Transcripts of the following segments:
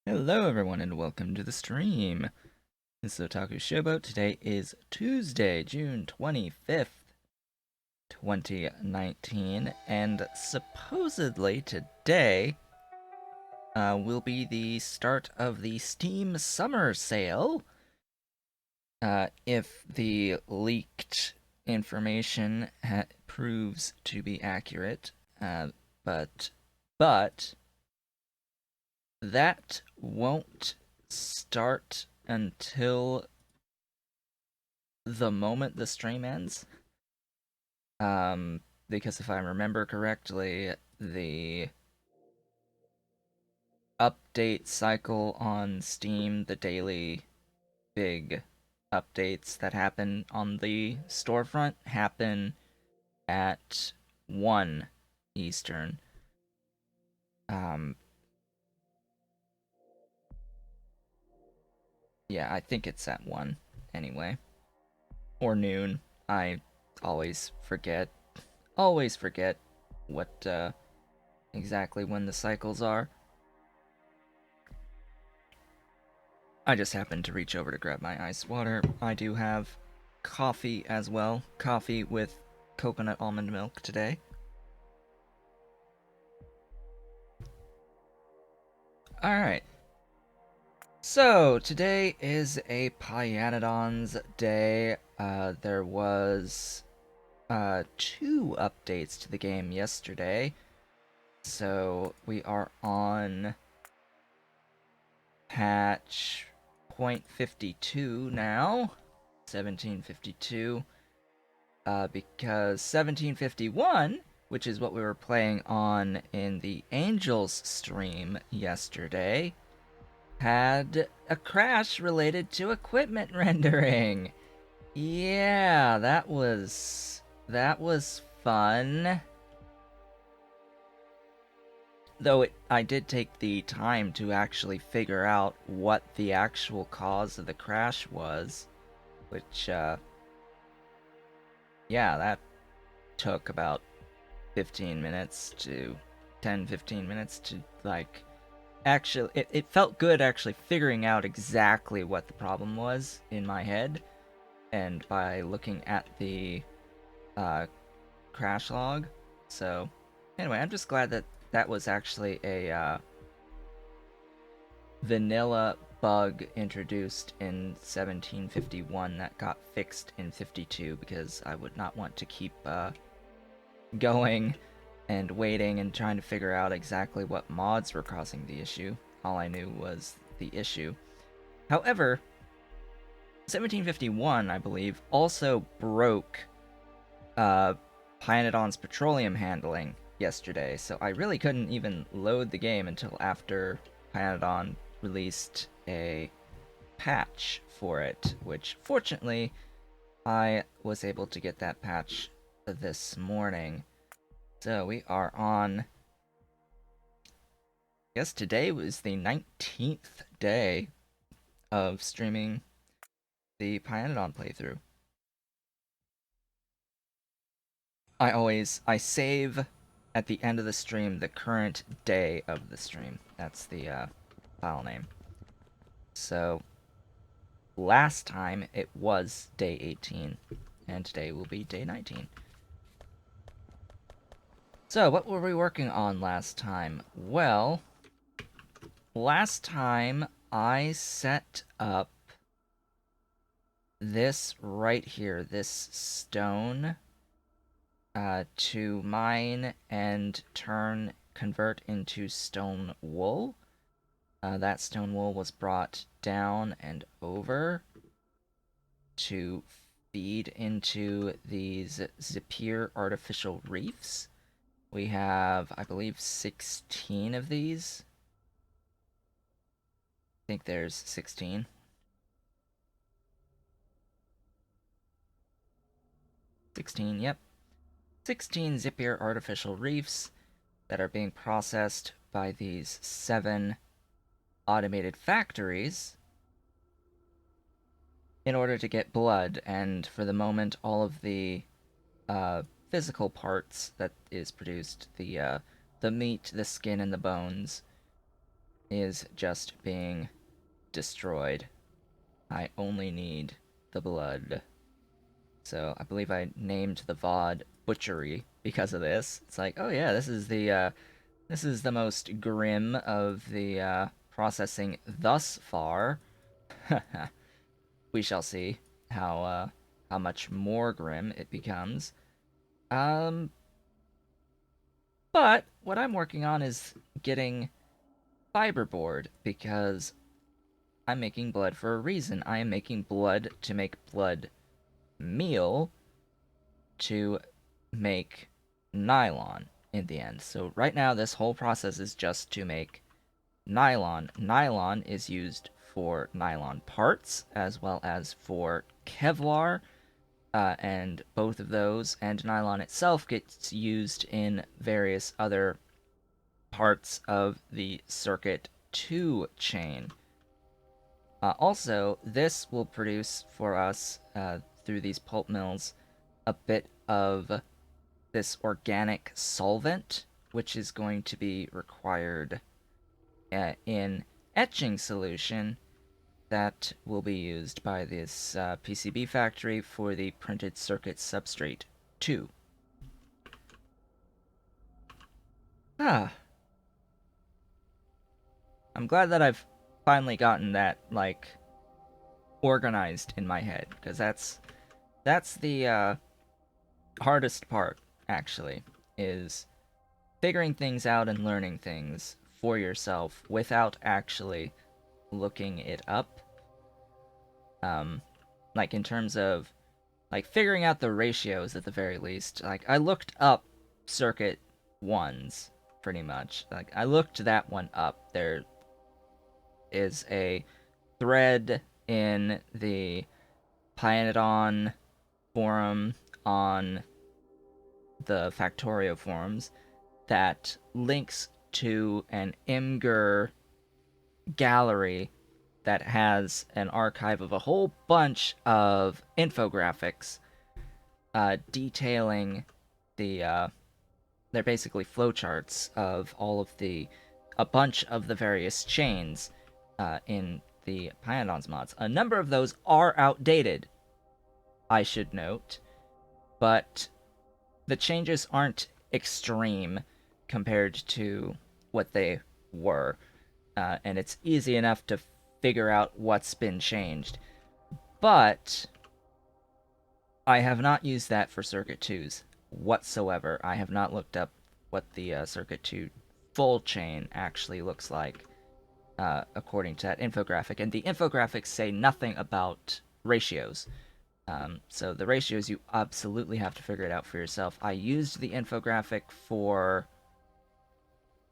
Hello everyone and welcome to the stream. This is Otaku Showboat. Today is Tuesday, June 25th, 2019, and supposedly today will be the start of the Steam Summer Sale. If the leaked information proves to be accurate, but that won't start until the moment the stream ends. Because if I remember correctly, the update cycle on Steam, the daily big updates that happen on the storefront, happen at 1 Eastern. Yeah, I think it's at 1 anyway. Or noon. I always forget. Always forget what exactly when the cycles are. I just happened to reach over to grab my ice water. I do have coffee as well. Coffee with coconut almond milk today. Alright. So, today is a Pyanodon's day. There was 2 updates to the game yesterday. So, we are on patch .52 now. 1752. Because 1751, which is what we were playing on in the Angels stream yesterday, had a crash related to equipment rendering. Yeah, that was fun. Though I did take the time to actually figure out what the actual cause of the crash was, which yeah, that took about 15 minutes to 10-15 minutes to like actually it felt good actually figuring out exactly what the problem was in my head, and by looking at the crash log. So anyway, I'm just glad that that was actually a vanilla bug introduced in 1751 that got fixed in 52, because I would not want to keep going and waiting and trying to figure out exactly what mods were causing the issue. All I knew was the issue. However, 1751, I believe, also broke Pyanodon's petroleum handling yesterday, so I really couldn't even load the game until after Pyanodon released a patch for it, which fortunately I was able to get that patch this morning. So we are on, I guess today was the 19th day of streaming the Pyanodon playthrough. I save at the end of the stream the current day of the stream. That's the file name. So last time it was day 18, and today will be day 19. So what were we working on last time? Well, last time I set up this right here, this stone, to mine and convert into stone wool. That stone wool was brought down and over to feed into these Zipir artificial reefs. We have, I believe, 16 of these. I think there's 16. 16, yep. 16 Zipir artificial reefs that are being processed by these 7 automated factories in order to get blood, and for the moment all of the physical parts that is produced, the meat, the skin, and the bones, is just being destroyed. I only need the blood. So I believe I named the VOD Butchery because of this. It's like, oh yeah, this is the most grim of the processing thus far. We shall see how much more grim it becomes. Um, but what I'm working on is getting fiberboard because I'm making blood for a reason. I am making blood to make blood meal to make nylon in the end. So right now this whole process is just to make nylon. Nylon is used for nylon parts as well as for Kevlar, and both of those and nylon itself gets used in various other parts of the circuit 2 chain. Also, this will produce for us, through these pulp mills, a bit of this organic solvent, which is going to be required in etching solution that will be used by this PCB factory for the printed circuit substrate 2. Ah, I'm glad that I've finally gotten that, like, organized in my head, because that's the hardest part, actually, is figuring things out and learning things for yourself without actually looking it up. Like in terms of like figuring out the ratios at the very least. Like I looked up circuit ones pretty much. Like I looked that one up. There is a thread in the Pyanodon forum on the Factorio forums that links to an Imgur gallery that has an archive of a whole bunch of infographics detailing the they're basically flowcharts of all of a bunch of the various chains in the Pyanodon's mods. A number of those are outdated, I should note, but the changes aren't extreme compared to what they were, and it's easy enough to figure out what's been changed. But I have not used that for Circuit 2s whatsoever. I have not looked up what the Circuit 2 full chain actually looks like, according to that infographic. And the infographics say nothing about ratios. So the ratios, you absolutely have to figure it out for yourself. I used the infographic for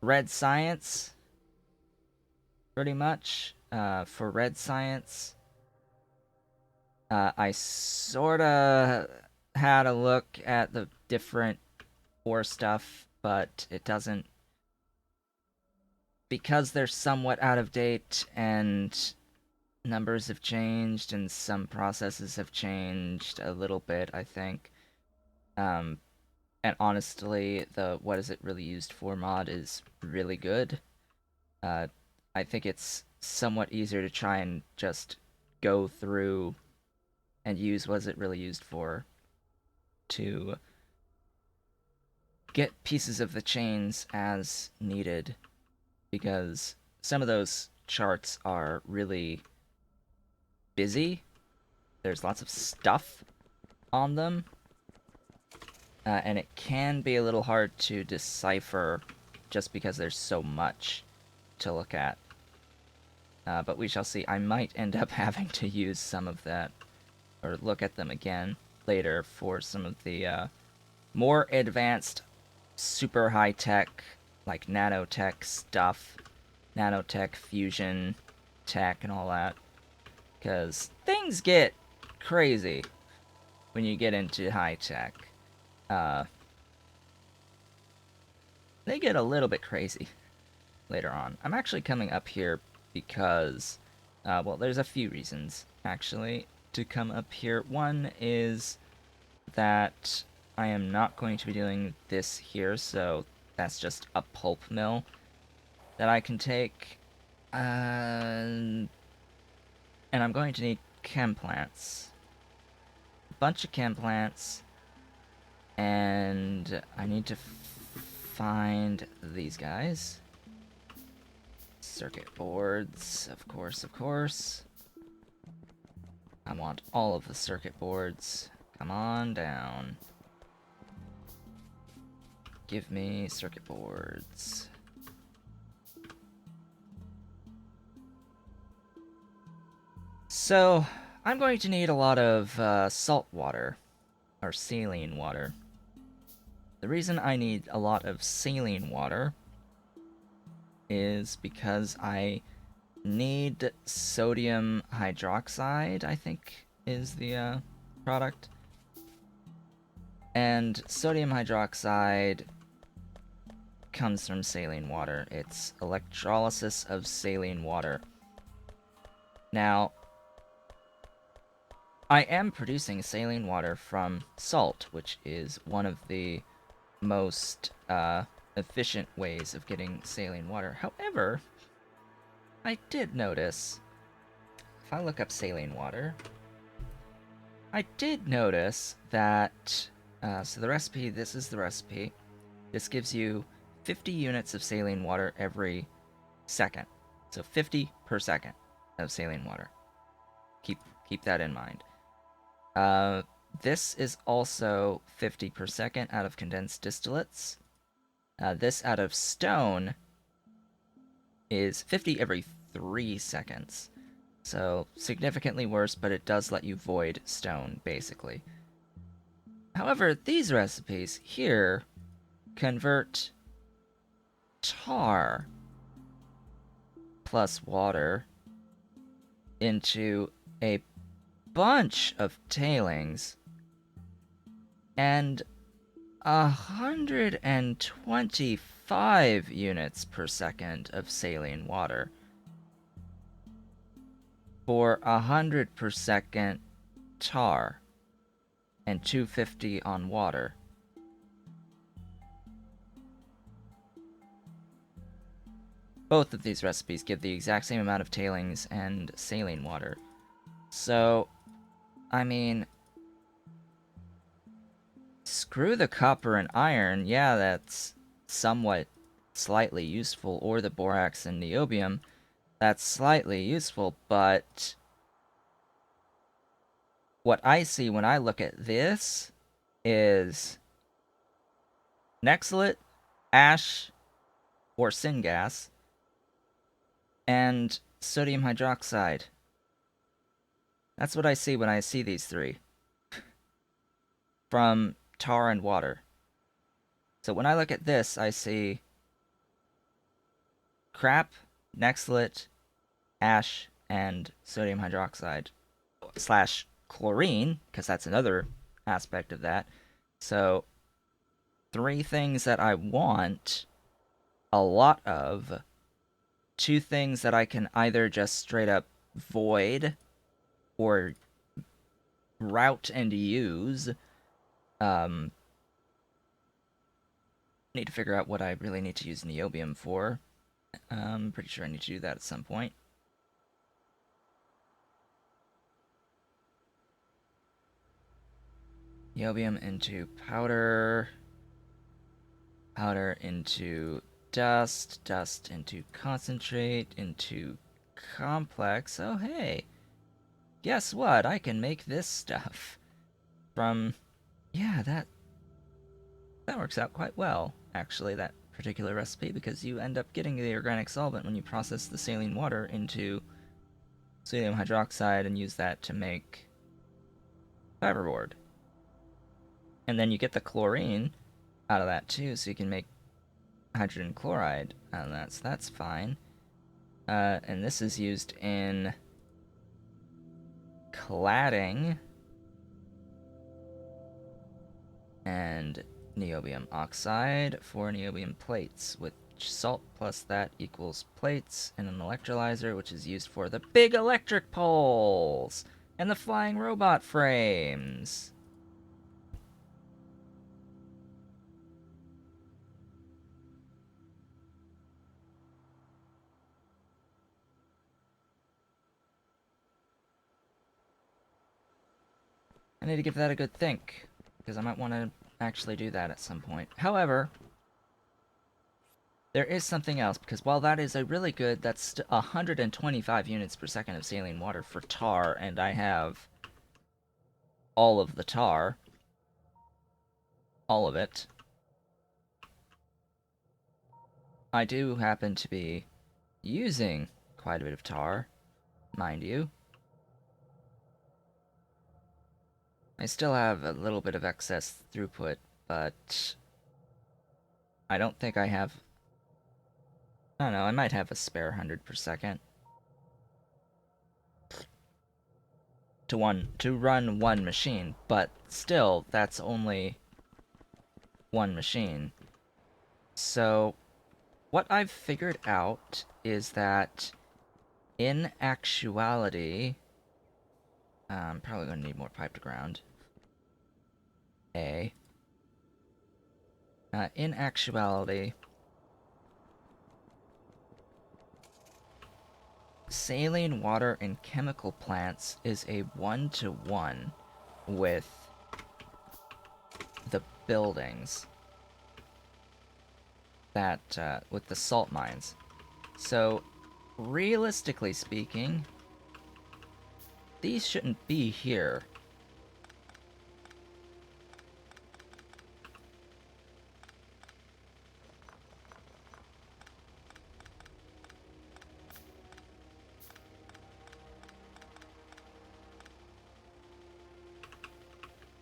Red Science, pretty much. For Red Science, I sorta had a look at the different ore stuff, but it doesn't, because they're somewhat out of date and numbers have changed and some processes have changed a little bit, I think. And honestly, the what is it really used for mod is really good. I think it's somewhat easier to try and just go through and use what is it really used for to get pieces of the chains as needed, because some of those charts are really busy. There's lots of stuff on them, and it can be a little hard to decipher just because there's so much to look at. But we shall see. I might end up having to use some of that, or look at them again later for some of the more advanced, super high-tech, like nanotech stuff, nanotech, fusion tech, and all that. Because things get crazy when you get into high-tech. They get a little bit crazy later on. I'm actually coming up here because, well, there's a few reasons, actually, to come up here. One is that I am not going to be doing this here, so that's just a pulp mill that I can take. And I'm going to need chem plants. A bunch of chem plants. And I need to find these guys. Circuit boards, of course, of course. I want all of the circuit boards. Come on down. Give me circuit boards. So, I'm going to need a lot of salt water, or saline water. The reason I need a lot of saline water is because I need sodium hydroxide, I think is the product. And sodium hydroxide comes from saline water. It's electrolysis of saline water. Now, I am producing saline water from salt, which is one of the most efficient ways of getting saline water. However, I did notice, if I look up saline water, I did notice that, so the recipe, this is the recipe. This gives you 50 units of saline water every second. So 50 per second of saline water. Keep that in mind. This is also 50 per second out of condensed distillates. This out of stone is 50 every 3 seconds. So significantly worse, but it does let you void stone, basically. However, these recipes here convert tar plus water into a bunch of tailings and 125 units per second of saline water for 100 per second tar and 250 on water. Both of these recipes give the exact same amount of tailings and saline water. So, I mean, screw the copper and iron. Yeah, that's somewhat slightly useful, or the borax and niobium. That's slightly useful, but what I see when I look at this is nexolite, ash, or syngas, and sodium hydroxide. That's what I see when I see these three. From tar and water. So when I look at this, I see crap, nexolite, ash, and sodium hydroxide. Slash chlorine, because that's another aspect of that. So, three things that I want a lot of. Two things that I can either just straight up void or route and use. Need to figure out what I really need to use niobium for. I'm pretty sure I need to do that at some point. Niobium into powder. Powder into dust. Dust into concentrate. Into complex. Oh, hey. Guess what? I can make this stuff. From... Yeah, that works out quite well, actually, that particular recipe, because you end up getting the organic solvent when you process the saline water into sodium hydroxide and use that to make fiberboard. And then you get the chlorine out of that too, so you can make hydrogen chloride out of that, so that's fine. And this is used in cladding and niobium oxide for niobium plates, which salt plus that equals plates, and an electrolyzer, which is used for the big electric poles and the flying robot frames. I need to give that a good think, because I might want to actually do that at some point. However, there is something else, because while that is a really good, that's 125 units per second of saline water for tar, and I have all of the tar, all of it. I do happen to be using quite a bit of tar, mind you. I still have a little bit of excess throughput, but I don't think I have... I don't know, I might have a spare 100 per second. To run one machine, but still, that's only one machine. So, what I've figured out is that, in actuality... I'm probably going to need more pipe to ground. In actuality... saline water in chemical plants is a one-to-one with the buildings that, with the salt mines. So, realistically speaking, these shouldn't be here.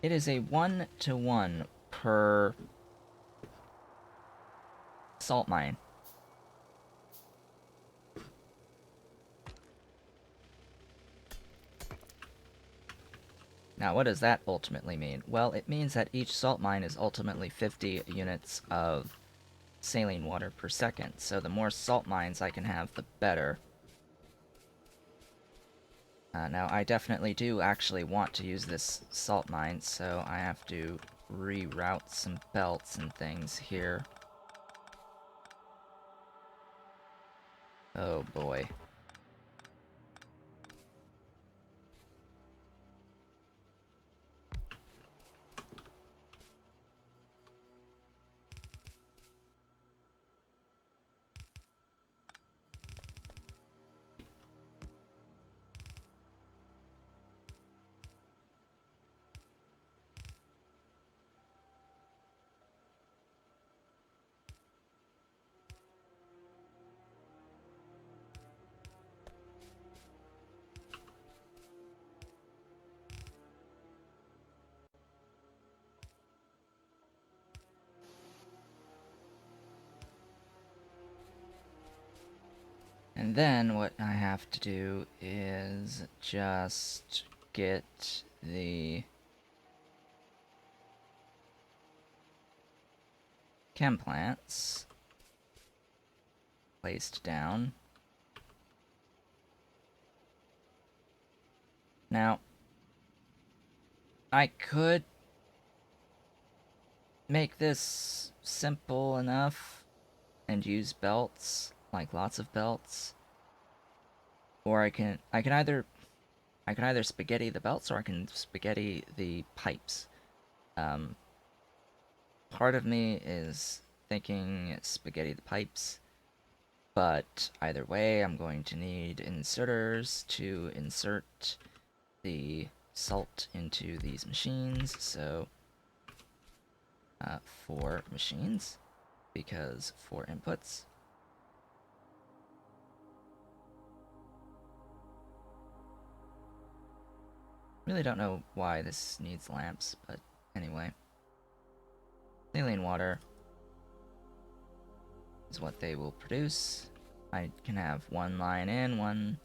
It is a one-to-one per salt mine. Now, what does that ultimately mean? Well, it means that each salt mine is ultimately 50 units of saline water per second. So the more salt mines I can have, the better. Now, I definitely do actually want to use this salt mine, so I have to reroute some belts and things here. Oh boy. And then what I have to do is just get the chem plants placed down. Now, I could make this simple enough and use belts, like lots of belts, or I can either spaghetti the belts, or I can spaghetti the pipes. Part of me is thinking spaghetti the pipes, but either way, I'm going to need inserters to insert the salt into these machines, so 4 machines, because 4 inputs. Really don't know why this needs lamps, but anyway. Saline water is what they will produce. I can have one line in, one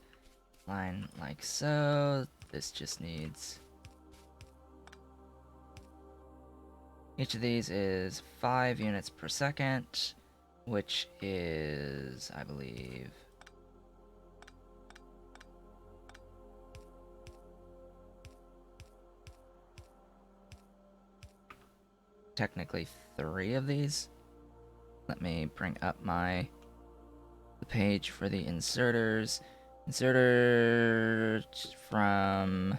line like so. This just needs... each of these is 5 units per second, which is, I believe... technically 3 of these. Let me bring up the page for the inserters. Inserters from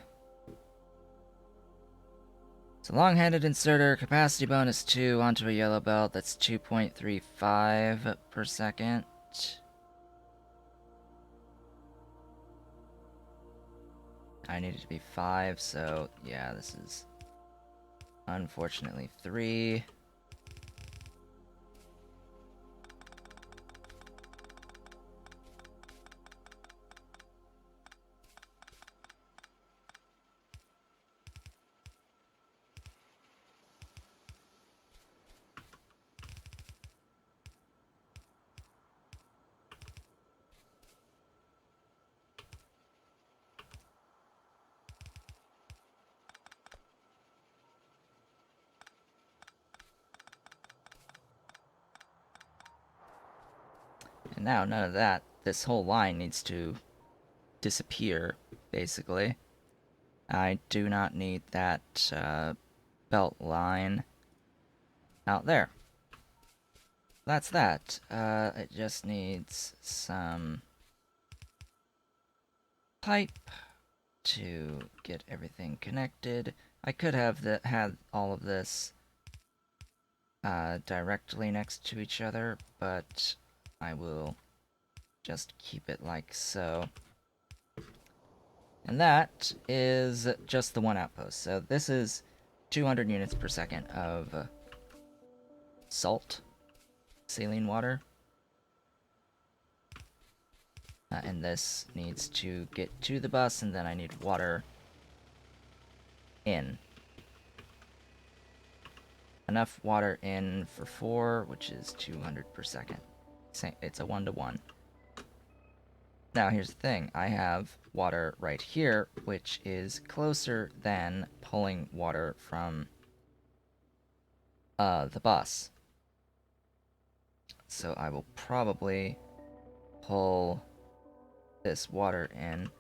So long-handed inserter, capacity bonus 2 onto a yellow belt, that's 2.35 per second. I need it to be 5, so yeah, this is unfortunately 3. And now none of that. This whole line needs to disappear, basically. I do not need that belt line out there. That's that. It just needs some pipe to get everything connected. I could have had all of this directly next to each other, but I will just keep it like so. And that is just the one outpost. So this is 200 units per second of salt, saline water. And this needs to get to the bus, and then I need water in. Enough water in for 4, which is 200 per second. It's a 1-to-1. Now here's the thing. I have water right here, which is closer than pulling water from the bus. So I will probably pull this water in,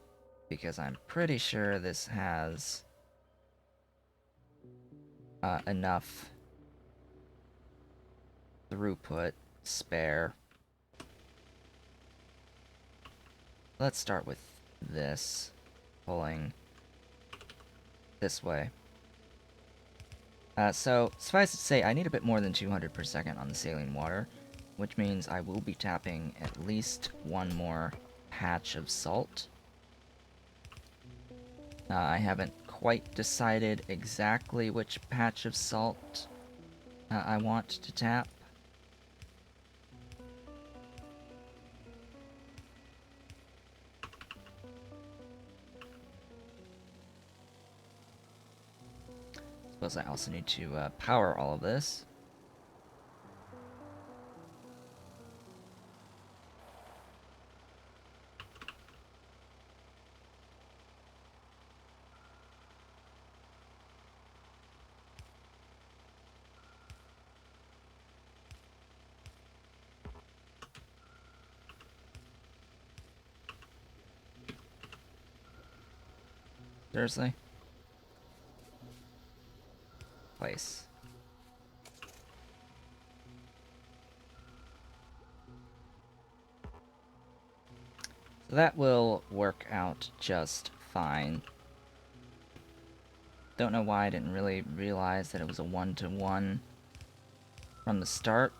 because I'm pretty sure this has enough throughput spare. Let's start with this, pulling this way. So, suffice it to say, I need a bit more than 200 per second on the saline water, which means I will be tapping at least one more patch of salt. I haven't quite decided exactly which patch of salt I want to tap. Suppose I also need to power all of this. Seriously? Place. So that will work out just fine. Don't know why I didn't really realize that it was a 1-to-1 from the start,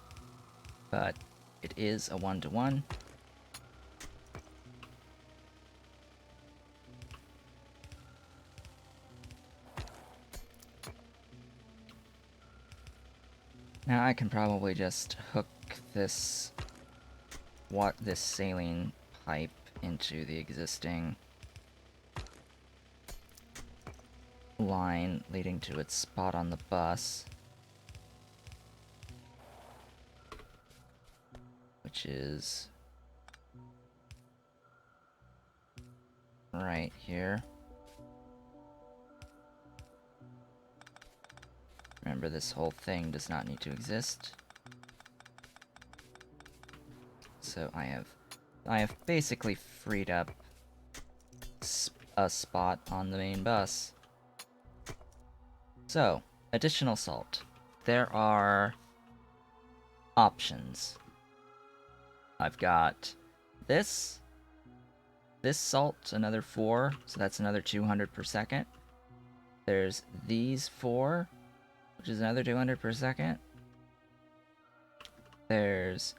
but it is a 1-to-1. Now I can probably just hook this saline pipe into the existing line leading to its spot on the bus, which is right here. Remember, this whole thing does not need to exist. So I have basically freed up a spot on the main bus. So, additional salt. There are options. I've got this salt, another 4, so that's another 200 per second. There's these 4, which is another 200 per second. There's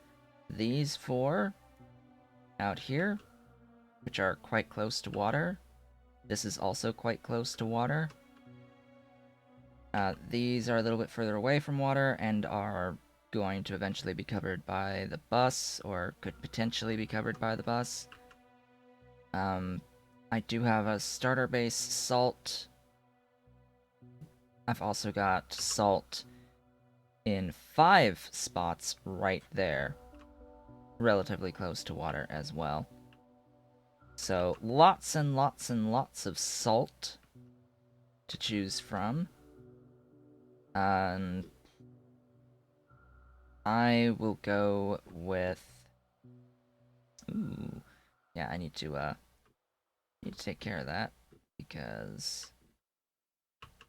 these 4 out here, which are quite close to water. This is also quite close to water. These are a little bit further away from water and are going to eventually be covered by the bus, or could potentially be covered by the bus. I do have a starter base salt. I've also got salt in 5 spots right there, relatively close to water as well. So lots and lots and lots of salt to choose from. And I will go with... Ooh. Yeah, I need to take care of that, because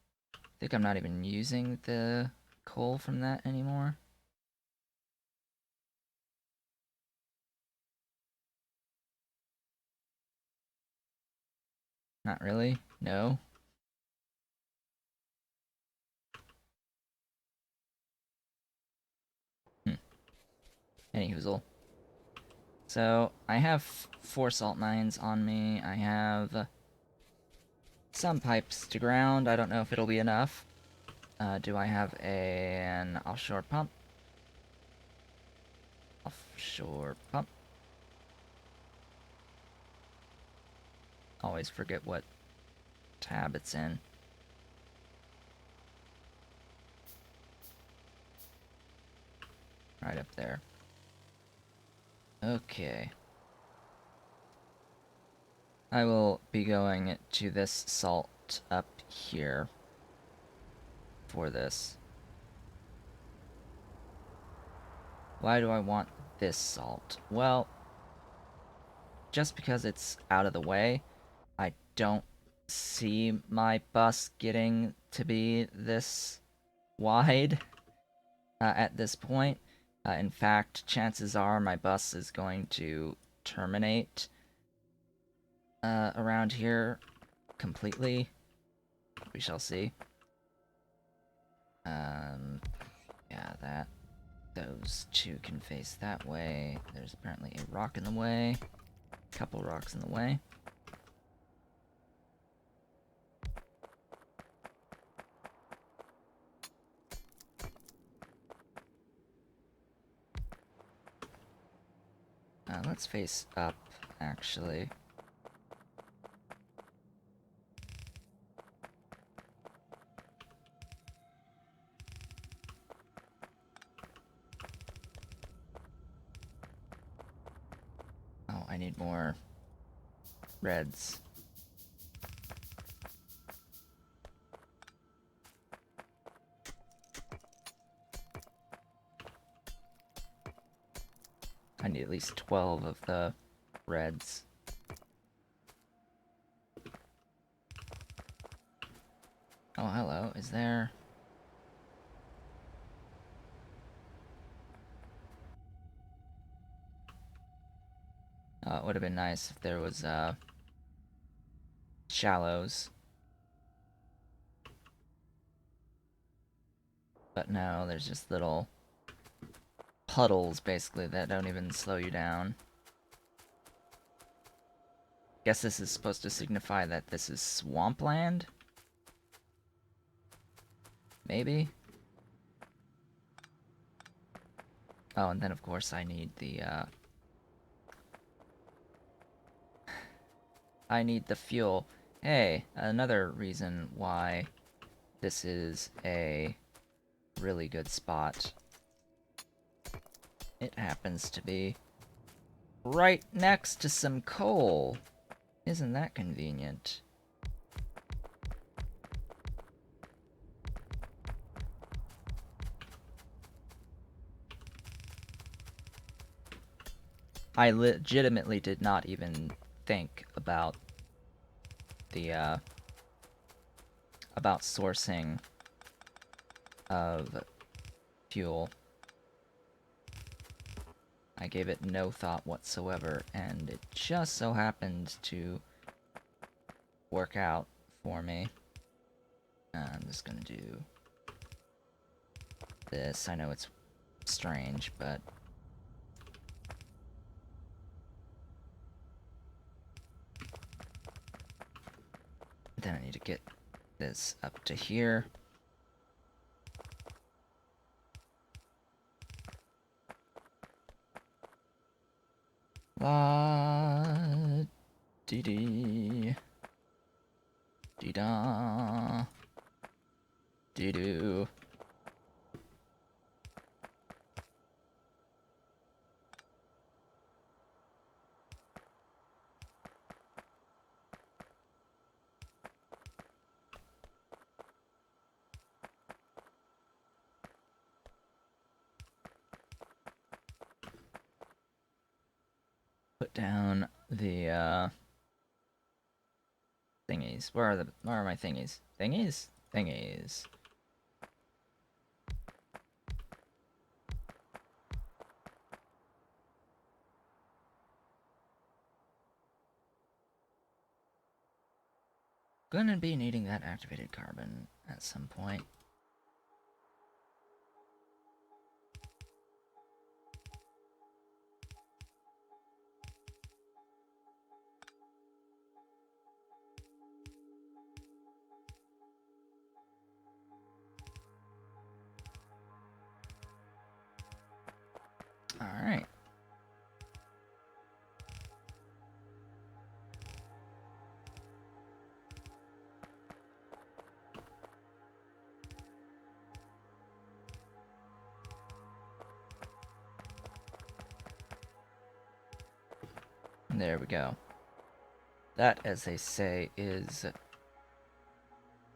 I think I'm not even using the coal from that anymore. Not really, no. Anyhoozle. So, I have 4 salt mines on me. I have some pipes to ground. I don't know if it'll be enough. Do I have an offshore pump? Offshore pump. Always forget what tab it's in. Right up there. Okay. I will be going to this salt up here for this. Why do I want this salt? Well, just because it's out of the way, I don't see my bus getting to be this wide at this point. In fact, chances are my bus is going to terminate around here completely. We shall see. Yeah, those 2 can face that way. There's apparently a rock in the way. A couple rocks in the way. Let's face up, actually. Oh, I need more reds. I need at least 12 of the reds. Oh, hello. Is there... it would have been nice if there was, shallows. But no, there's just little puddles, basically, that don't even slow you down. Guess this is supposed to signify that this is swampland? Maybe? Oh, and then of course I need the, I need the fuel. Hey, another reason why this is a really good spot. It happens to be right next to some coal. Isn't that convenient? I legitimately did not even think about the, about sourcing of fuel. I gave it no thought whatsoever, and it just so happened to work out for me. I'm just gonna do this. I know it's strange, but then I need to get this up to here. La dee dee dee da dee doo. Put down the thingies. Where are my thingies? Thingies? Thingies. Gonna be needing that activated carbon at some point. Alright. There we go. That, as they say, is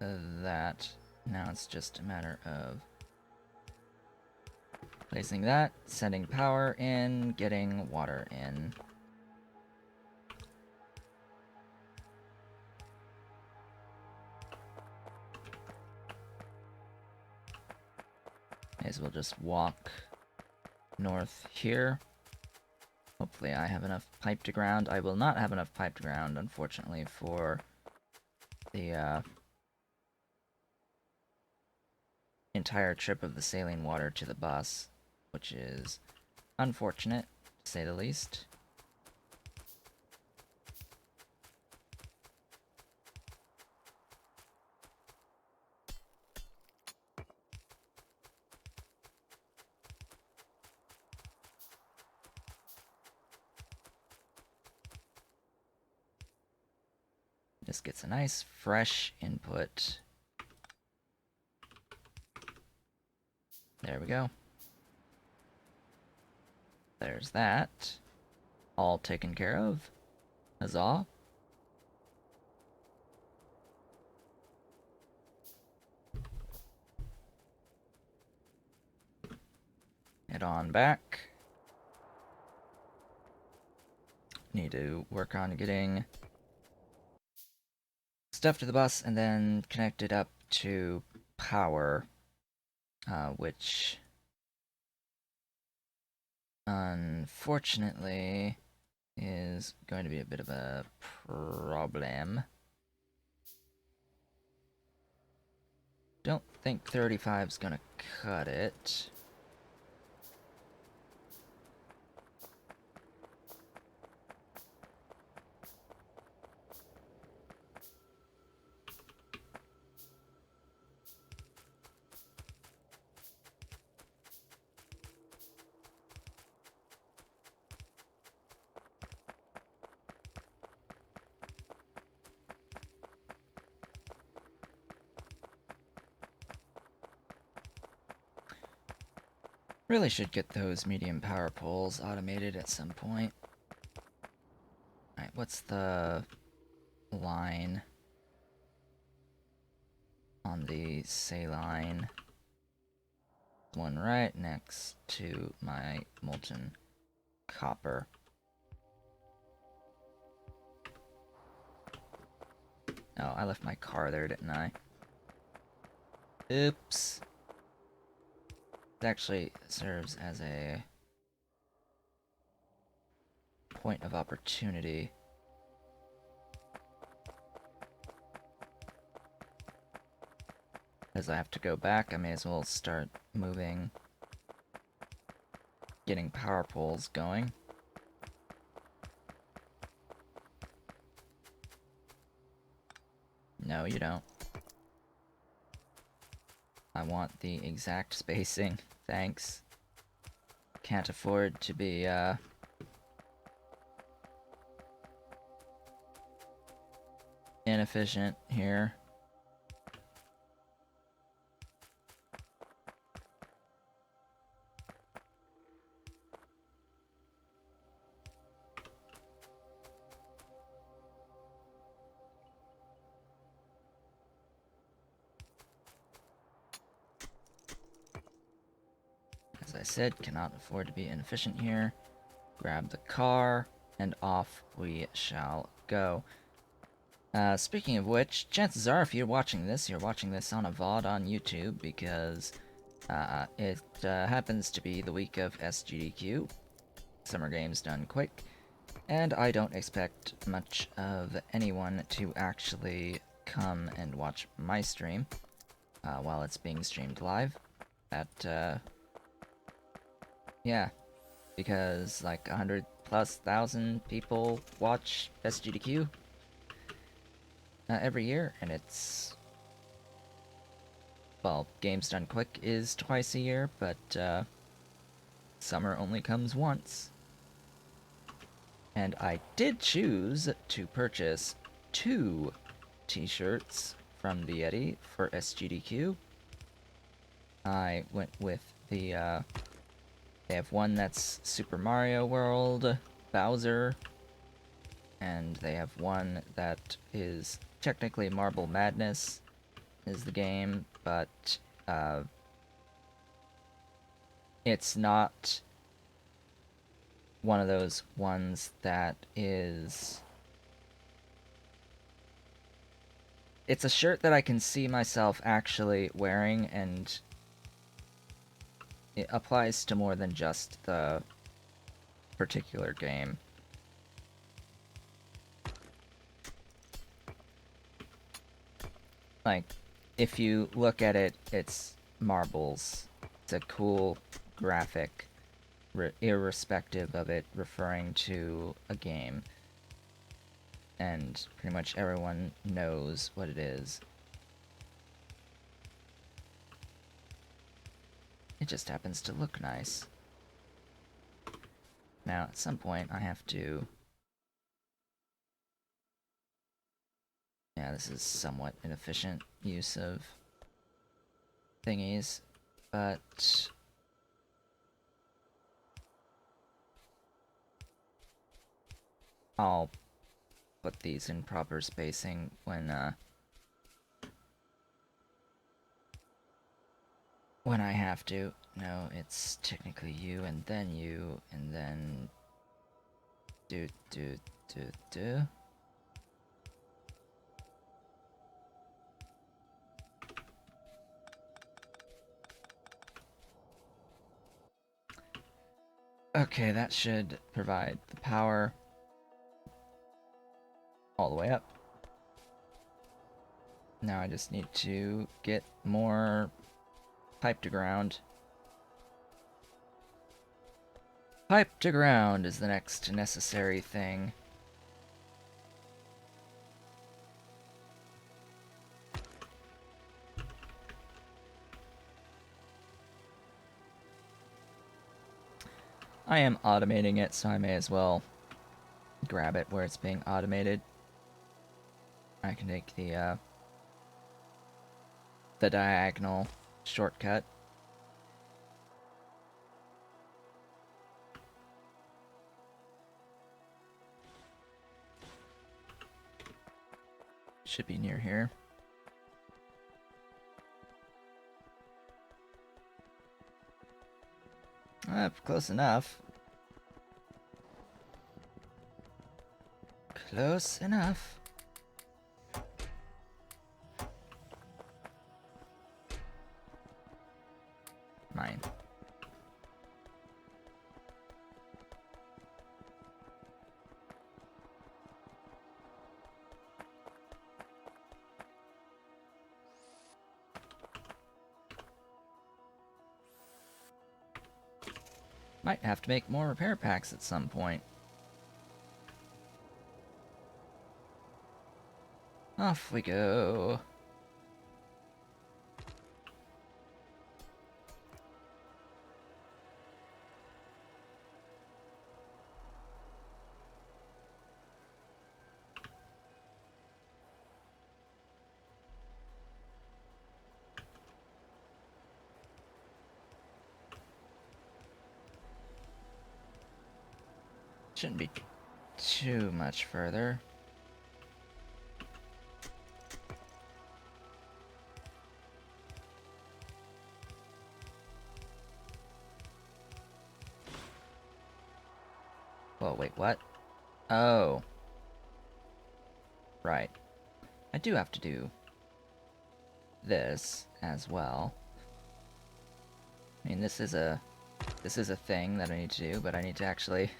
that. Now it's just a matter of placing that, sending power in, getting water in. May as well just walk north here. Hopefully I have enough pipe to ground. I will not have enough pipe to ground, unfortunately, for the entire trip of the saline water to the bus, which is unfortunate, to say the least. Just gets a nice fresh input. There we go. There's that. All taken care of. Huzzah. Head on back. Need to work on getting stuff to the bus and then connect it up to power, which unfortunately is going to be a bit of a problem. Don't think 35's gonna cut it. Really should get those medium power poles automated at some point. Alright, what's the line on the saline? One right next to my molten copper. Oh, I left my car there, didn't I? Oops. It actually serves as a point of opportunity. As I have to go back, I may as well start moving, getting power poles going. No, you don't. I want the exact spacing. Thanks. Can't afford to be, inefficient here. As I said, cannot afford to be inefficient here. Grab the car, and off we shall go. Speaking of which, chances are if you're watching this on a VOD on YouTube, because it happens to be the week of SGDQ, Summer Games Done Quick, and I don't expect much of anyone to actually come and watch my stream while it's being streamed live. Yeah, because like 100,000+ people watch SGDQ every year, and it's, well, Games Done Quick is twice a year, but summer only comes once. And I did choose to purchase 2 t-shirts from the Yeti for SGDQ. I went with the, they have one that's Super Mario World, Bowser, and they have one that is technically Marble Madness is the game, but it's not one of those ones that is... It's a shirt that I can see myself actually wearing, and it applies to more than just the particular game. Like, if you look at it, it's marbles. It's a cool graphic, irrespective of it referring to a game. And pretty much everyone knows what it is. It just happens to look nice. Now, at some point, I have to... Yeah, this is somewhat inefficient use of thingies, but... I'll put these in proper spacing when I have to. No, it's technically you, and then you, and then... do. Okay, that should provide the power all the way up. Now I just need to get more pipe to ground. Pipe to ground is the next necessary thing. I am automating it, so I may as well grab it where it's being automated. I can take the diagonal shortcut. Should be near here. Close enough. Close enough. Mine. Might have to make more repair packs at some point. Off we go. Shouldn't be too much further. Whoa, wait, what? Oh. Right. I do have to do this as well. I mean, this is a thing that I need to do, but I need to actually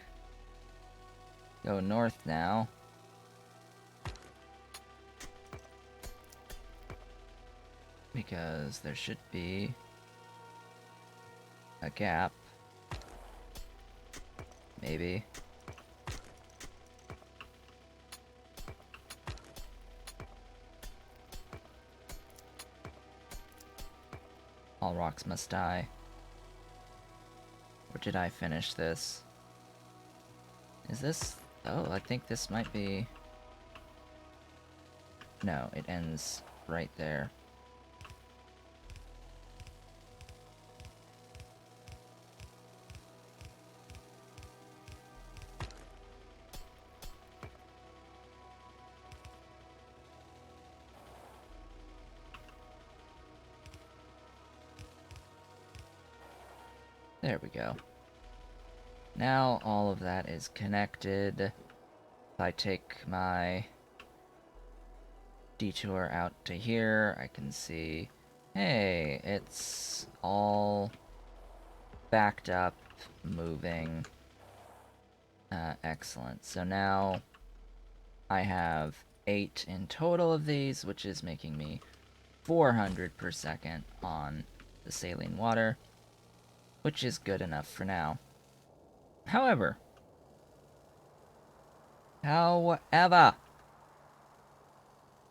go north now. Because there should be a gap. Maybe. All rocks must die. Or did I finish this? Is this... Oh, I think this might be... No, it ends right there. There we go. Now all of that is connected. If I take my detour out to here, I can see, hey, it's all backed up, moving. Excellent. So now I have 8 in total of these, which is making me 400 per second on the saline water, which is good enough for now. However,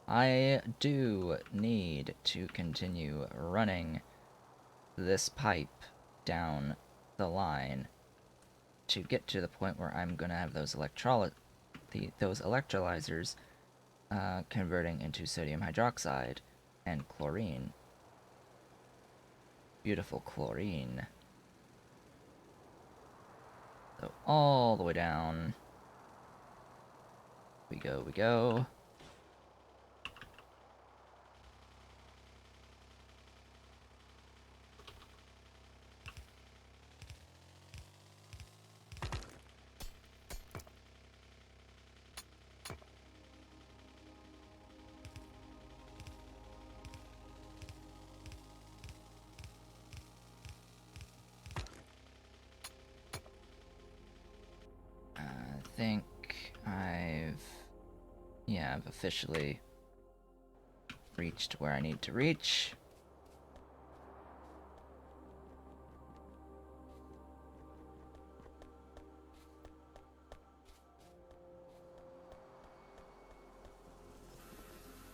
I do need to continue running this pipe down the line to get to the point where I'm gonna have those electrolyzers converting into sodium hydroxide and chlorine. Beautiful chlorine. So all the way down. We go. I think I've officially reached where I need to reach.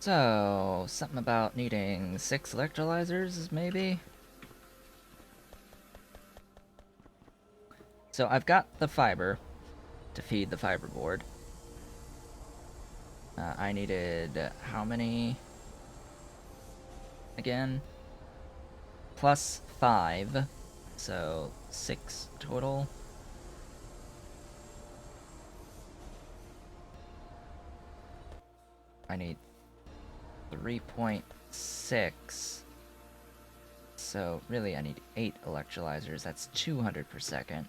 So, something about needing 6 electrolyzers, maybe? So I've got the fiber to feed the fiberboard. I needed how many again? Plus 5, so 6 total. I need 3.6. So really I need 8 electrolyzers. That's 200 per second.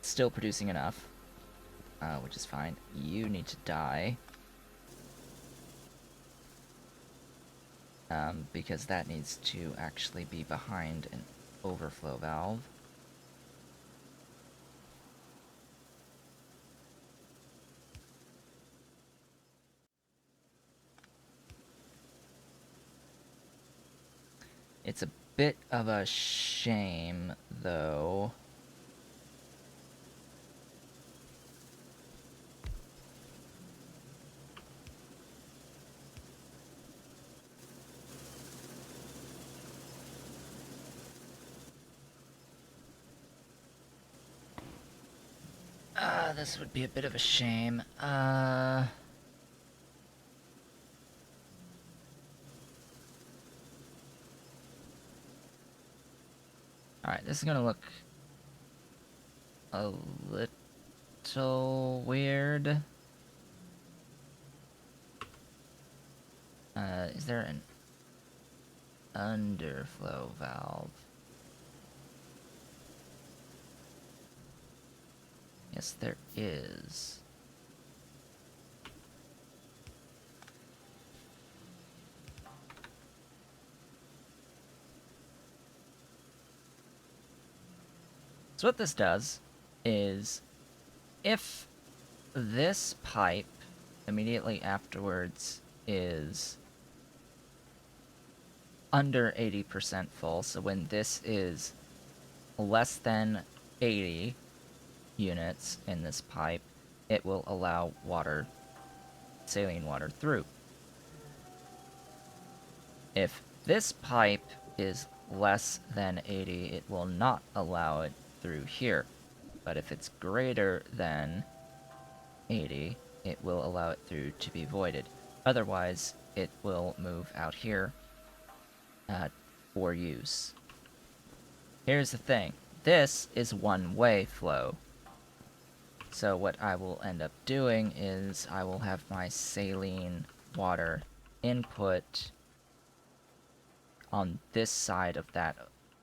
Still producing enough, which is fine. You need to die. Because that needs to actually be behind an overflow valve. It's a bit of a shame, though. This would be a bit of a shame. Alright, this is gonna look a little weird. Is there an underflow valve? Yes, there is. So what this does is, if this pipe immediately afterwards is under 80% full, so when this is less than 80 units in this pipe, it will allow water, saline water, through. If this pipe is less than 80, it will not allow it through here. But if it's greater than 80, it will allow it through to be voided. Otherwise, it will move out here for use. Here's the thing. This is one-way flow. So what I will end up doing is I will have my saline water input on this side of that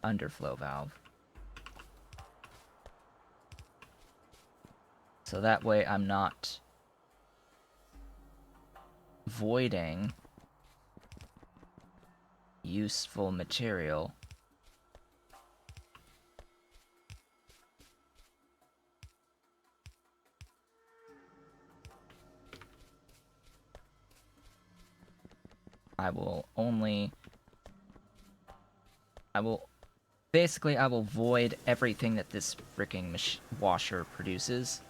underflow valve. So that way I'm not voiding useful material. I will void everything that this freaking washer produces.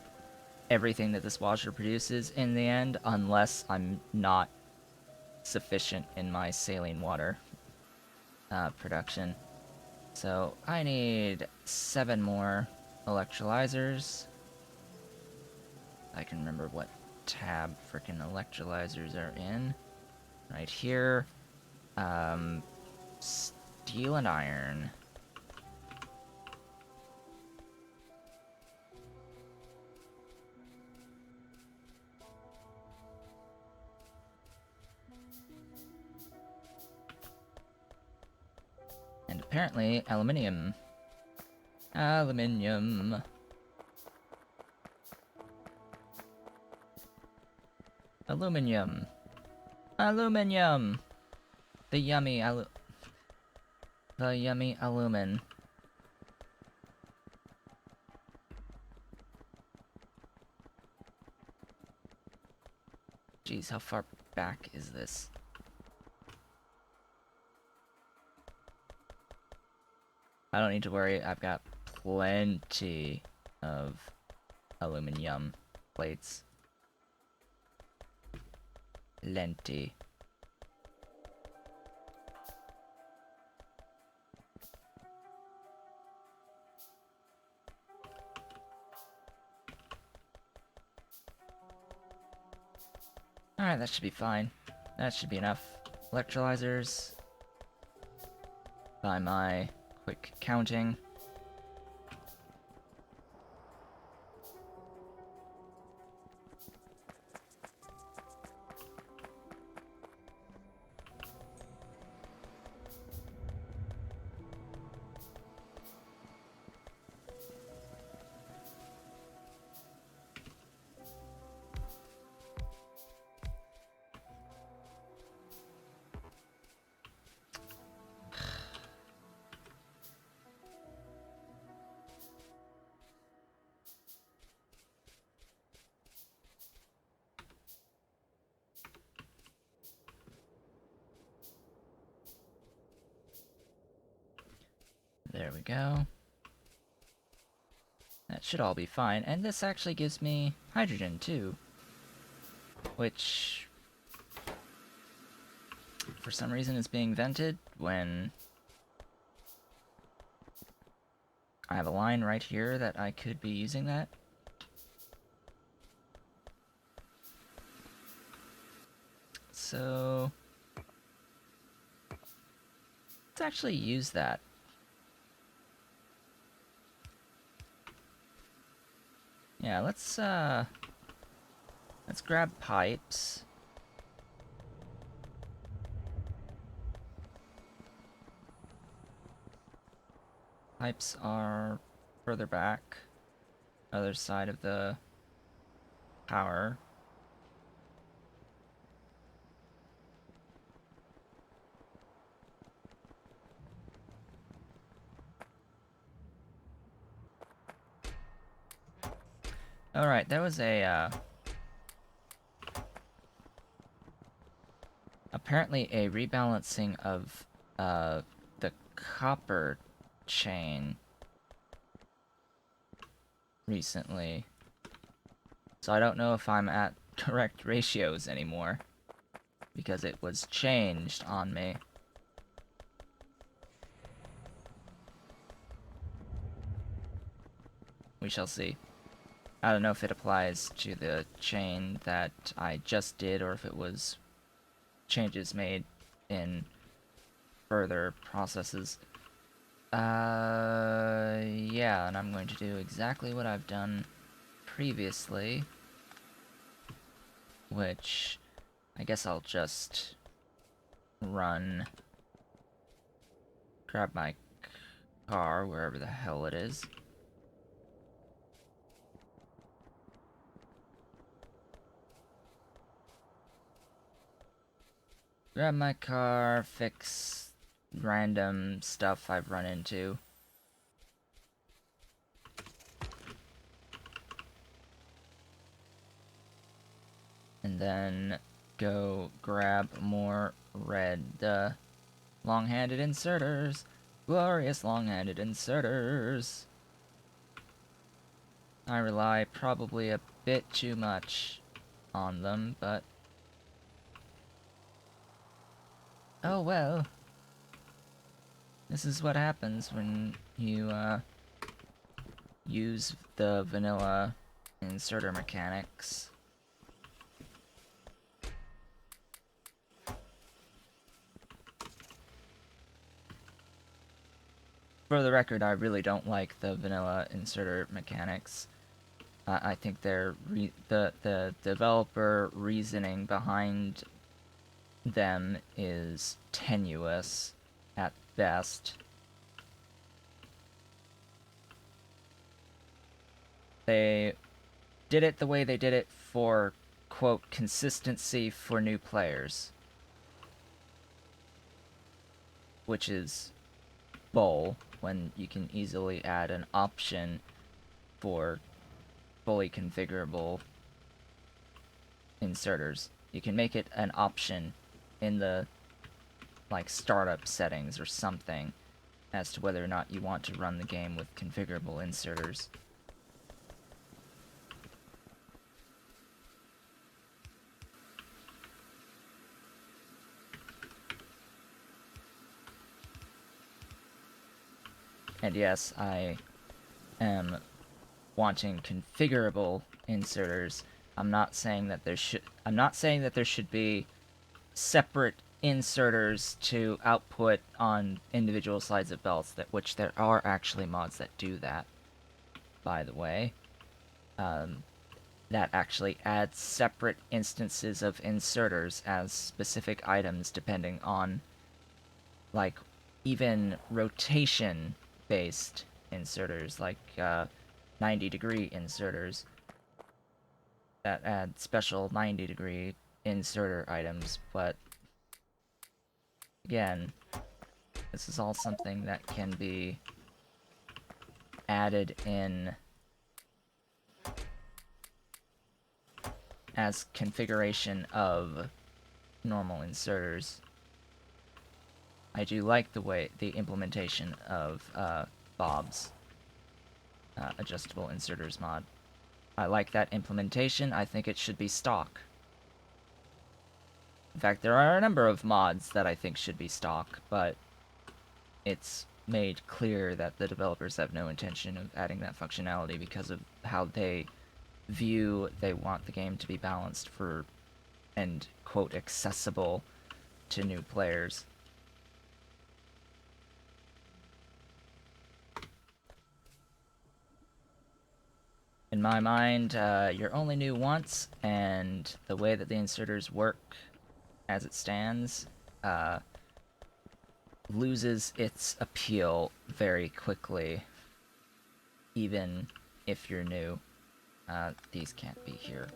Everything that this washer produces in the end, unless I'm not sufficient in my saline water production. So I need 7 more electrolyzers. I can remember what tab freaking electrolyzers are in. Right here. Steel and iron. And apparently, aluminium. Aluminium. Aluminium. Aluminium! The yummy alumin. Jeez, how far back is this? I don't need to worry, I've got plenty of aluminum plates. Plenty. Alright, that should be fine. That should be enough. Electrolyzers. By my quick counting. There we go. That should all be fine. And this actually gives me hydrogen, too. Which, for some reason, is being vented when I have a line right here that I could be using that. So let's actually use that. Yeah, let's grab pipes. Pipes are further back, other side of the power. Alright, there was a, apparently a rebalancing of, the copper chain recently. So I don't know if I'm at correct ratios anymore, because it was changed on me. We shall see. I don't know if it applies to the chain that I just did, or if it was changes made in further processes. Yeah, and I'm going to do exactly what I've done previously, which I guess I'll just grab my car, wherever the hell it is. Grab my car, fix random stuff I've run into. And then go grab more red, long-handed inserters. Glorious long-handed inserters. I rely probably a bit too much on them, but oh well. This is what happens when you, use the vanilla inserter mechanics. For the record, I really don't like the vanilla inserter mechanics. I think the developer reasoning behind them is tenuous at best. They did it the way they did it for, quote, consistency for new players. Which is bull, when you can easily add an option for fully configurable inserters. You can make it an option in the, like, startup settings or something as to whether or not you want to run the game with configurable inserters. And yes, I am wanting configurable inserters. I'm not saying that there should be separate inserters to output on individual sides of belts, which there are actually mods that do that, by the way. That actually adds separate instances of inserters as specific items depending on, like, even rotation-based inserters, like 90-degree inserters that add special 90-degree inserter items, but again, this is all something that can be added in as configuration of normal inserters. I do like the implementation of Bob's adjustable inserters mod. I like that implementation. I think it should be stock. In fact, there are a number of mods that I think should be stock, but it's made clear that the developers have no intention of adding that functionality because of how they want the game to be balanced for and, quote, accessible to new players. In my mind, you're only new once, and the way that the inserters work as it stands loses its appeal very quickly, even if you're new. These can't be here.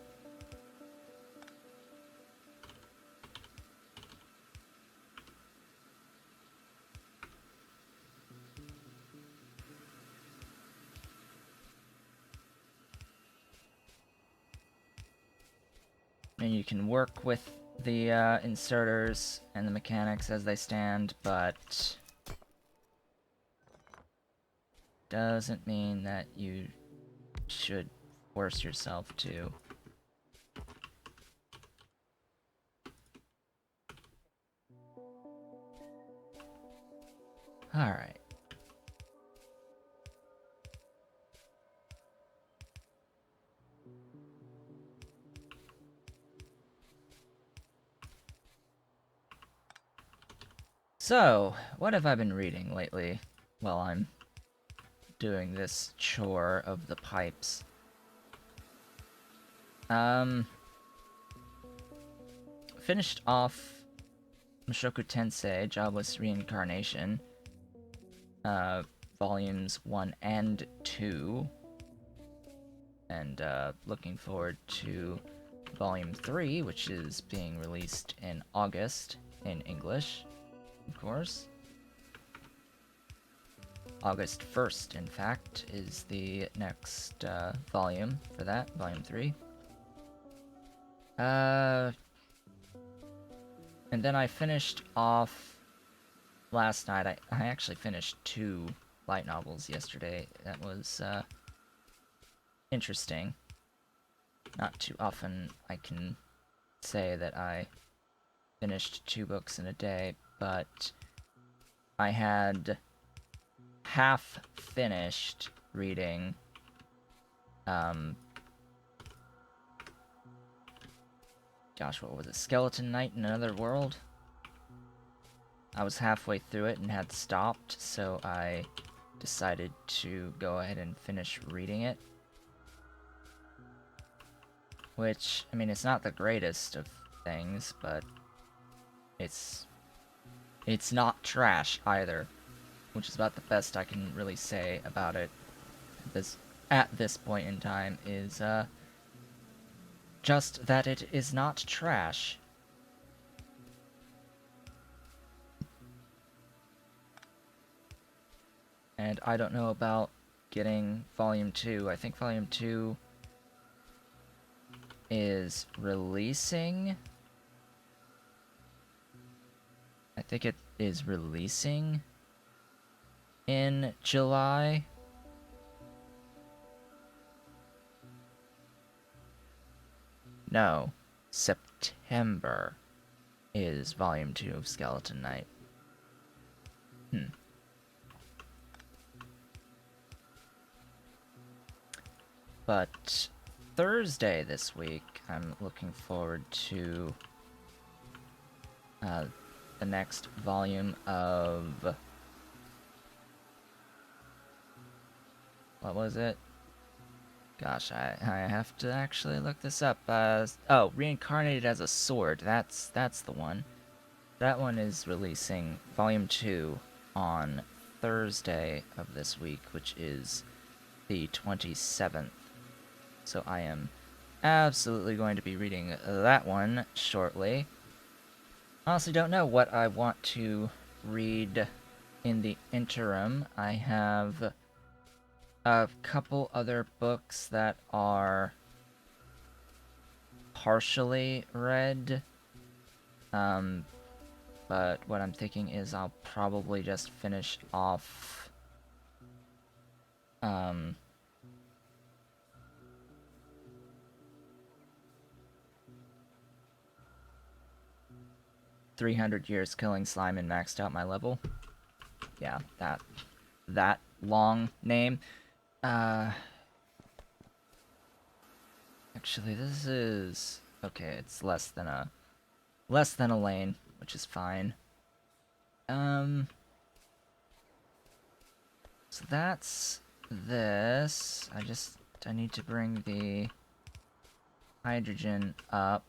And you can work with the inserters and the mechanics as they stand, but doesn't mean that you should force yourself to. Alright. So, what have I been reading lately while I'm doing this chore of the pipes? Finished off Mushoku Tensei, Jobless Reincarnation, volumes 1 and 2, and looking forward to volume 3, which is being released in August in English, of course. August 1st, in fact, is the next volume for that, volume 3. And then I finished off last night. I actually finished 2 light novels yesterday. That was interesting. Not too often I can say that I finished 2 books in a day, but I had half finished reading gosh, what was it? Skeleton Knight in Another World? I was halfway through it and had stopped, so I decided to go ahead and finish reading it. Which, I mean, it's not the greatest of things, but it's not trash either, which is about the best I can really say about it at this point in time, is just that it is not trash. And I don't know about getting Volume 2. I think Volume 2 is releasing. I think it is releasing in July. No, September is Volume 2 of Skeleton Knight. But Thursday this week, I'm looking forward to the next volume of... What was it? Gosh, I have to actually look this up. Oh, Reincarnated as a Sword. That's the one. That one is releasing Volume 2 on Thursday of this week, which is the 27th. So I am absolutely going to be reading that one shortly. Honestly, don't know what I want to read in the interim. I have a couple other books that are partially read. but what I'm thinking is I'll probably just finish off 300 years killing slime and maxed out my level. Yeah, that long name. Actually, this is okay. It's less than a lane, which is fine. So that's this. I need to bring the hydrogen up.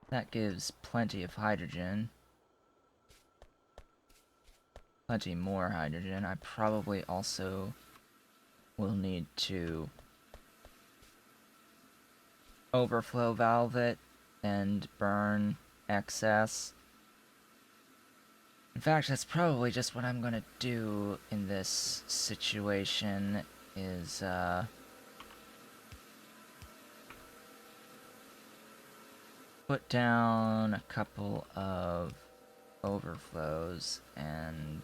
That gives plenty of hydrogen. Plenty more hydrogen. I probably also will need to overflow valve it and burn excess. In fact, that's probably just what I'm gonna do in this situation is, put down a couple of overflows and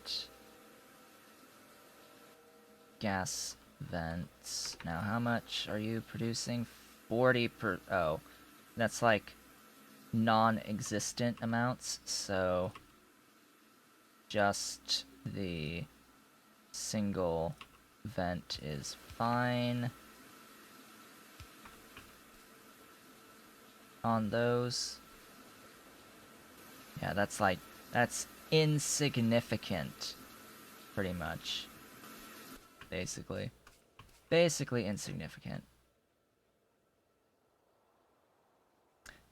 gas vents. Now, how much are you producing? 40 per... Oh, that's like non-existent amounts, so just the single vent is fine on those. Yeah, that's insignificant, pretty much. Basically insignificant.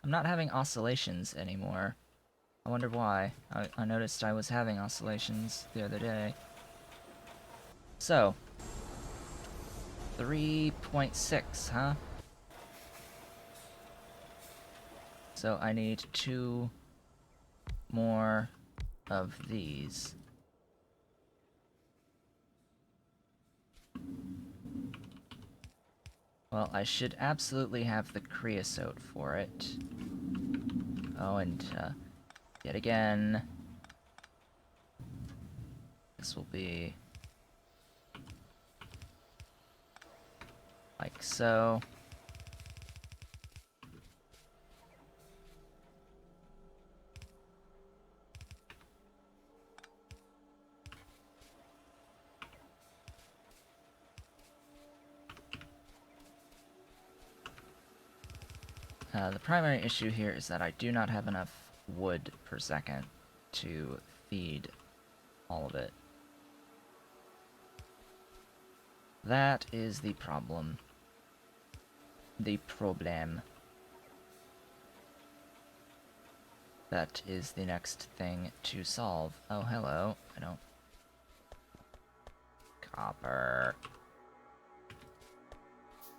I'm not having oscillations anymore. I wonder why. I noticed I was having oscillations the other day. So, 3.6, huh? So I need 2 more of these. Well, I should absolutely have the creosote for it. Oh, and yet again, this will be like so. The primary issue here is that I do not have enough wood per second to feed all of it. That is the problem. The problem. That is the next thing to solve. Oh, hello. I don't... Copper.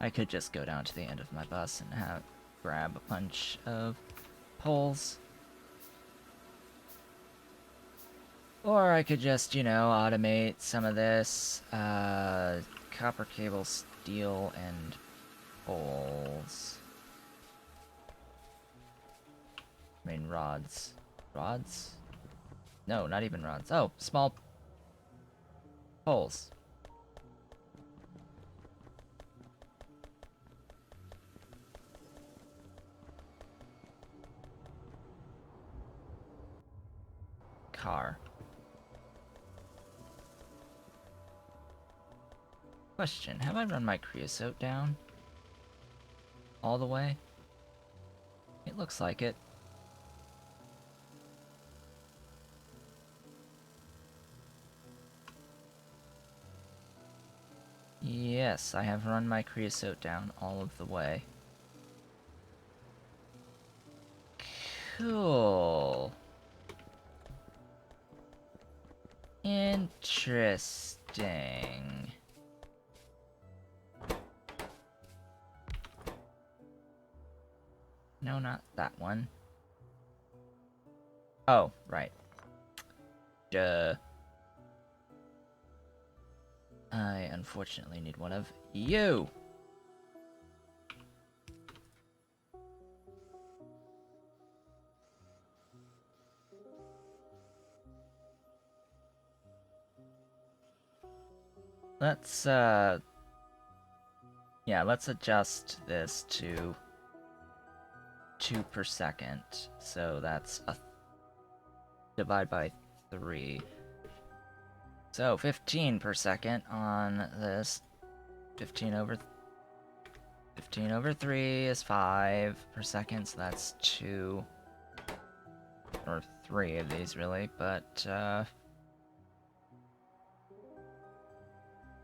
I could just go down to the end of my bus and grab a bunch of poles. Or I could just, you know, automate some of this. Copper cable, steel, and poles. I mean, rods. Rods? No, not even rods. Oh, small poles. Car. Question, have I run my creosote down? All the way? It looks like it. Yes, I have run my creosote down all of the way. Cool. Interesting. No, not that one. Oh, right. Duh. I unfortunately need one of you. Let's, yeah, let's adjust this to 2 per second. So that's divide by 3. So 15 per second on this. 15 over 3 is 5 per second, so that's 2 or 3 of these really, but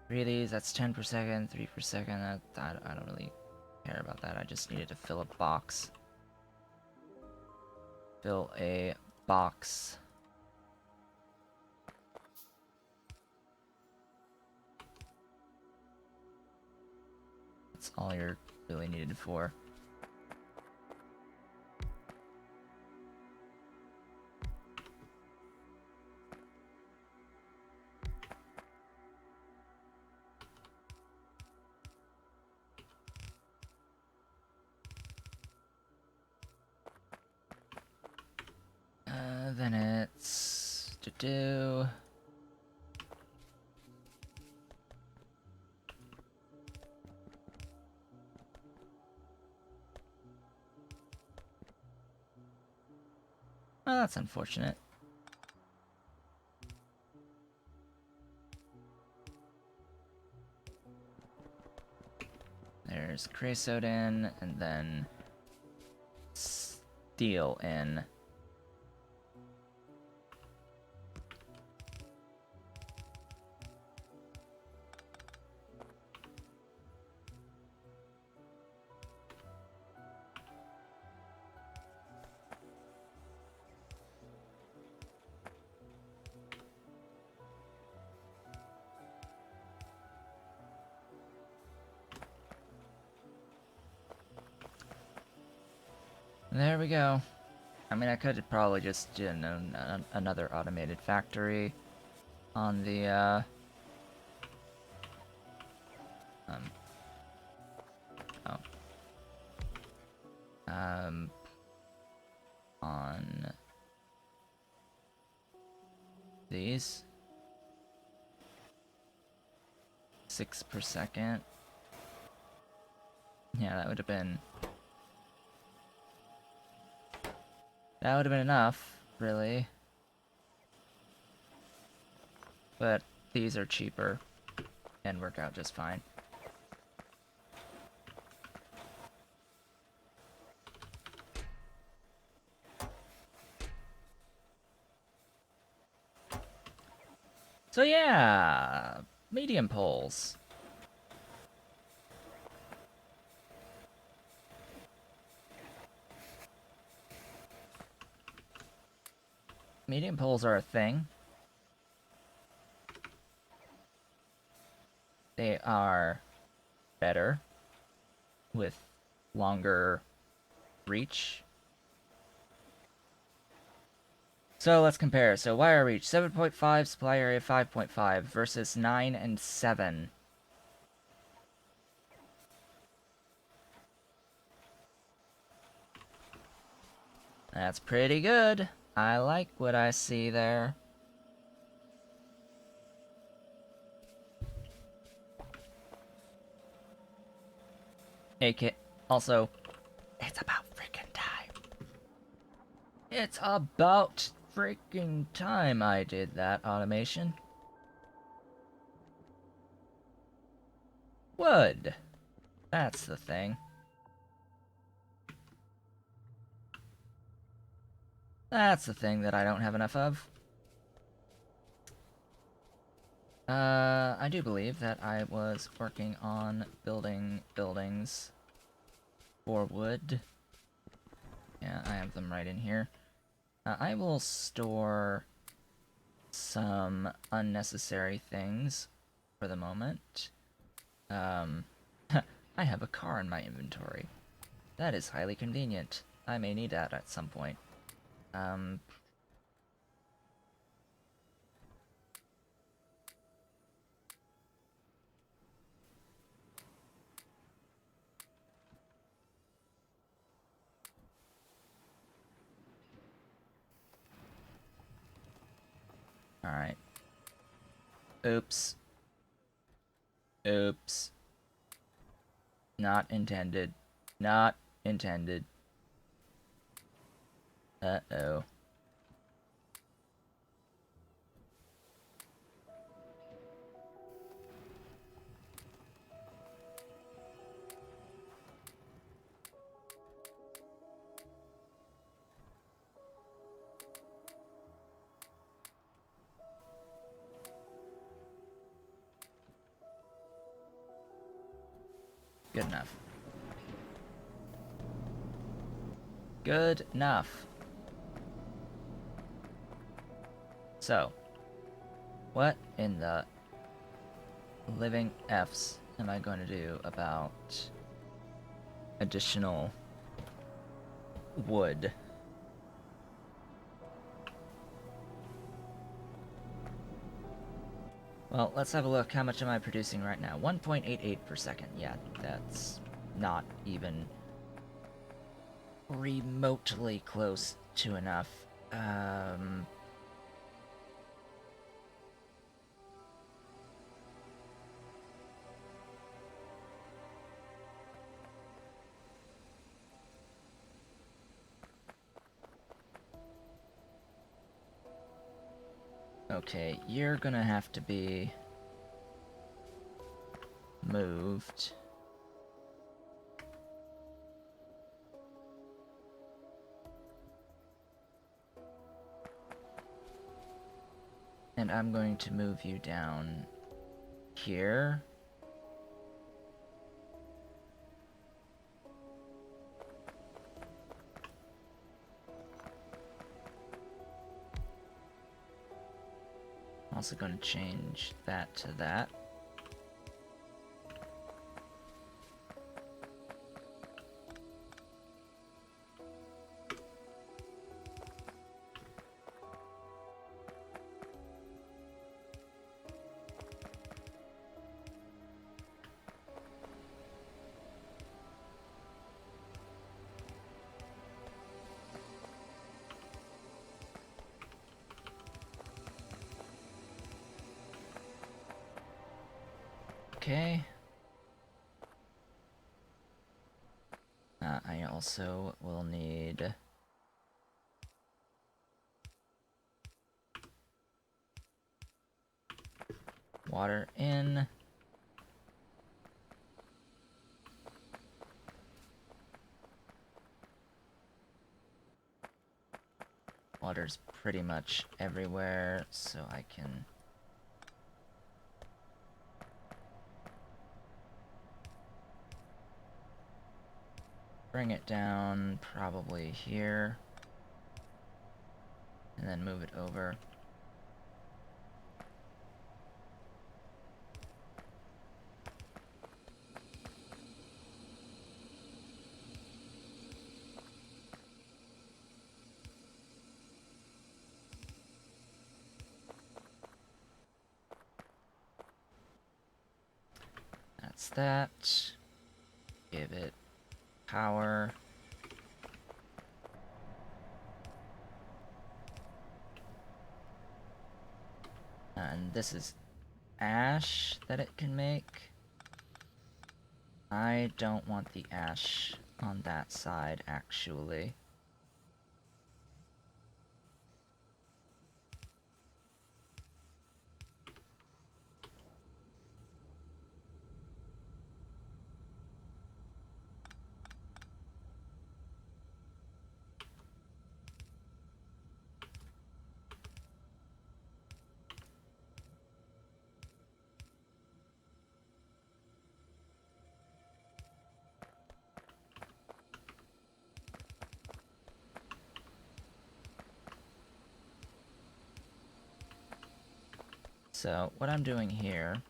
3 of these, that's 10 per second, 3 per second. I don't really care about that. I just needed to fill a box. Fill a box. That's all you're really needed for. Then it's to do. Well, that's unfortunate. There's creosote in, and then steel in. There we go. I mean, I could probably just do another automated factory on the, on these. 6 per second. Yeah, that would have been... That would have been enough, really. But these are cheaper and work out just fine. So yeah, medium poles. Medium poles are a thing. They are better with longer reach. So let's compare. So wire reach 7.5, supply area 5.5 versus 9 and 7. That's pretty good. I like what I see there. AK. Also, it's about freaking time. It's about freaking time I did that automation. Wood. That's the thing. That's the thing that I don't have enough of. I do believe that I was working on building buildings for wood. Yeah, I have them right in here. I will store some unnecessary things for the moment. I have a car in my inventory. That is highly convenient. I may need that at some point. Alright. Oops. Oops. Not intended. Not intended. Uh-oh. Good enough. Good enough. So, what in the living F's am I going to do about additional wood? Well, let's have a look. How much am I producing right now? 1.88 per second. Yeah, that's not even remotely close to enough. Okay, you're gonna have to be moved. And I'm going to move you down here. Also going to change that to that. Okay. I also will need water in. Water's pretty much everywhere, so I can bring it down probably here, and then move it over. That's that. Give it power. And this is ash that it can make. I don't want the ash on that side, actually. So, what I'm doing here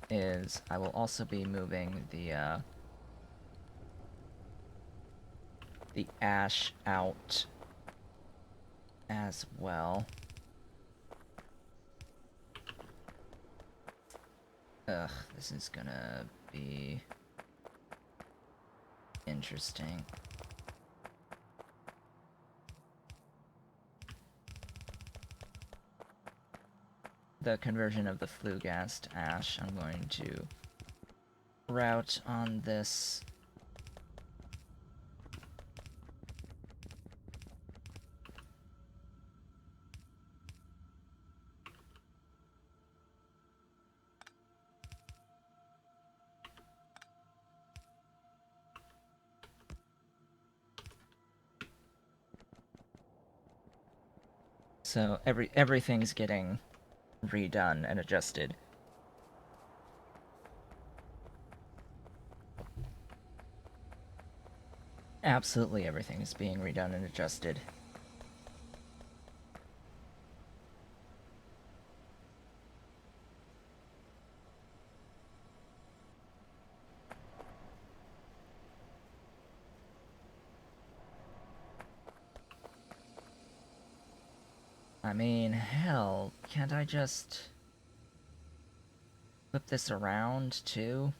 is I will also be moving the ash out as well. Ugh, this is gonna be interesting. the conversion of the flue gas to ash, I'm going to route on this. So everything's getting redone and adjusted. Absolutely everything is being redone and adjusted. I mean, hell, can't I just flip this around, too?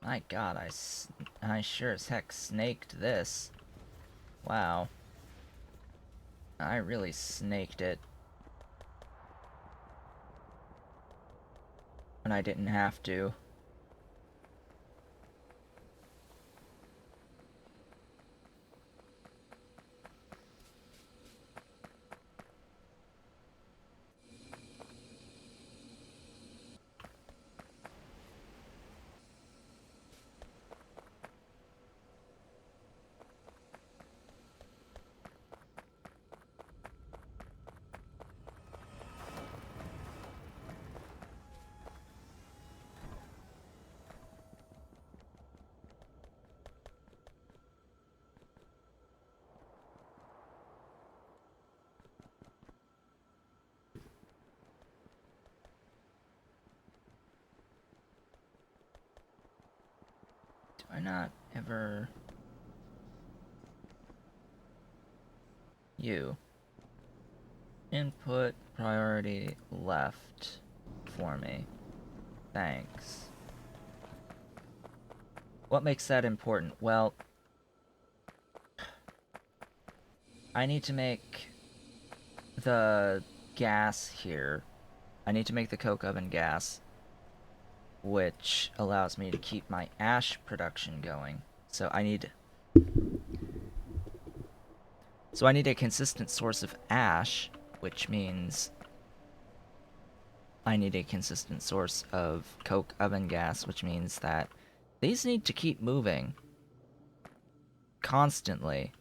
My god, I sure as heck snaked this. Wow. I really snaked it. And I didn't have to. Do I not ever... You. Input priority left for me. Thanks. What makes that important? Well, I need to make the gas here. I need to make the coke oven gas, which allows me to keep my ash production going. So I need a consistent source of ash, which means I need a consistent source of coke oven gas, which means that these need to keep moving constantly.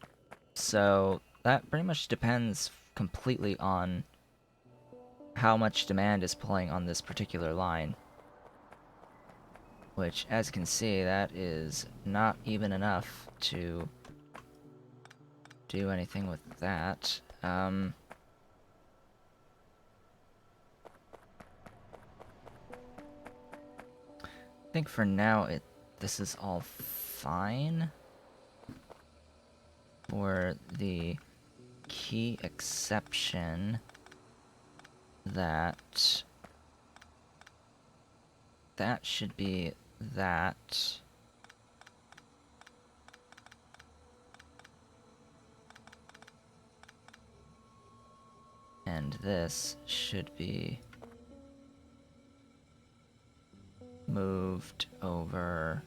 So that pretty much depends completely on how much demand is pulling on this particular line. Which, as you can see, that is not even enough to do anything with that. I think for now this is all fine. For the key exception that should be that. And this should be moved over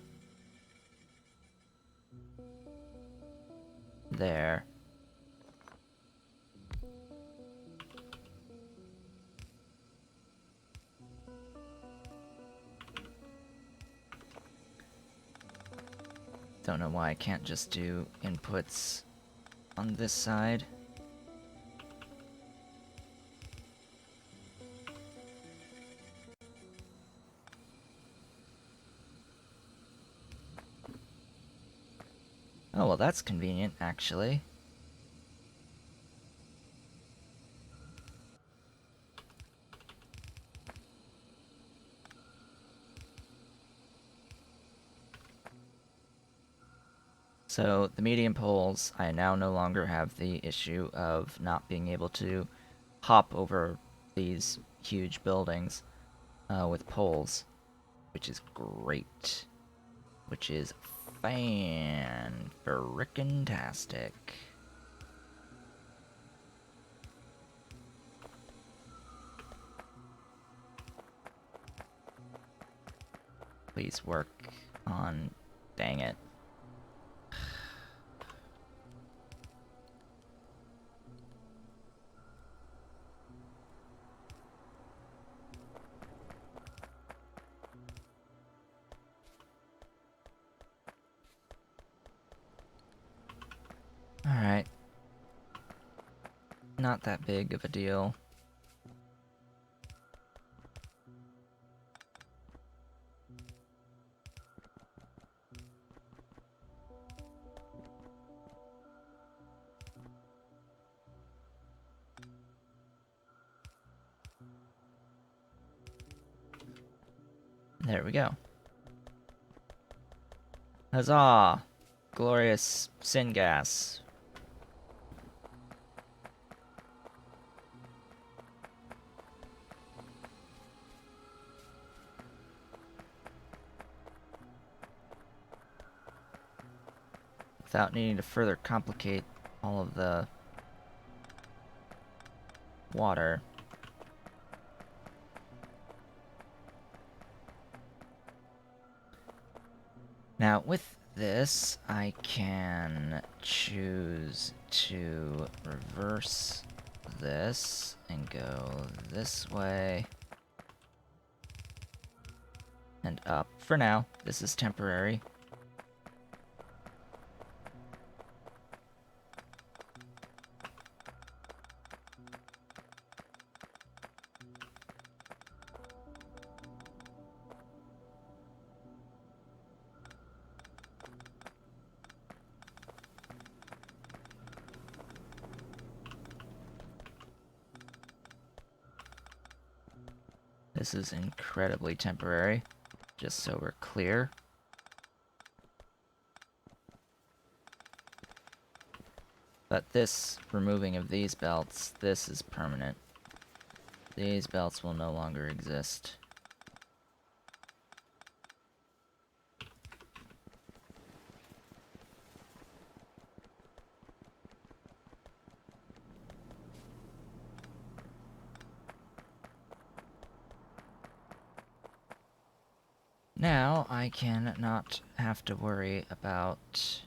there. Don't know why I can't just do inputs on this side. Oh, well, that's convenient, actually. So the medium poles, I now no longer have the issue of not being able to hop over these huge buildings with poles, which is great. Which is fan-frickin-tastic. Please work on... Dang it. Alright. Not that big of a deal. There we go. Huzzah! Glorious syngas. Without needing to further complicate all of the water. Now, with this, I can choose to reverse this and go this way and up. For now, this is temporary. This is incredibly temporary, just so we're clear. But this removing of these belts, this is permanent. These belts will no longer exist. Now I can not have to worry about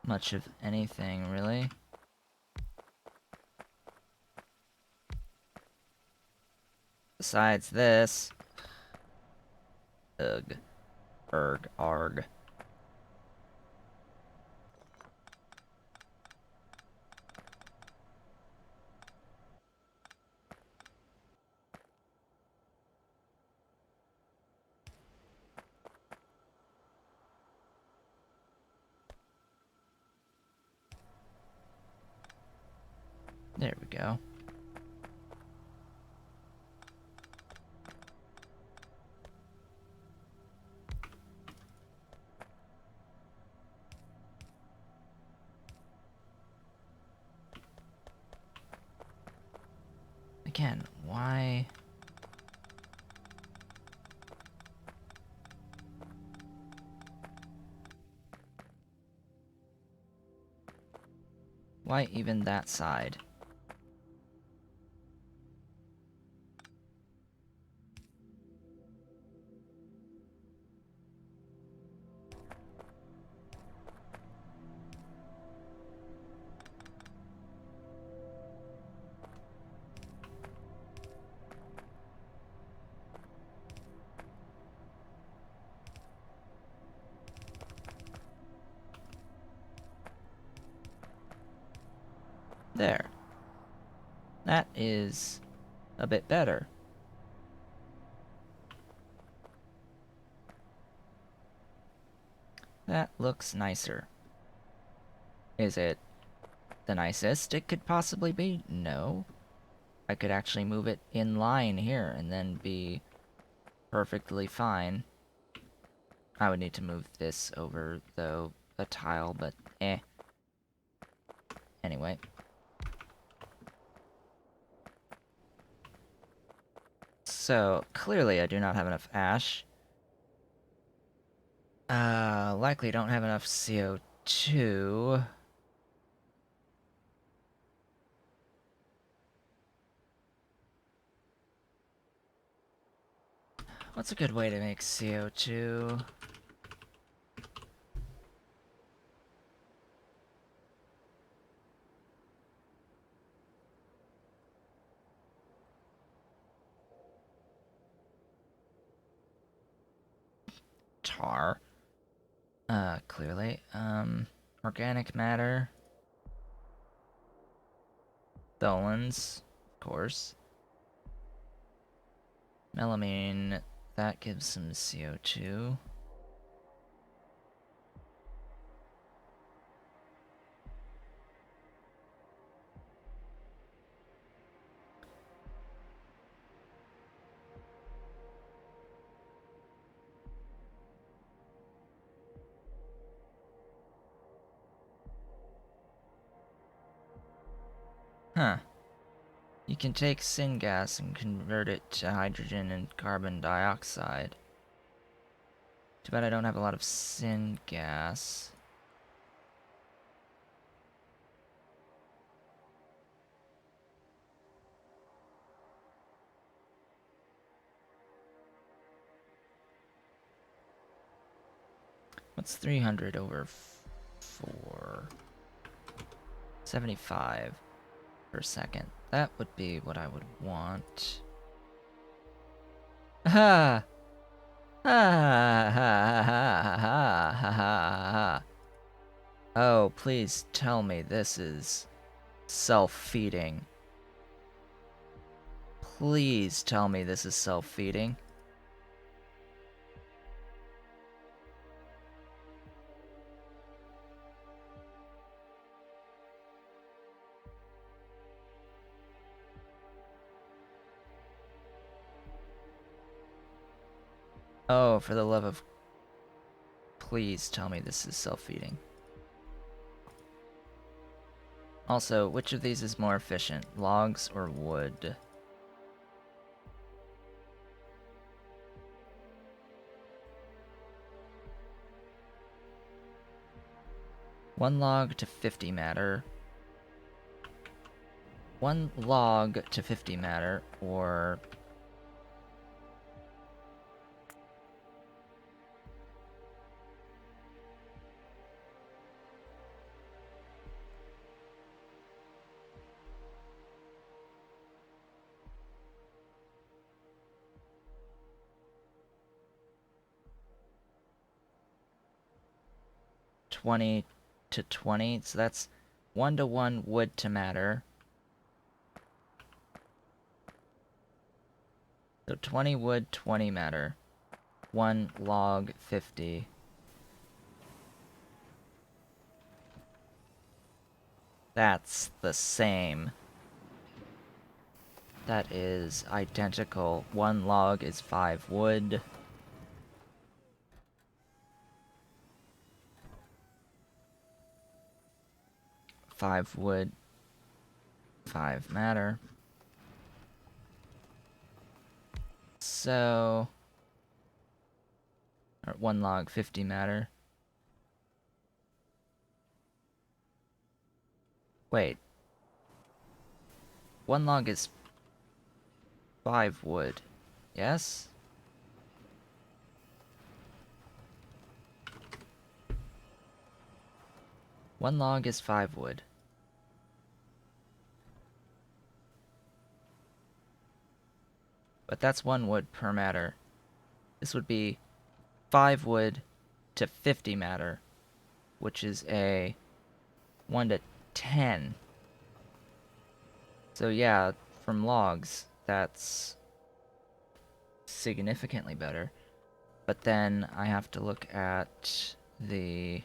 much of anything, really. Besides this. Ugh. Erg. Arg. There we go. Again, why? Why even that side? There. That is a bit better. That looks nicer. Is it the nicest it could possibly be? No. I could actually move it in line here and then be perfectly fine. I would need to move this over, though, a tile, but eh. Anyway. So, clearly I do not have enough ash. Likely don't have enough CO2. What's a good way to make CO2? Tar. Clearly. Organic matter. Tholins, of course. Melamine, that gives some CO2. Huh. You can take syngas and convert it to hydrogen and carbon dioxide. Too bad I don't have a lot of syngas. What's 300 over 4? 75 per second. That would be what I would want. Ha! Ha ha ha ha ha ha ha. Oh, please tell me this is self-feeding. Please tell me this is self-feeding. Oh, for the love of... Please tell me this is self-feeding. Also, which of these is more efficient, logs or wood? One log to 50 matter. 1 log to 50 matter, or... ...20 to 20, so that's 1 to 1 wood to matter. So 20 wood, 20 matter. 1 log, 50. That's the same. That is identical. 1 log is 5 wood. Five wood, 5 matter. So... or 1 log, 50 matter. Wait. 1 log is 5 wood. Yes? One log is 5 wood. But that's 1 wood per matter. This would be 5 wood to 50 matter, which is a 1 to 10. So yeah, from logs, that's significantly better. But then I have to look at the...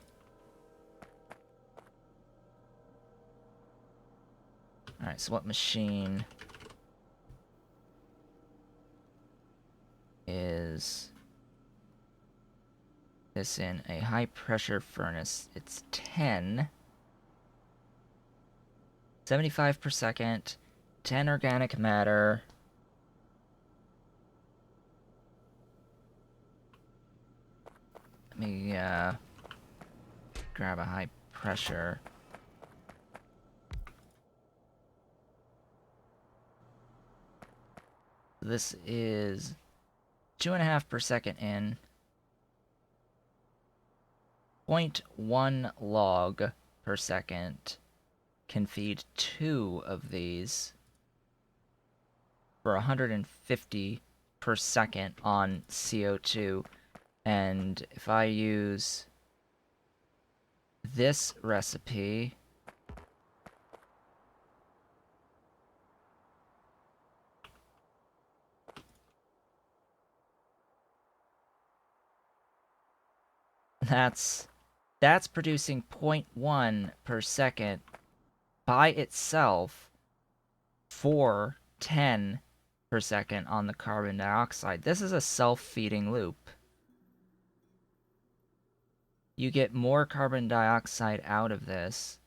Alright, so what machine is this in a high pressure furnace. It's 10. 75 per second. 10 organic matter. Let me grab a high pressure. This is 2.5 per second in. 0.1 log per second can feed 2 of these for 150 per second on CO2. And if I use this recipe, that's producing 0.1 per second by itself for 10 per second on the carbon dioxide. This is a self-feeding loop. You get more carbon dioxide out of this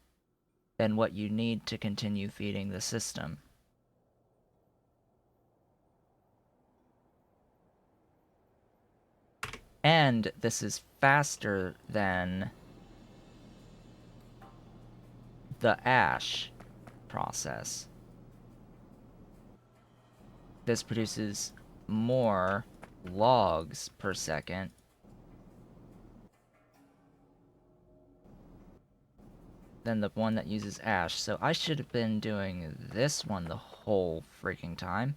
than what you need to continue feeding the system. And this is faster than the ash process. This produces more logs per second than the one that uses ash. So I should have been doing this one the whole freaking time.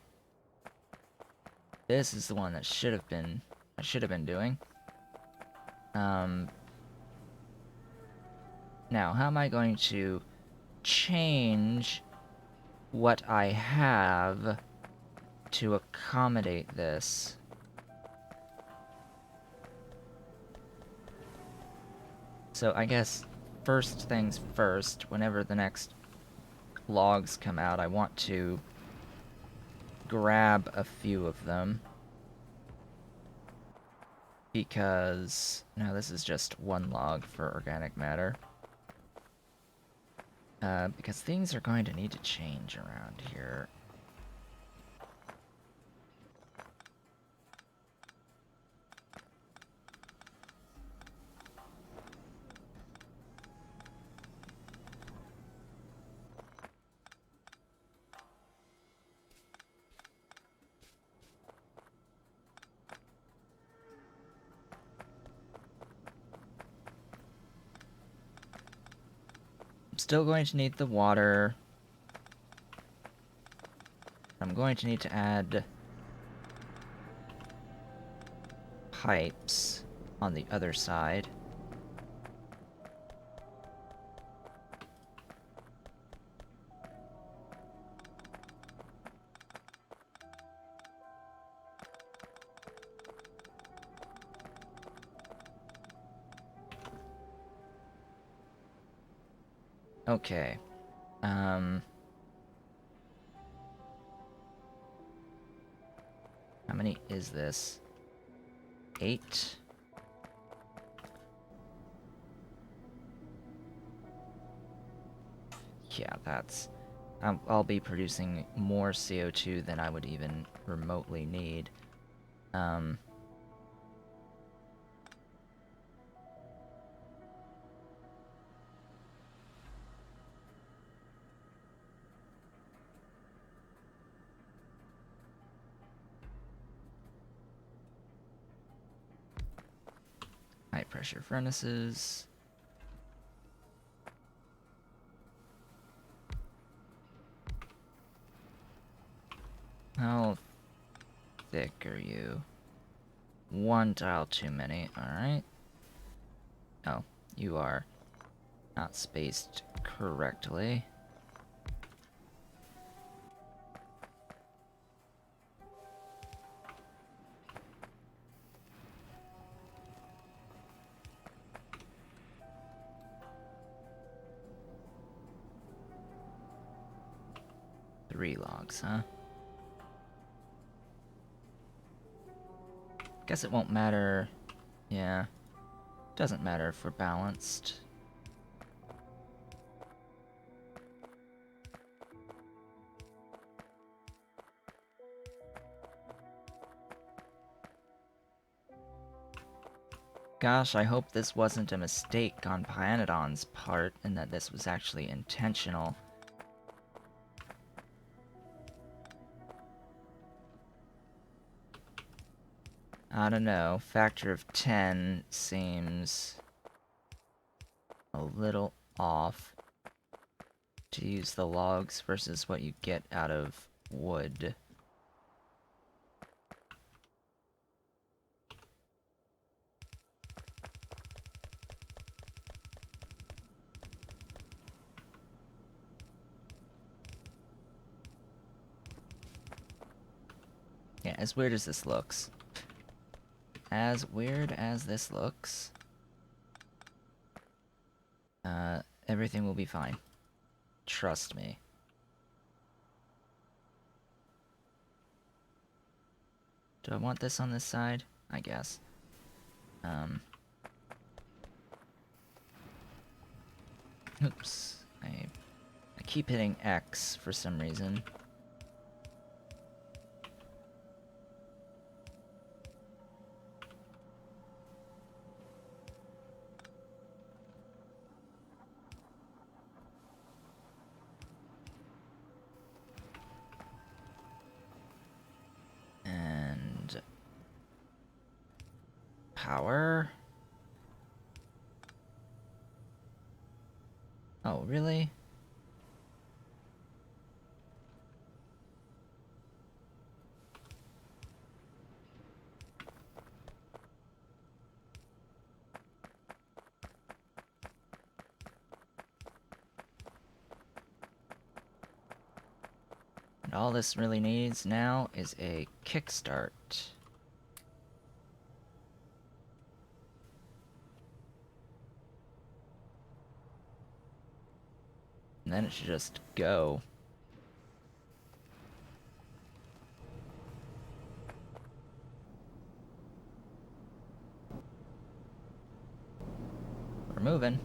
This is the one that I should have been doing. Now, how am I going to change what I have to accommodate this? So I guess first things first, whenever the next logs come out, I want to grab a few of them. Because, no, this is just one log for organic matter. Because things are going to need to change around here. Still going to need the water. I'm going to need to add pipes on the other side. Okay. How many is this? 8? Yeah, that's... I'll be producing more CO2 than I would even remotely need. High pressure furnaces. How thick are you? 1 tile too many, alright. Oh, you are not spaced correctly. Three logs, huh? Guess it won't matter. Yeah. Doesn't matter if we're balanced. Gosh, I hope this wasn't a mistake on Pyanodon's part and that this was actually intentional. I don't know. Factor of 10 seems a little off to use the logs versus what you get out of wood. Yeah, as weird as this looks. As weird as this looks, everything will be fine. Trust me. Do I want this on this side? I guess. Oops. I keep hitting X for some reason. And power. Oh, really? And all this really needs now is a kickstart. And then it should just go. We're moving.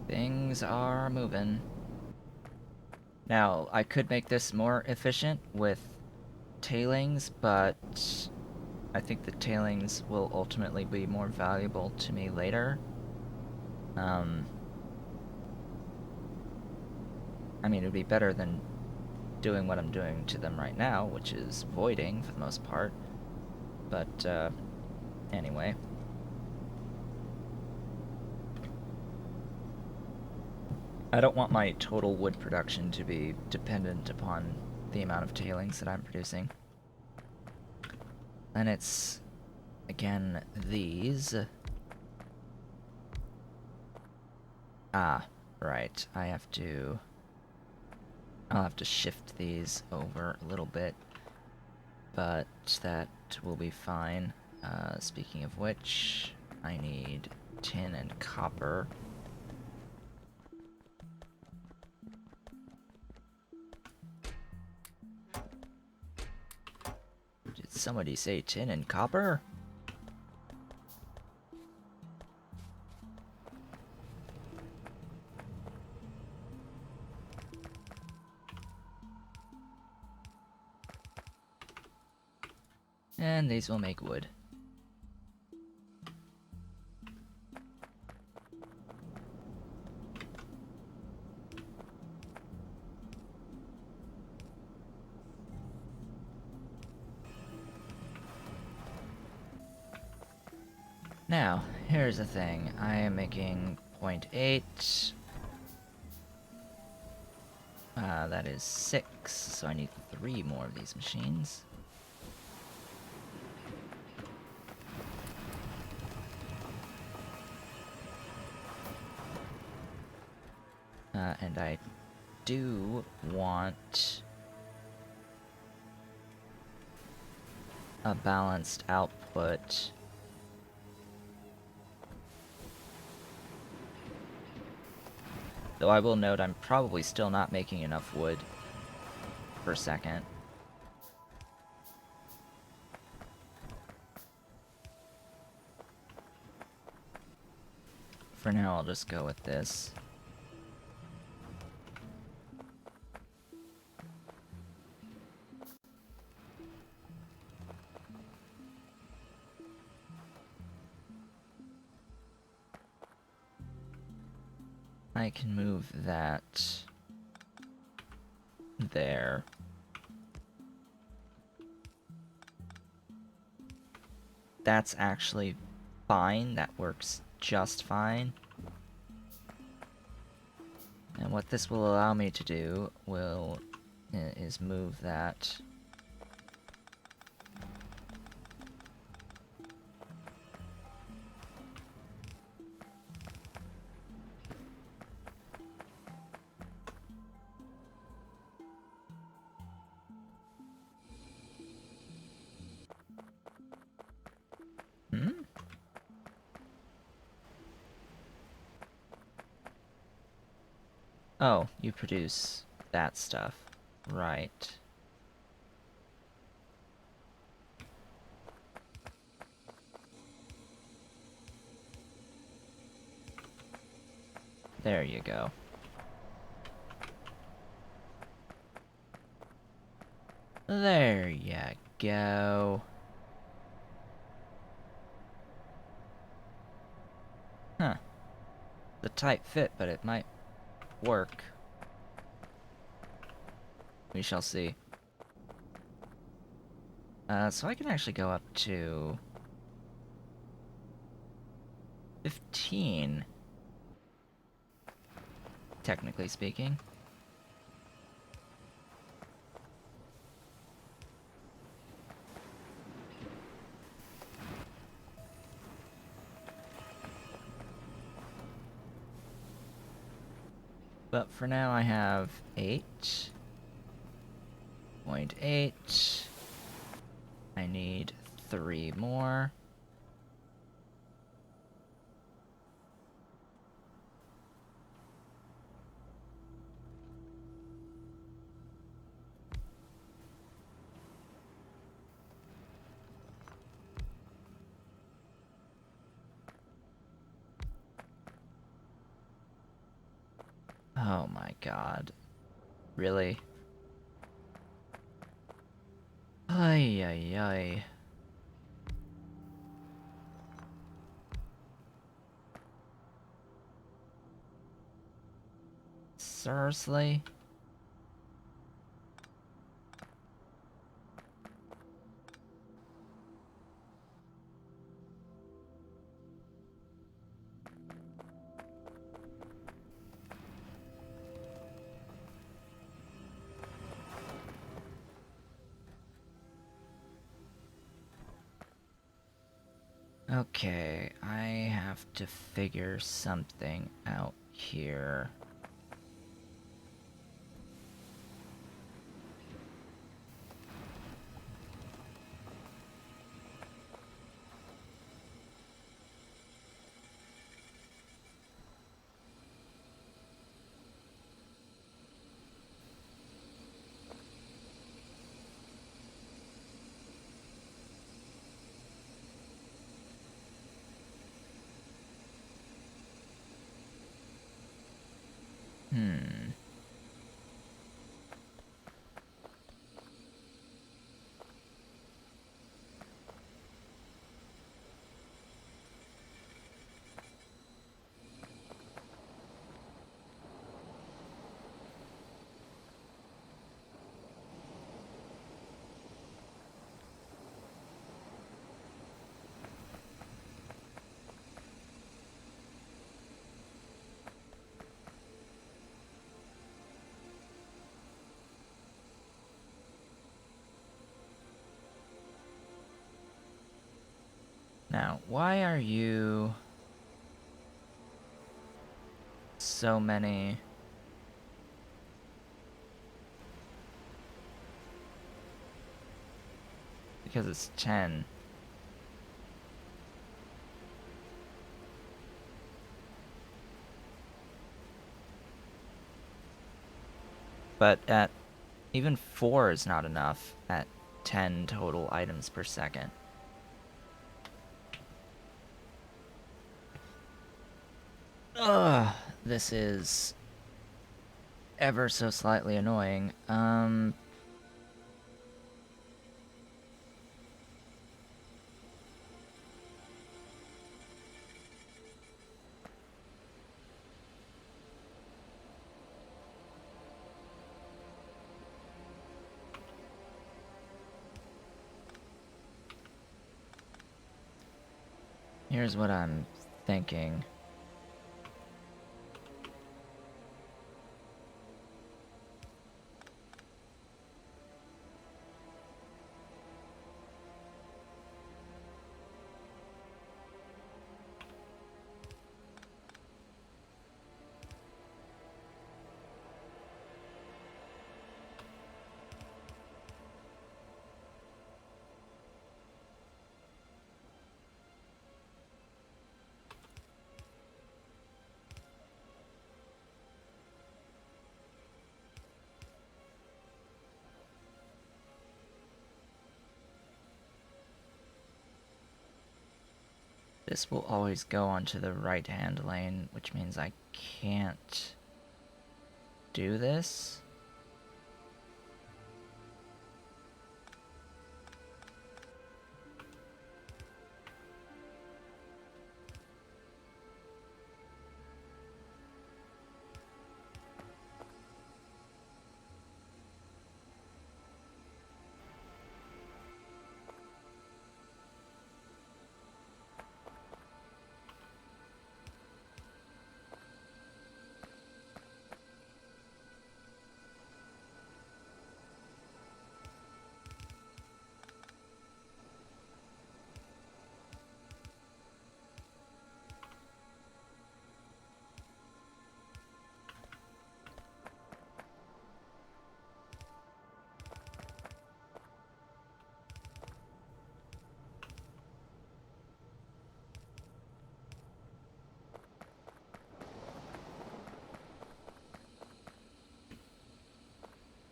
Things are moving. Now, I could make this more efficient with tailings, but I think the tailings will ultimately be more valuable to me later. I mean, it would be better than doing what I'm doing to them right now, which is voiding for the most part. But, anyway. I don't want my total wood production to be dependent upon the amount of tailings that I'm producing. And it's, again, these. Ah, right. I'll have to shift these over a little bit, but that will be fine. Speaking of which, I need tin and copper. Did somebody say tin and copper? And these will make wood. Now, here's the thing. I am making 0.8. That is 6, so I need 3 more of these machines. And I do want a balanced output. Though I will note I'm probably still not making enough wood for a second. For now, I'll just go with this. I can move that there. That's actually fine. That works just fine. And what this will allow me to do is move that. Oh, you produce that stuff. Right. There you go. There you go. Huh. The tight fit, but it might work. We shall see. So I can actually go up to 15, technically speaking. But for now I have 8.8. I need 3 more. Oh my god. Really? Ay ay ay. Seriously? Okay, I have to figure something out here. Now, why are you so many? Because it's 10. But at Even 4 is not enough at 10 total items per second. Ugh, this is ever so slightly annoying. Here's what I'm thinking. This will always go onto the right-hand lane, which means I can't do this.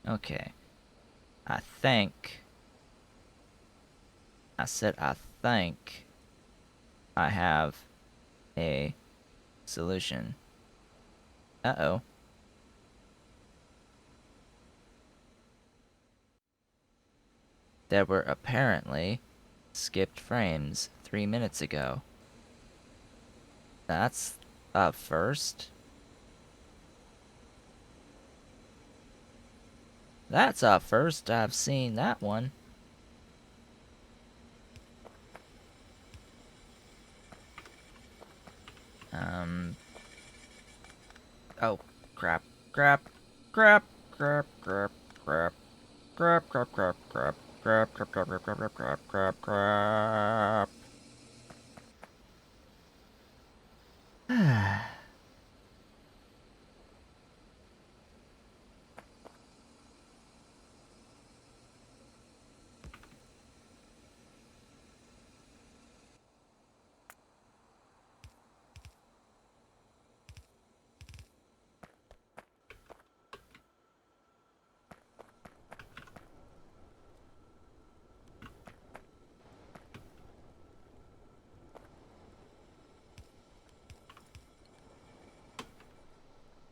Okay. I think... I said I think I have a solution. Uh-oh. There were apparently skipped frames 3 minutes ago. That's a first. That's a first I've seen that one. Oh, crap, crap, crap, crap, crap, crap, crap, crap, crap, crap, crap, crap, crap, crap, crap, crap, crap, crap.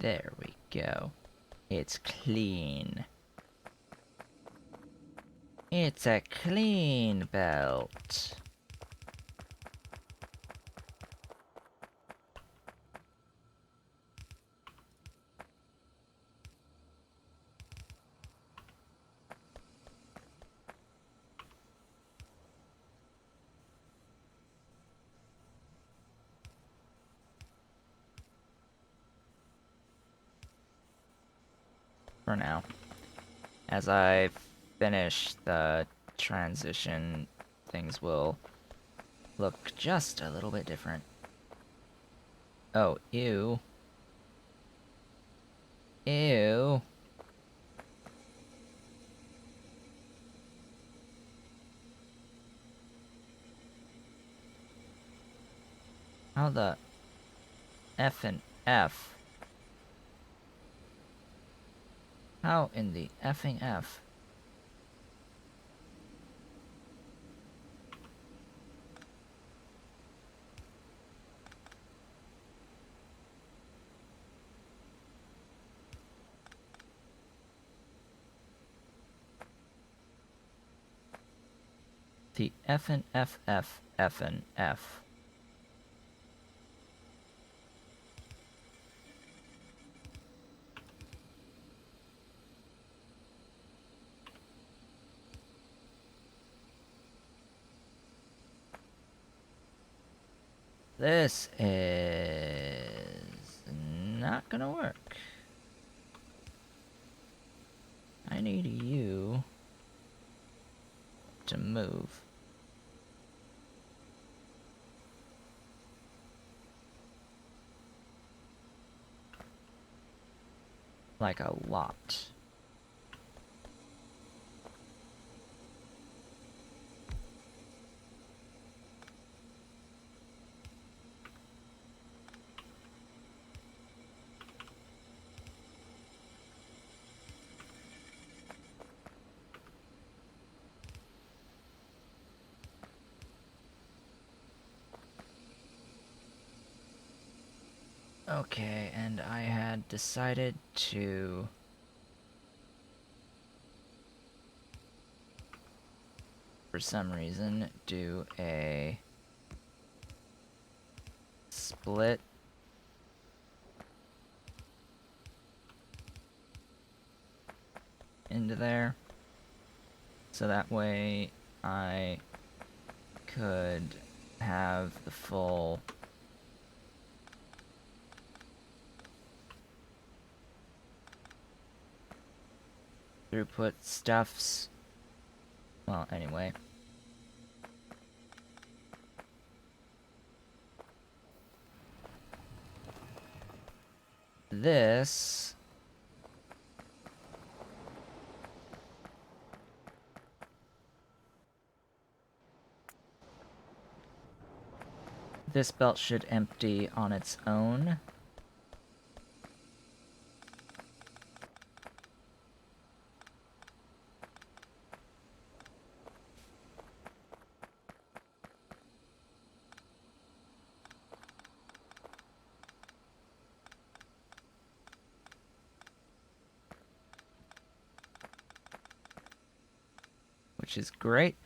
There we go. It's clean. It's a clean belt. For now. As I finish the transition, things will look just a little bit different. Oh, ew. Ew. How the F and F? How in the effing F? The effin' FF effin' F. This is not gonna work. I need you to move. Like a lot. Okay, and I had decided to for some reason do a split into there, so that way I could have the full throughput stuffs. Well, anyway. This belt should empty on its own. Which is great.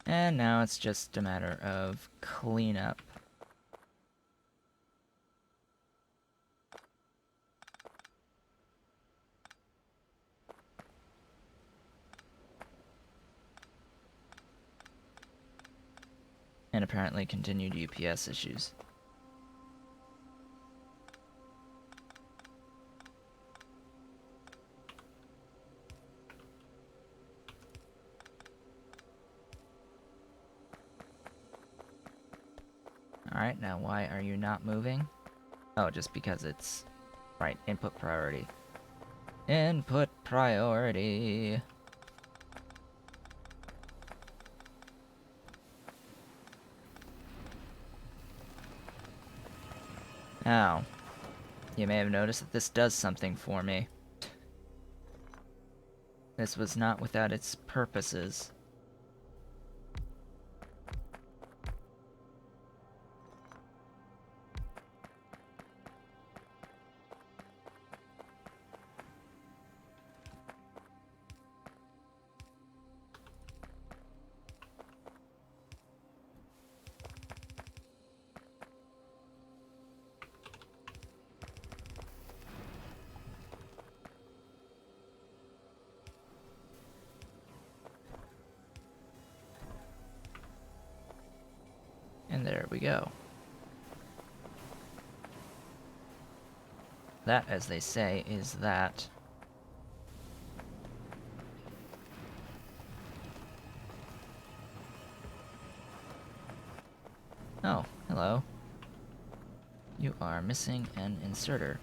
And now it's just a matter of cleanup. And apparently continued UPS issues. Alright, now why are you not moving? Oh, just because it's... Right, input priority. Input priority! Now, you may have noticed that this does something for me. This was not without its purposes. And there we go. That, as they say, is that. Oh, hello. You are missing an inserter.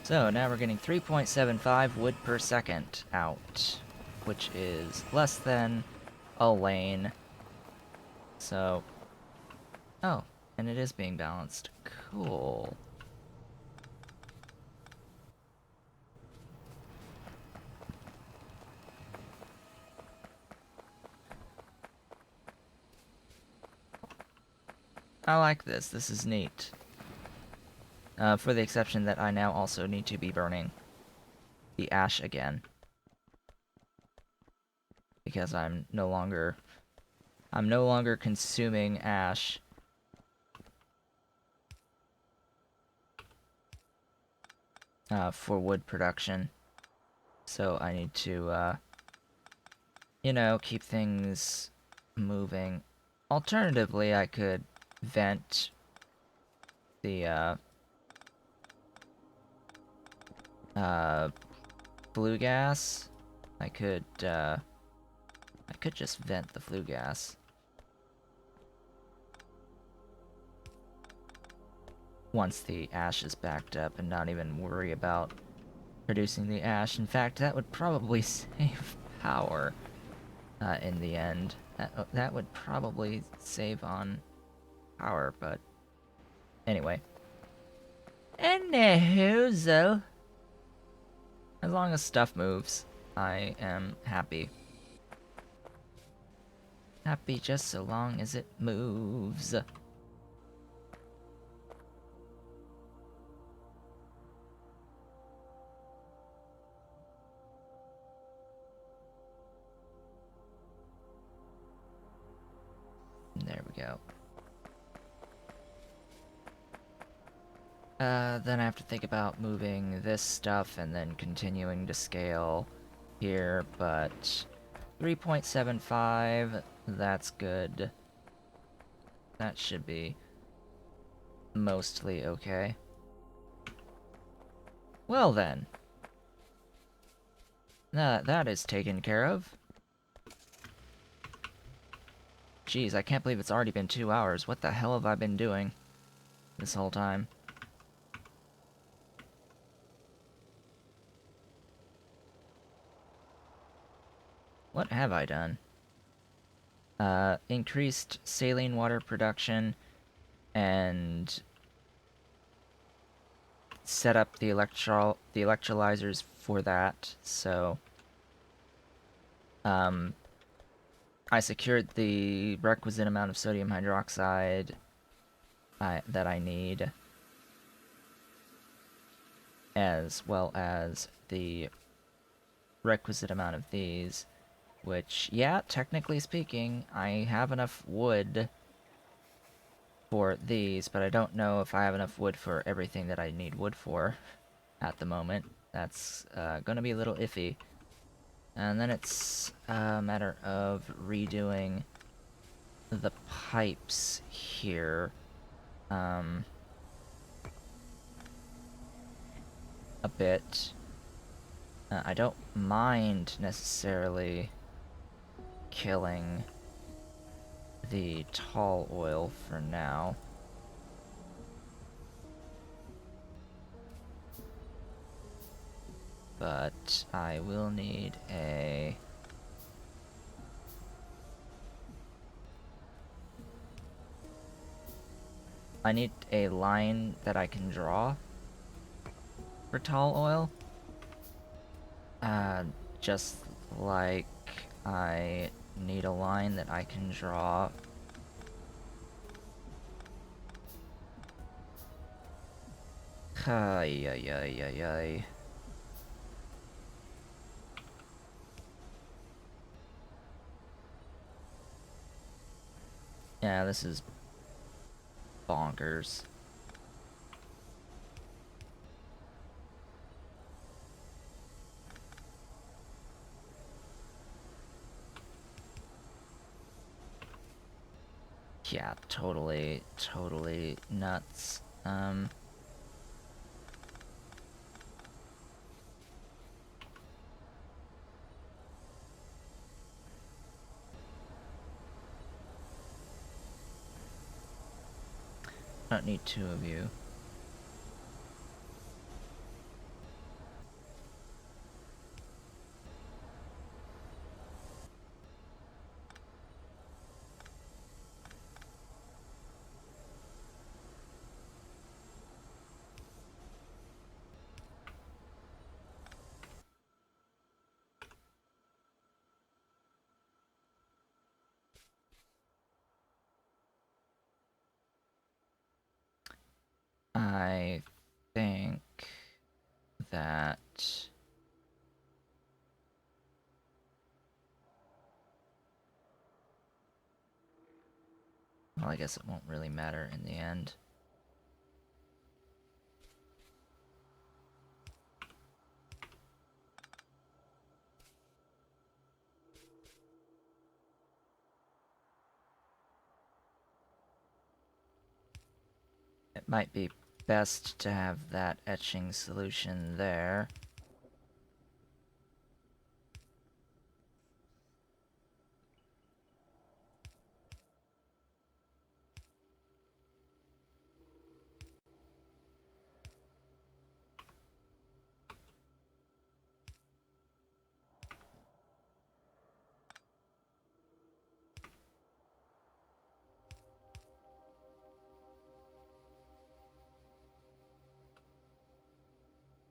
So now we're getting 3.75 wood per second out, which is less than a lane. So, oh, and it is being balanced. Cool. I like this. This is neat. For the exception that I now also need to be burning the ash again. Because I'm no longer consuming ash for wood production. So I need to, you know, keep things moving. Alternatively, I could vent the, flue gas. I could just vent the flue gas. Once the ash is backed up and not even worry about producing the ash. In fact, that would probably save power in the end. That would probably save on power, but anyway. Anywho, as long as stuff moves, I am happy. Happy just so long as it moves. There we go. Then I have to think about moving this stuff and then continuing to scale here, but 3.75, that's good. That should be mostly okay. Well then. That is taken care of. Jeez, I can't believe it's already been 2 hours. What the hell have I been doing this whole time? What have I done? Increased saline water production and set up the electrolyzers for that, so I secured the requisite amount of sodium hydroxide that I need, as well as the requisite amount of these, which, yeah, technically speaking, I have enough wood for these, but I don't know if I have enough wood for everything that I need wood for at the moment. That's gonna be a little iffy. And then it's a matter of redoing the pipes here. A bit. I don't mind necessarily killing the tall oil for now. But I will need a... I need a line that I can draw for tall oil. Just like I need a line that I can draw ay, ay, ay, ay, ay. Yeah, this is bonkers. Yeah, totally nuts. I don't need two of you. Well, I guess it won't really matter in the end. It might be best to have that etching solution there.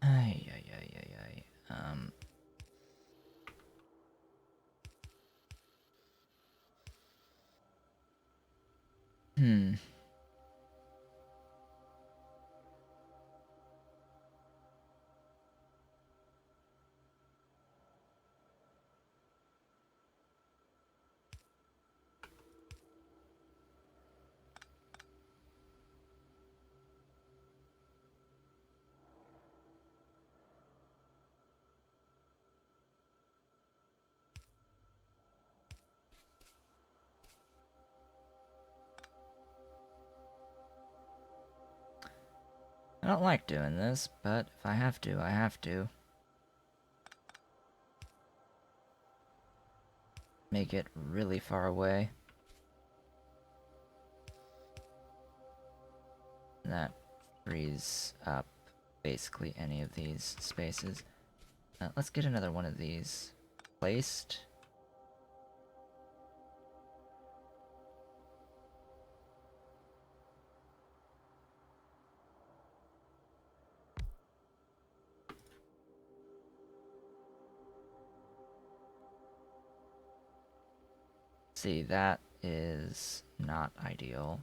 Ay, ay, ay, ay, ay. Hmm. I don't like doing this, but if I have to, I have to. Make it really far away. And that frees up basically any of these spaces. Let's get another one of these placed. See, that is not ideal.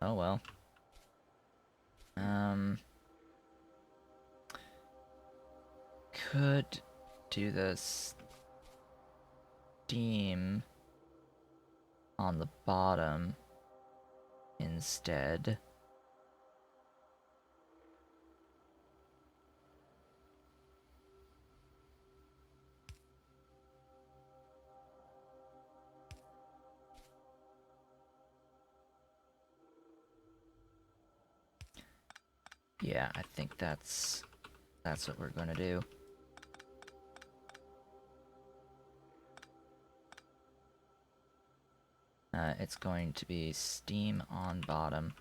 Oh well. Could do the steam on the bottom instead. Yeah, I think that's what we're gonna do. It's going to be steam on bottom.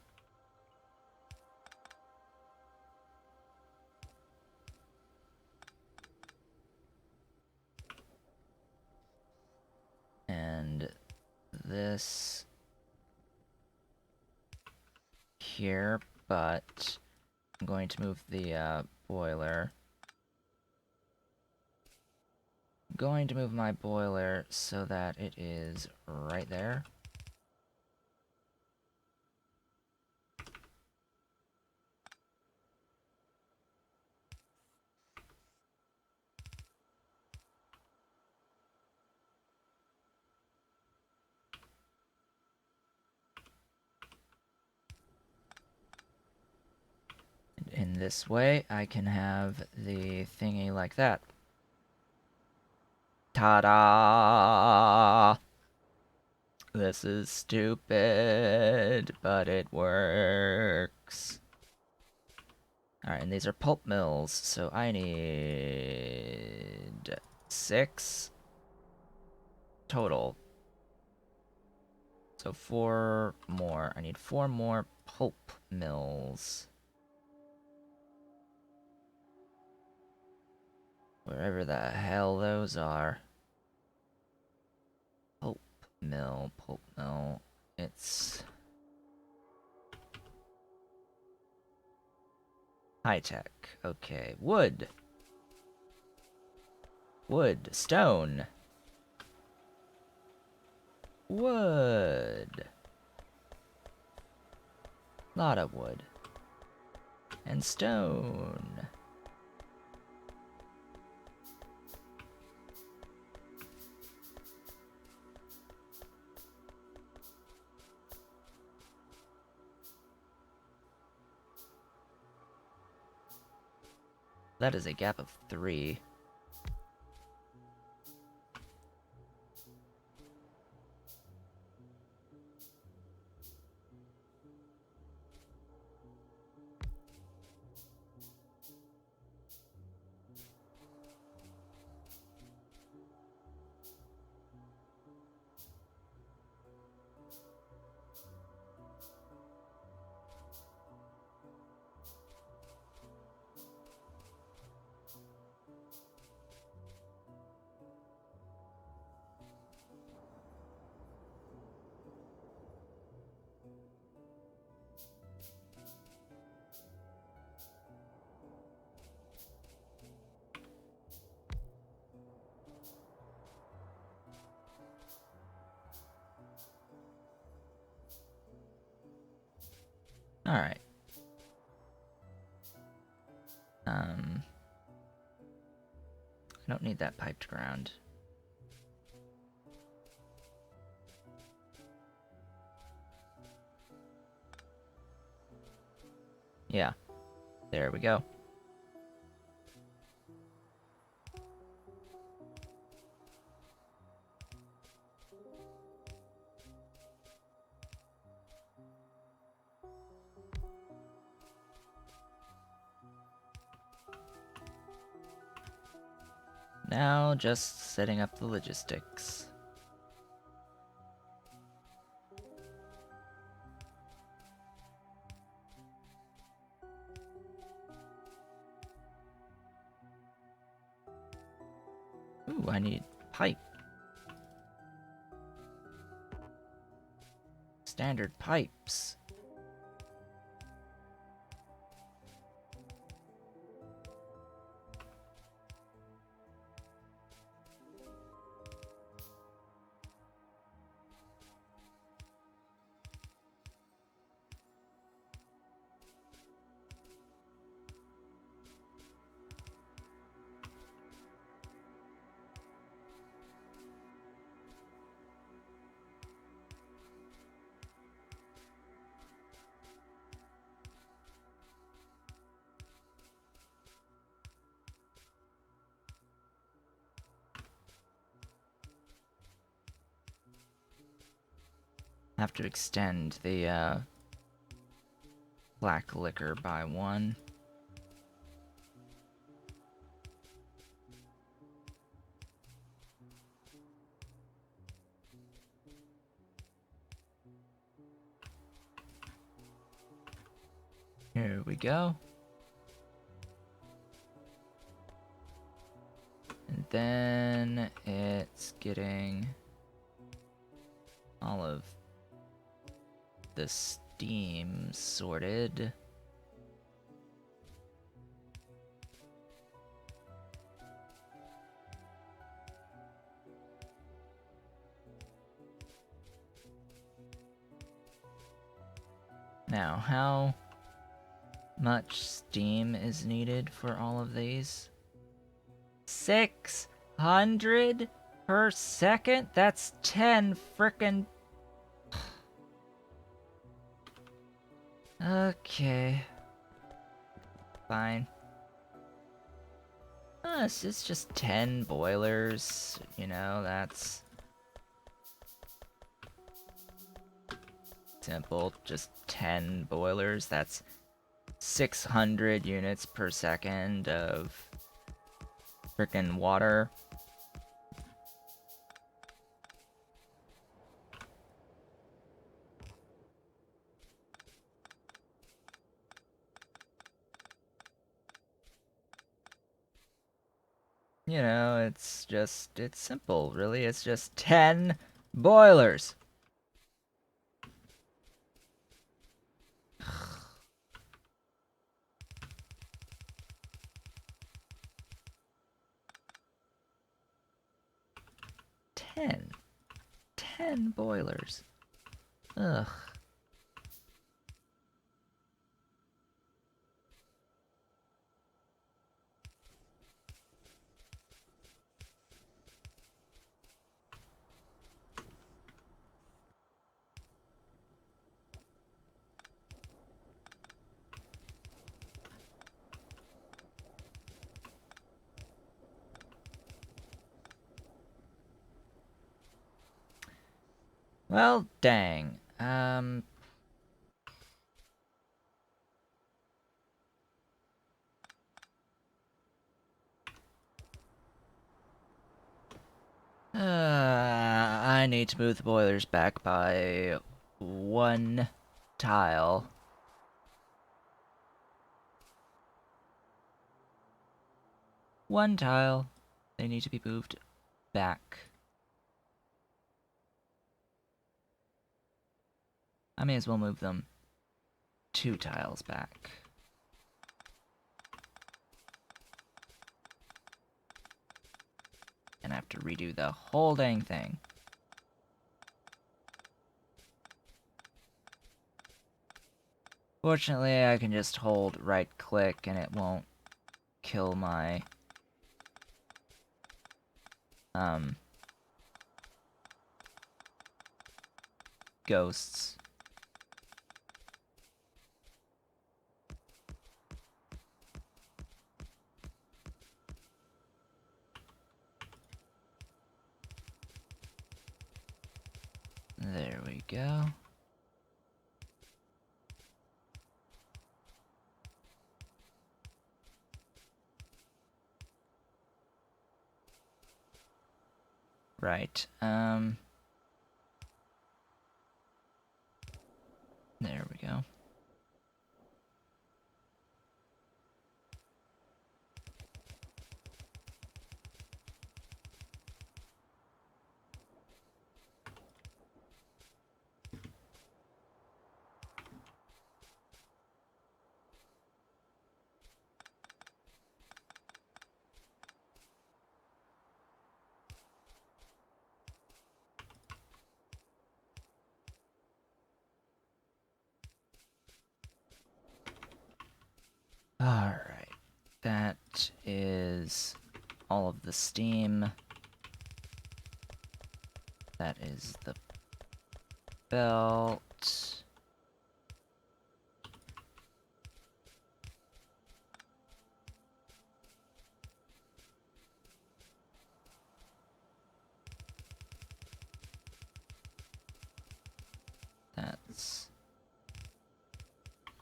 And this here, but I'm going to move the boiler. I'm going to move my boiler so that it is right there. In this way, I can have the thingy like that. Ta-da! This is stupid, but it works. Alright, and these are pulp mills, so I need 6 total. So 4 more. I need 4 more pulp mills. Wherever the hell those are. Pulp mill, pulp mill. It's high tech. Okay, wood. Wood, stone. Wood. Lot of wood. And stone. That is a gap of 3. Alright. I don't need that piped ground. Yeah. There we go. Now just setting up the logistics. Ooh, I need pipe. Standard pipes. Have to extend the black liquor by 1. Here we go. And then it's getting all of the steam sorted. Now, how much steam is needed for all of these? 600 per second? That's 10 frickin'. Okay. Fine. It's just 10 boilers, you know, that's simple. Just 10 boilers, that's 600 units per second of frickin' water. You know, it's simple, really. It's just 10 boilers. Ten boilers. Ugh. Well, dang. I need to move the boilers back by 1 tile. One tile. They need to be moved back. I may as well move them 2 tiles back. And I have to redo the whole dang thing. Fortunately, I can just hold right-click and it won't kill my ghosts. There we go. Right, there we go. Alright, that is all of the steam. That is the belt. That's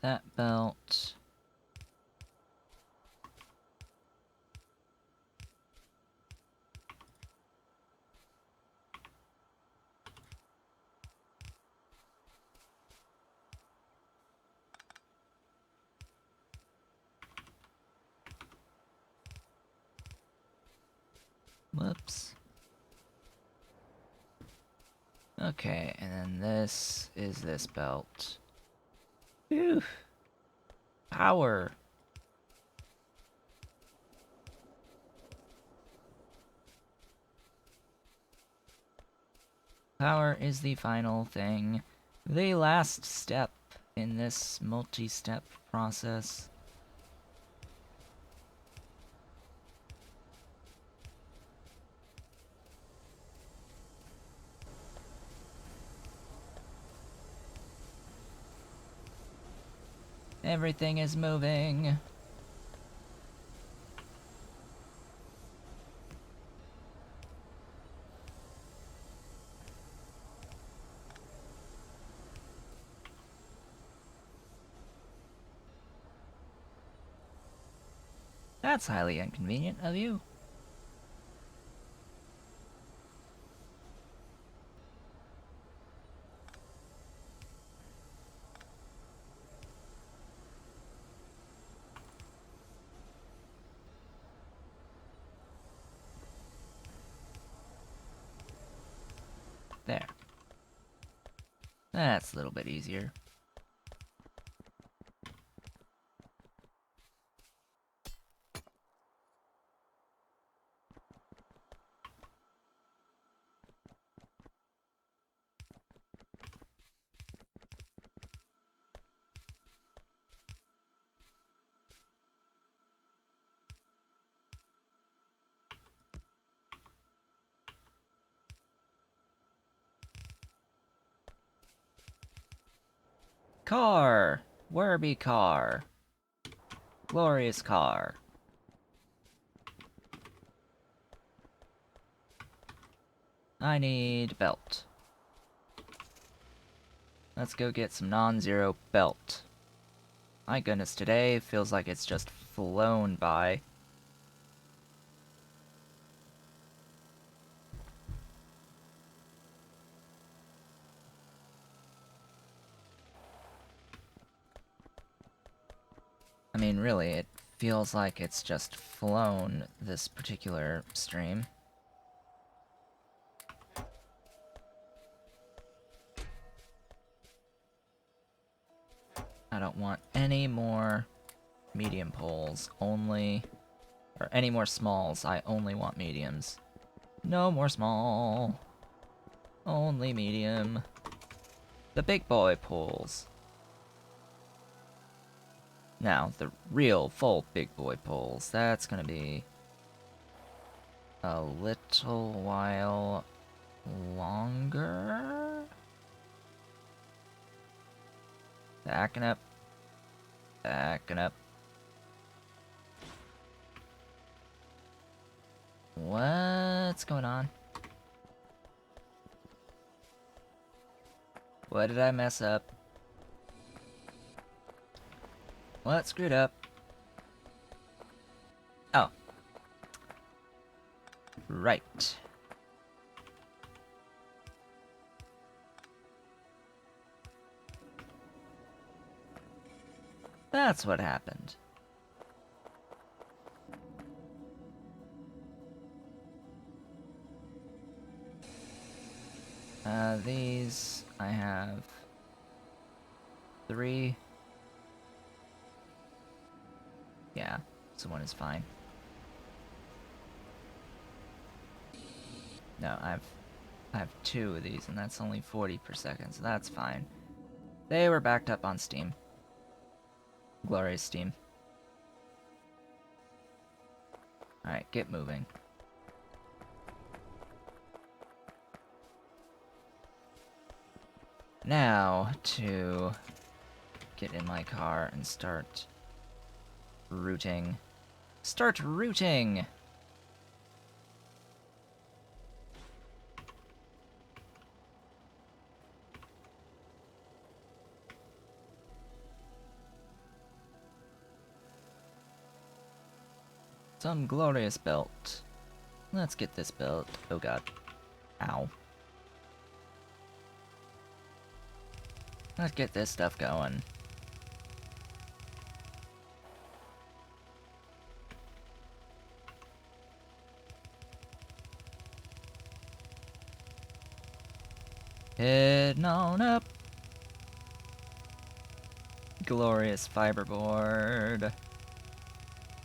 that belt. Whoops. Okay, and then this is this belt. Phew. Power. Power is the final thing. The last step in this multi-step process. Everything is moving. That's highly inconvenient of you. There. That's a little bit easier. Car! Werby car. Glorious car. I need belt. Let's go get some non-zero belt. My goodness, today feels like it's just flown by. I mean, really, it feels like it's just flown, this particular stream. I don't want any more medium poles, only... or any more smalls, I only want mediums. No more small. Only medium. The big boy poles. Now, the real, full big boy poles, that's gonna be a little while longer? Backing up. Backing up. What's going on? What did I mess up? What screwed up? Oh. Right. That's what happened. These I have 3. Yeah, so 1 is fine. No, I have 2 of these, and that's only 40 per second, so that's fine. They were backed up on Steam. Glorious Steam. Alright, get moving. Now, to get in my car and start rooting. Start rooting! Some glorious belt. Let's get this belt. Oh god. Ow. Let's get this stuff going. Heading on up. Glorious fiberboard.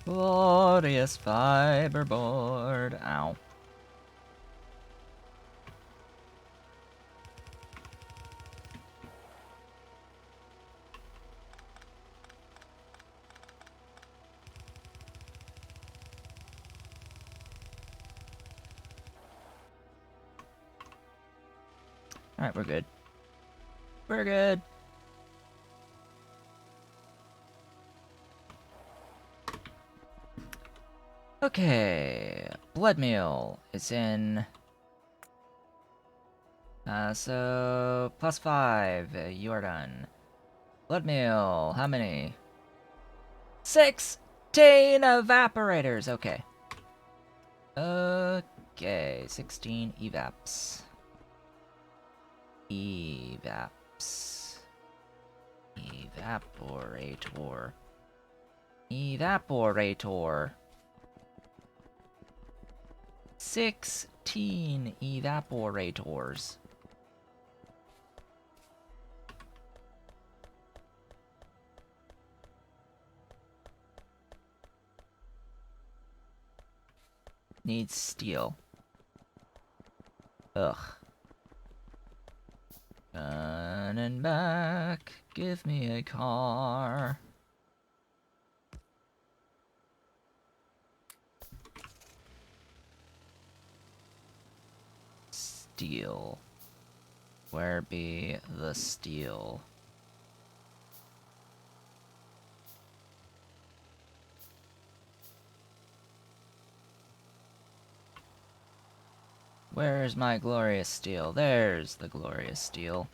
Glorious fiberboard. Ow. Alright, we're good. We're good. Okay, blood meal is in. So +5. You are done. Blood meal. How many? 16 evaporators. Okay. Okay, 16 evaps. Evaps. Evaporator. Evaporator. 16 evaporators. Needs steel. Ugh. Running back. Give me a car. Steel. Where be the steel? Where's my glorious steel? There's the glorious steel.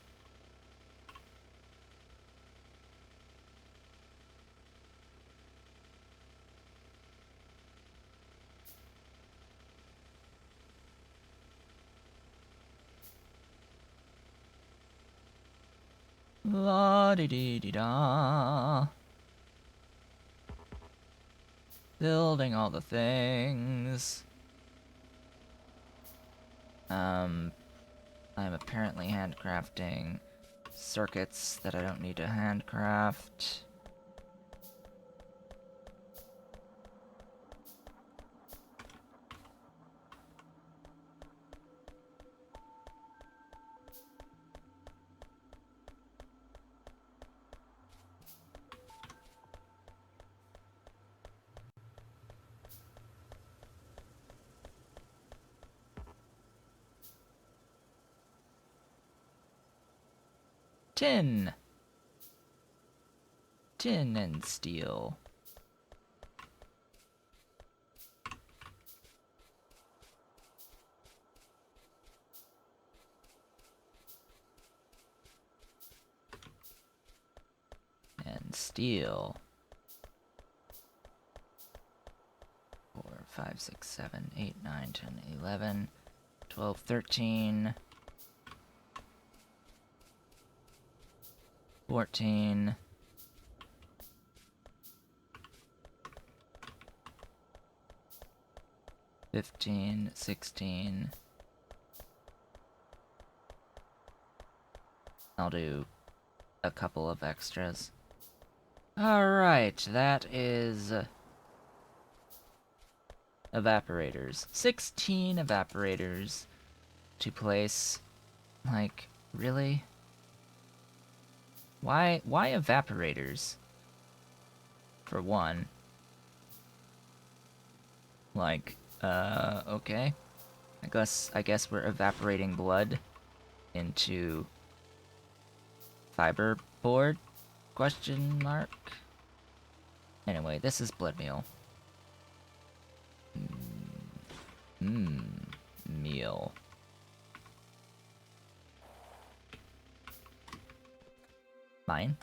La di di di da. Building all the things. I'm apparently handcrafting circuits that I don't need to handcraft. Tin! Tin and steel. And steel. 4, 5, 6, 7, 8, 9, 10, 11, 12, 13, 14, 15, 16. I'll do a couple of extras. Alright, that is evaporators. 16 evaporators to place. Like, really? Why evaporators? For one. Like, okay. I guess we're evaporating blood into fiberboard? Question mark? Anyway, this is blood meal. Meal. Mine?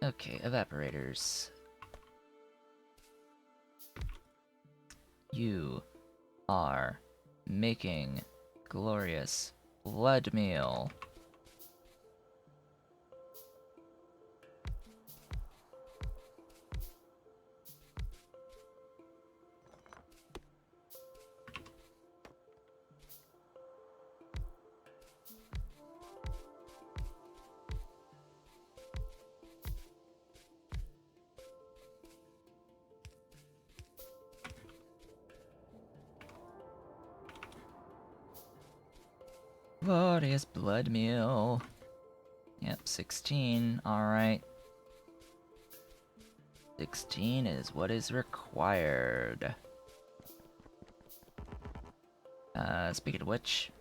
Okay, evaporators. You are making glorious blood meal. Glorious blood meal. Yep, 16, alright. 16 is what is required. Speaking of which...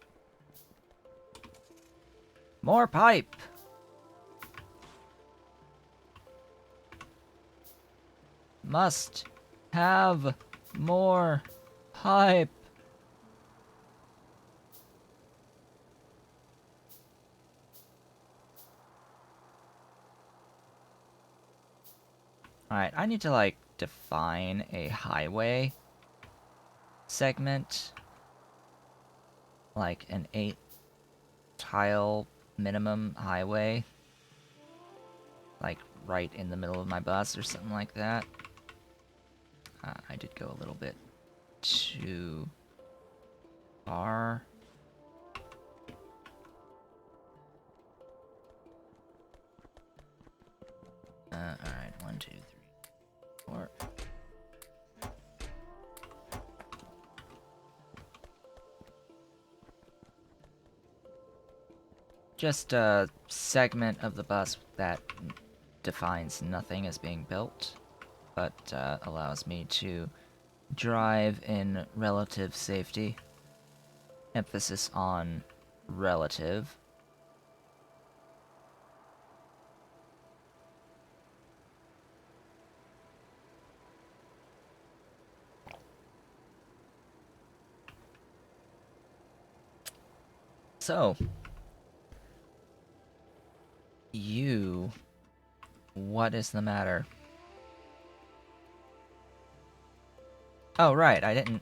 more pipe! Must have more pipe. Alright, I need to, like, define a highway segment. Like, an 8-tile minimum highway. Like, right in the middle of my bus or something like that. I did go a little bit too far. Alright, 1, 2, 3, 4. Just a segment of the bus that defines nothing as being built, but allows me to drive in relative safety. Emphasis on relative. So, you... what is the matter? Oh, right, I didn't...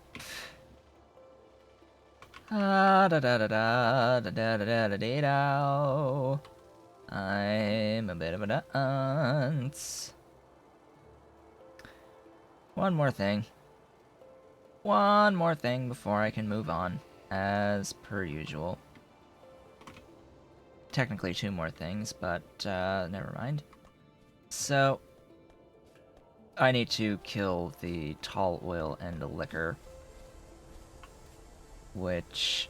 Da da da da da da da da da da da. I'm a bit of a dunce. One more thing. One more thing before I can move on, as per usual. Technically two more things, but never mind. So, I need to kill the tall oil and the liquor. Which,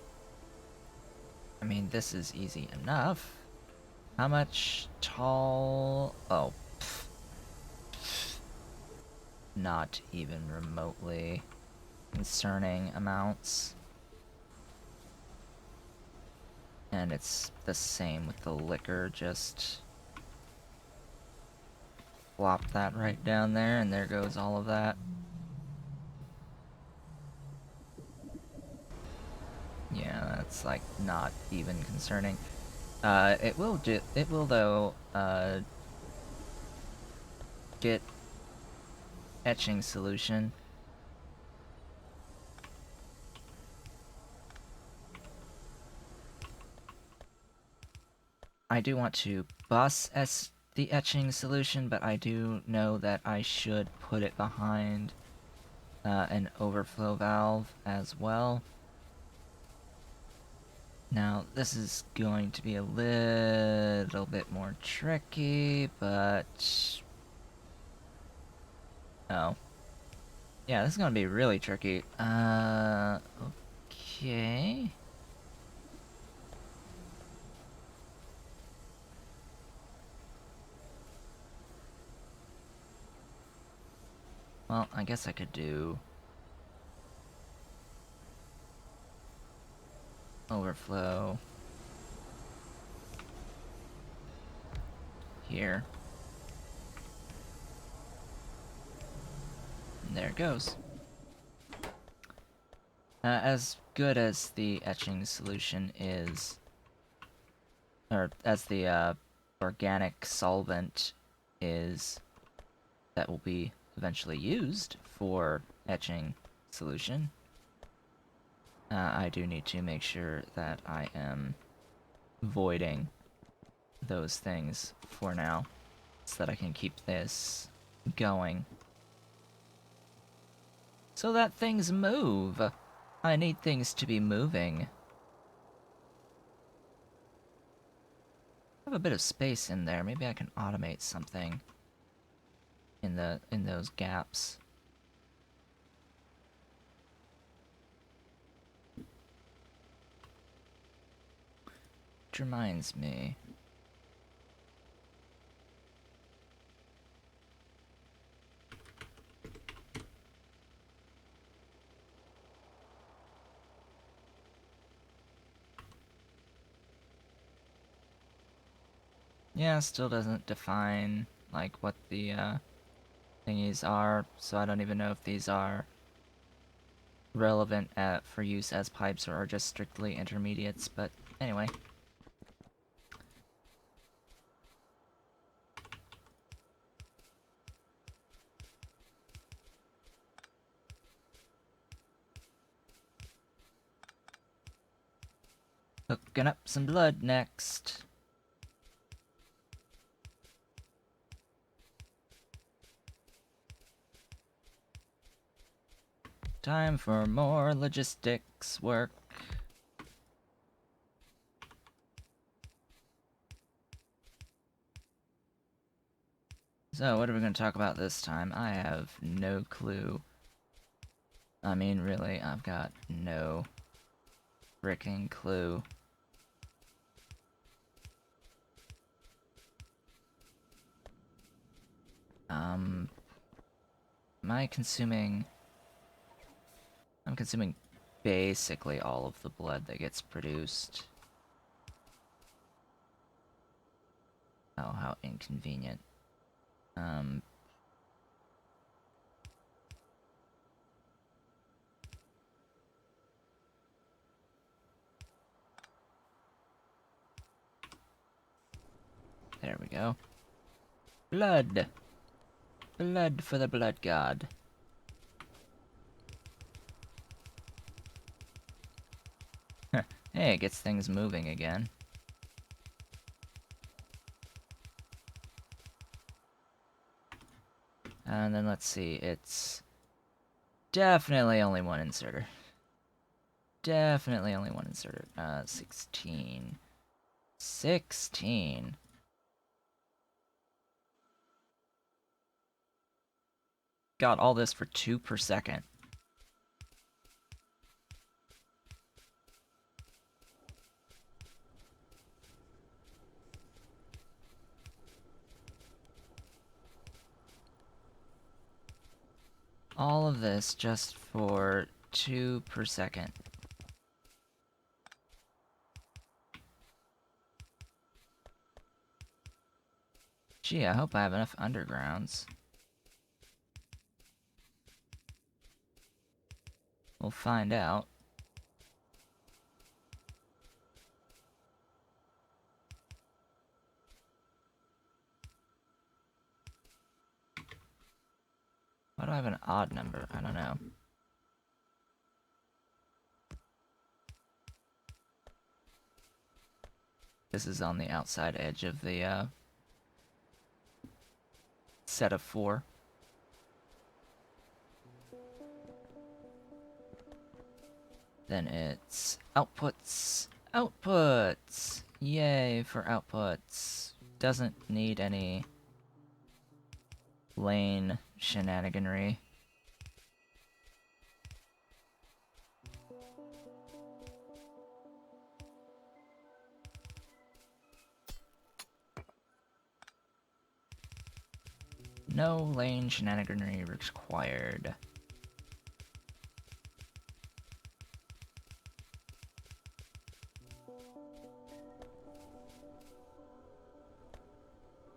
I mean, this is easy enough. How much tall... Oh, pff. Not even remotely concerning amounts. And it's the same with the liquor, just flop that right down there, and there goes all of that. Yeah, that's like not even concerning. It will though, get etching solution. I do want to bus as the etching solution, but I do know that I should put it behind an overflow valve as well. Now, this is going to be a little bit more tricky, but... Oh. Yeah, this is gonna be really tricky. Okay... Well, I guess I could do... overflow... here. And there it goes. As good as the etching solution is, or as the organic solvent is that will be eventually used for etching solution, I do need to make sure that I am voiding those things for now, so that I can keep this going. So that things move! I need things to be moving. I have a bit of space in there. Maybe I can automate something in those gaps. Which reminds me. Yeah, still doesn't define, like, what the, thingies are, so I don't even know if these are relevant for use as pipes or are just strictly intermediates, but anyway. Hooking up some blood next. Time for more logistics work. So, what are we going to talk about this time? I have no clue. I mean, really, I've got no freaking clue. Am I consuming... I'm consuming basically all of the blood that gets produced. Oh, how inconvenient. There we go. Blood! Blood for the blood god. Hey, it gets things moving again. And then let's see, it's definitely only one inserter. Definitely only one inserter. 16. 16. Got all this for 2 per second. All of this just for 2 per second. Gee, I hope I have enough undergrounds. We'll find out. Why do I have an odd number? I don't know. This is on the outside edge of the set of 4. Then it's outputs. Outputs! Yay for outputs. Doesn't need any lane shenaniganry. No lane shenaniganry required.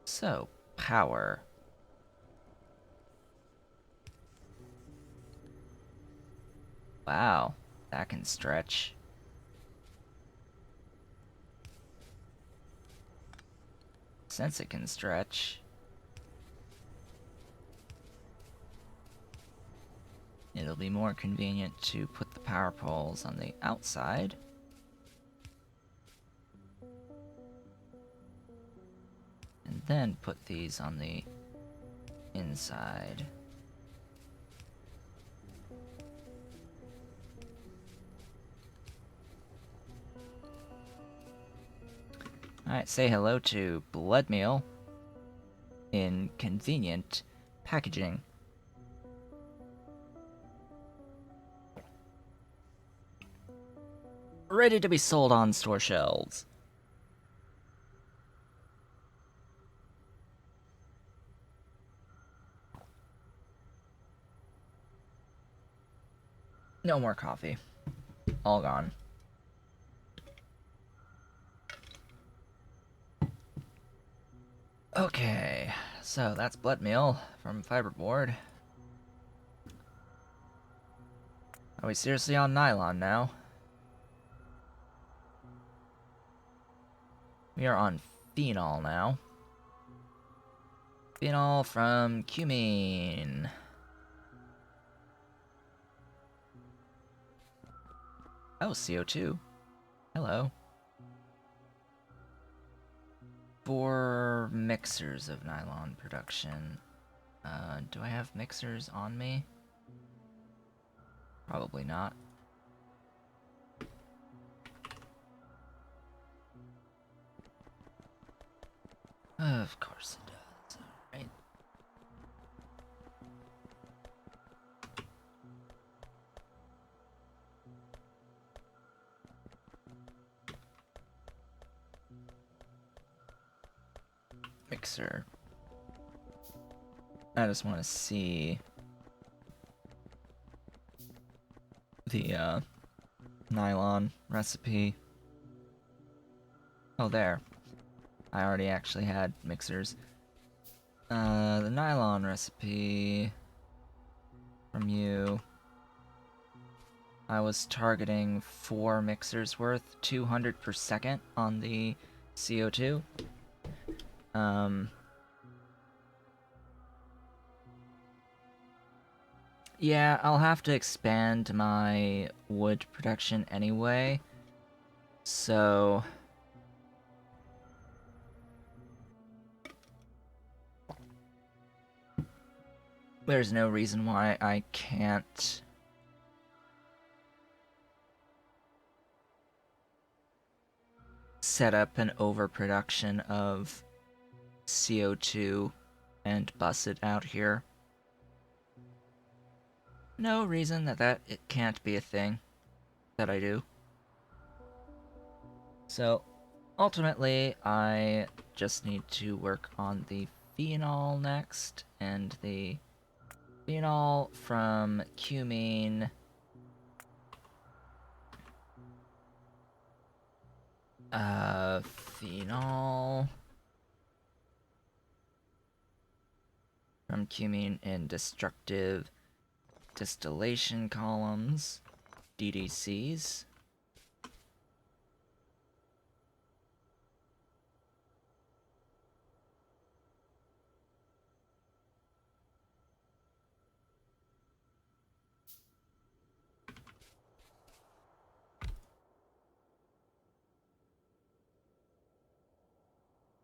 So, power. Wow, that can stretch. Since it can stretch, it'll be more convenient to put the power poles on the outside. And then put these on the inside. Alright, say hello to blood meal in convenient packaging. Ready to be sold on store shelves. No more coffee. All gone. Okay, so that's blood meal from fiberboard. Are we seriously on nylon now? We are on phenol now. Phenol from cumene. Oh, CO2. Hello. 4 mixers of nylon production. Do I have mixers on me? Probably not. Of course it does. Alright. Mixer. I just want to see the nylon recipe. Oh, there. I already actually had mixers. The nylon recipe from you. I was targeting 4 mixers worth, 200 per second on the CO2. Yeah, I'll have to expand my wood production anyway. So there's no reason why I can't set up an overproduction of CO2 and bus it out here. No reason that it can't be a thing that I do. So ultimately, I just need to work on the phenol next, and the phenol from cumene phenol from cumene in destructive distillation columns, DDCs.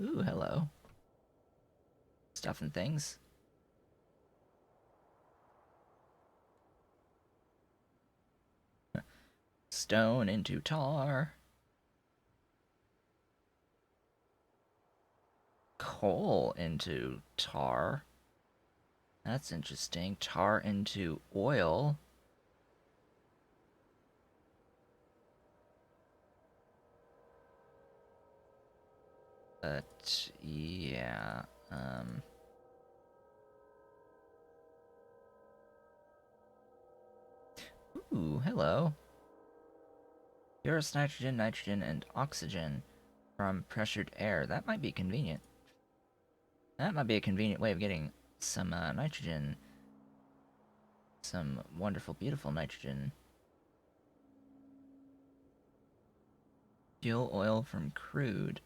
Ooh, hello. Stuff and things. Stone into tar. Coal into tar. That's interesting. Tar into oil. But, yeah, Ooh, hello. Purest nitrogen, nitrogen, and oxygen from pressured air. That might be convenient. That might be a convenient way of getting some nitrogen. Some wonderful, beautiful nitrogen. Fuel oil from crude.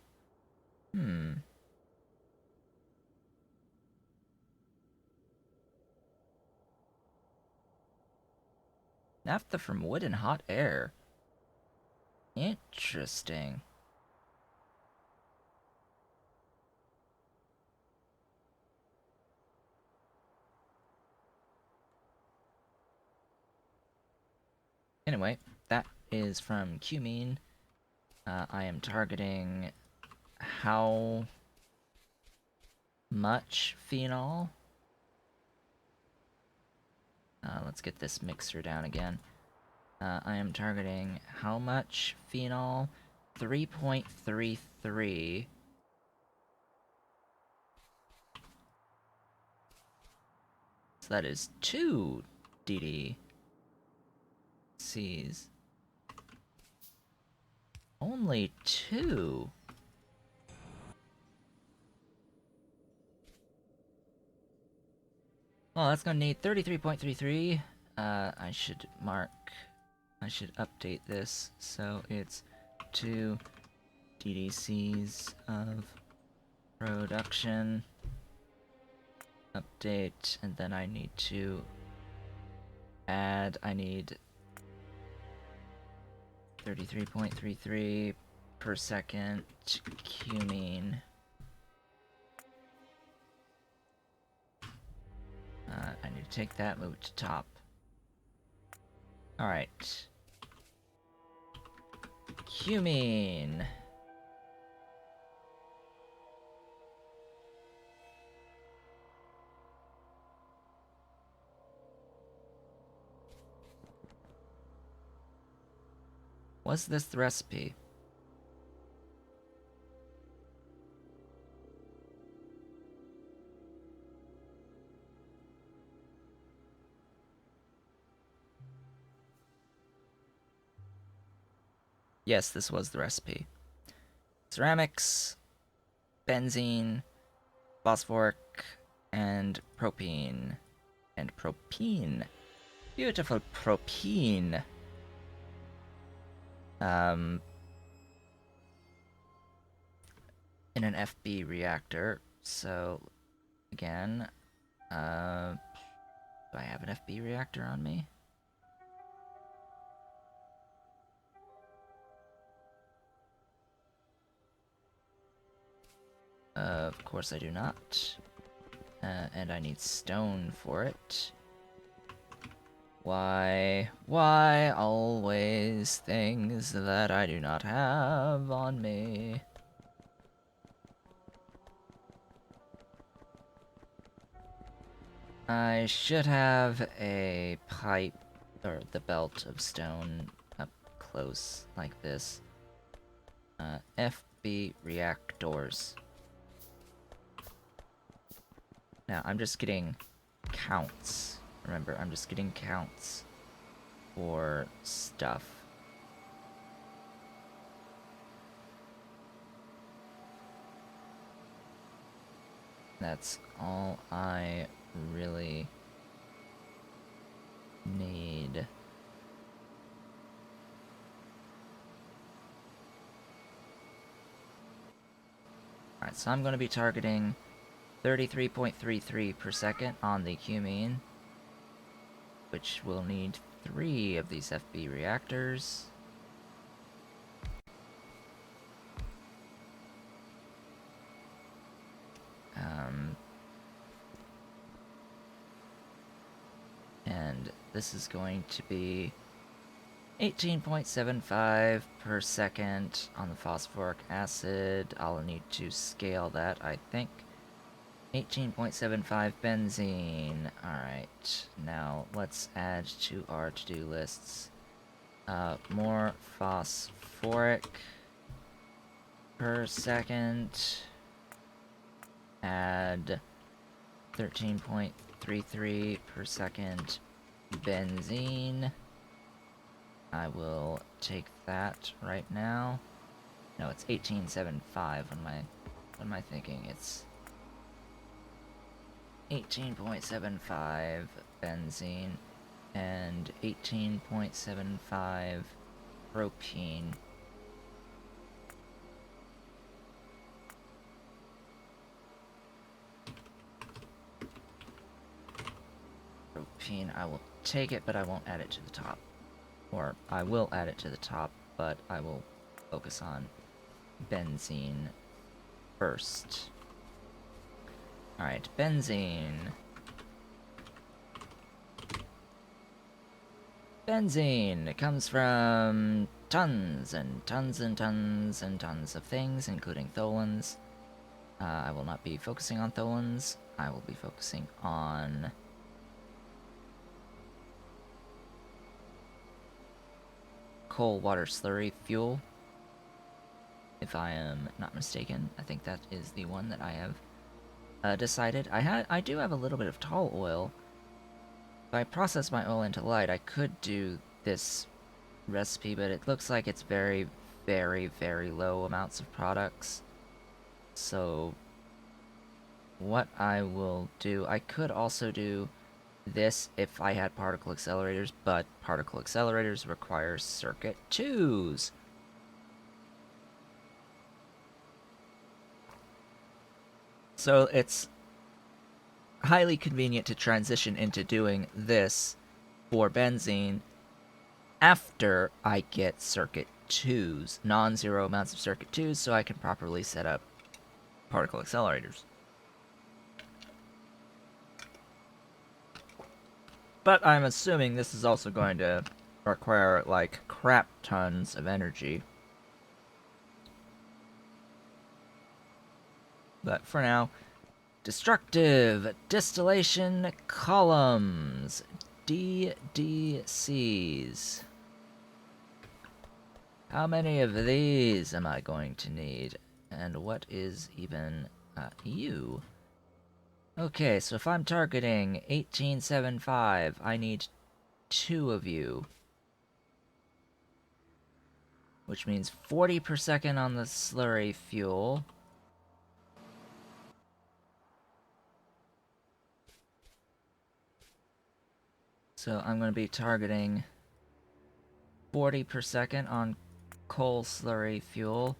Naphtha from wood and hot air. Interesting. Anyway, that is from cumene. I am targeting how much phenol? Let's get this mixer down again. I am targeting how much phenol? 3.33. So that is 2 DDCs. Only 2? Well, that's gonna need 33.33. I should update this so it's 2 DDCs of production. Update, and then I need to add, I need 33.33 per second cumene. I need to take that, move it to top. Alright. Cumene. Was this the recipe? Yes, this was the recipe. Ceramics, benzene, phosphoric, and propene. And propene. Beautiful propene. In an FB reactor. So, again, do I have an FB reactor on me? Of course I do not. And I need stone for it. Why always things that I do not have on me? I should have a pipe, or the belt of stone up close like this. FB reactors. Now, I'm just getting counts. Remember, I'm just getting counts for stuff. That's all I really need. Alright, so I'm going to be targeting 33.33 per second on the cumene, which will need 3 of these FB reactors. And this is going to be 18.75 per second on the phosphoric acid. I'll need to scale that, I think. 18.75 benzene. Alright, now let's add to our to-do lists. More phosphoric per second. Add 13.33 per second benzene. I will take that right now. No, it's 18.75. What am I thinking? It's 18.75 benzene and 18.75 propene. Propene, I will take it, but I won't add it to the top. Or, I will add it to the top, but I will focus on benzene first. Alright, benzene. Benzene! It comes from tons and tons and tons and tons of things, including tholins. I will not be focusing on tholins. I will be focusing on coal water slurry fuel, if I am not mistaken. I think that is the one that I have decided. I do have a little bit of tall oil. If I process my oil into light, I could do this recipe, but it looks like it's very, very, very low amounts of products. So what I will do, I could also do this if I had particle accelerators, but particle accelerators require circuit 2s. So it's highly convenient to transition into doing this for benzene after I get circuit 2s, non-zero amounts of circuit 2s, so I can properly set up particle accelerators. But I'm assuming this is also going to require, like, crap tons of energy. But for now, destructive distillation columns, DDCs. How many of these am I going to need? And what is even you? Okay, so if I'm targeting 1875, I need 2 of you. Which means 40 per second on the slurry fuel. So I'm going to be targeting 40 per second on coal slurry fuel.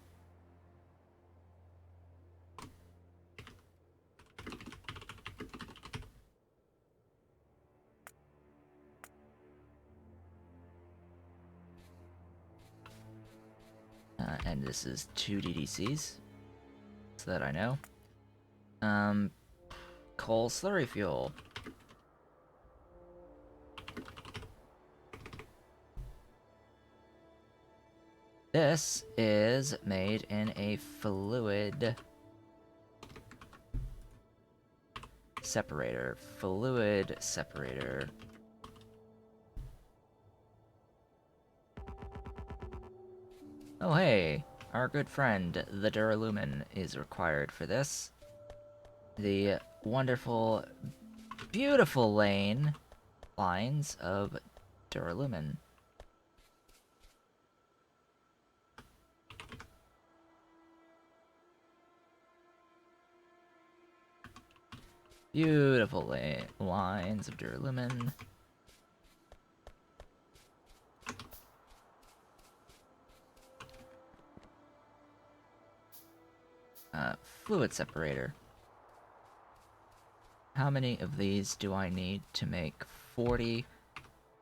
And this is 2 DDCs, so that I know. Coal slurry fuel. This is made in a fluid separator. Fluid separator. Oh hey, our good friend, the Duralumin, is required for this. The wonderful, beautiful lines of Duralumin. Beautiful lines of Duralumin. Fluid separator. How many of these do I need to make 40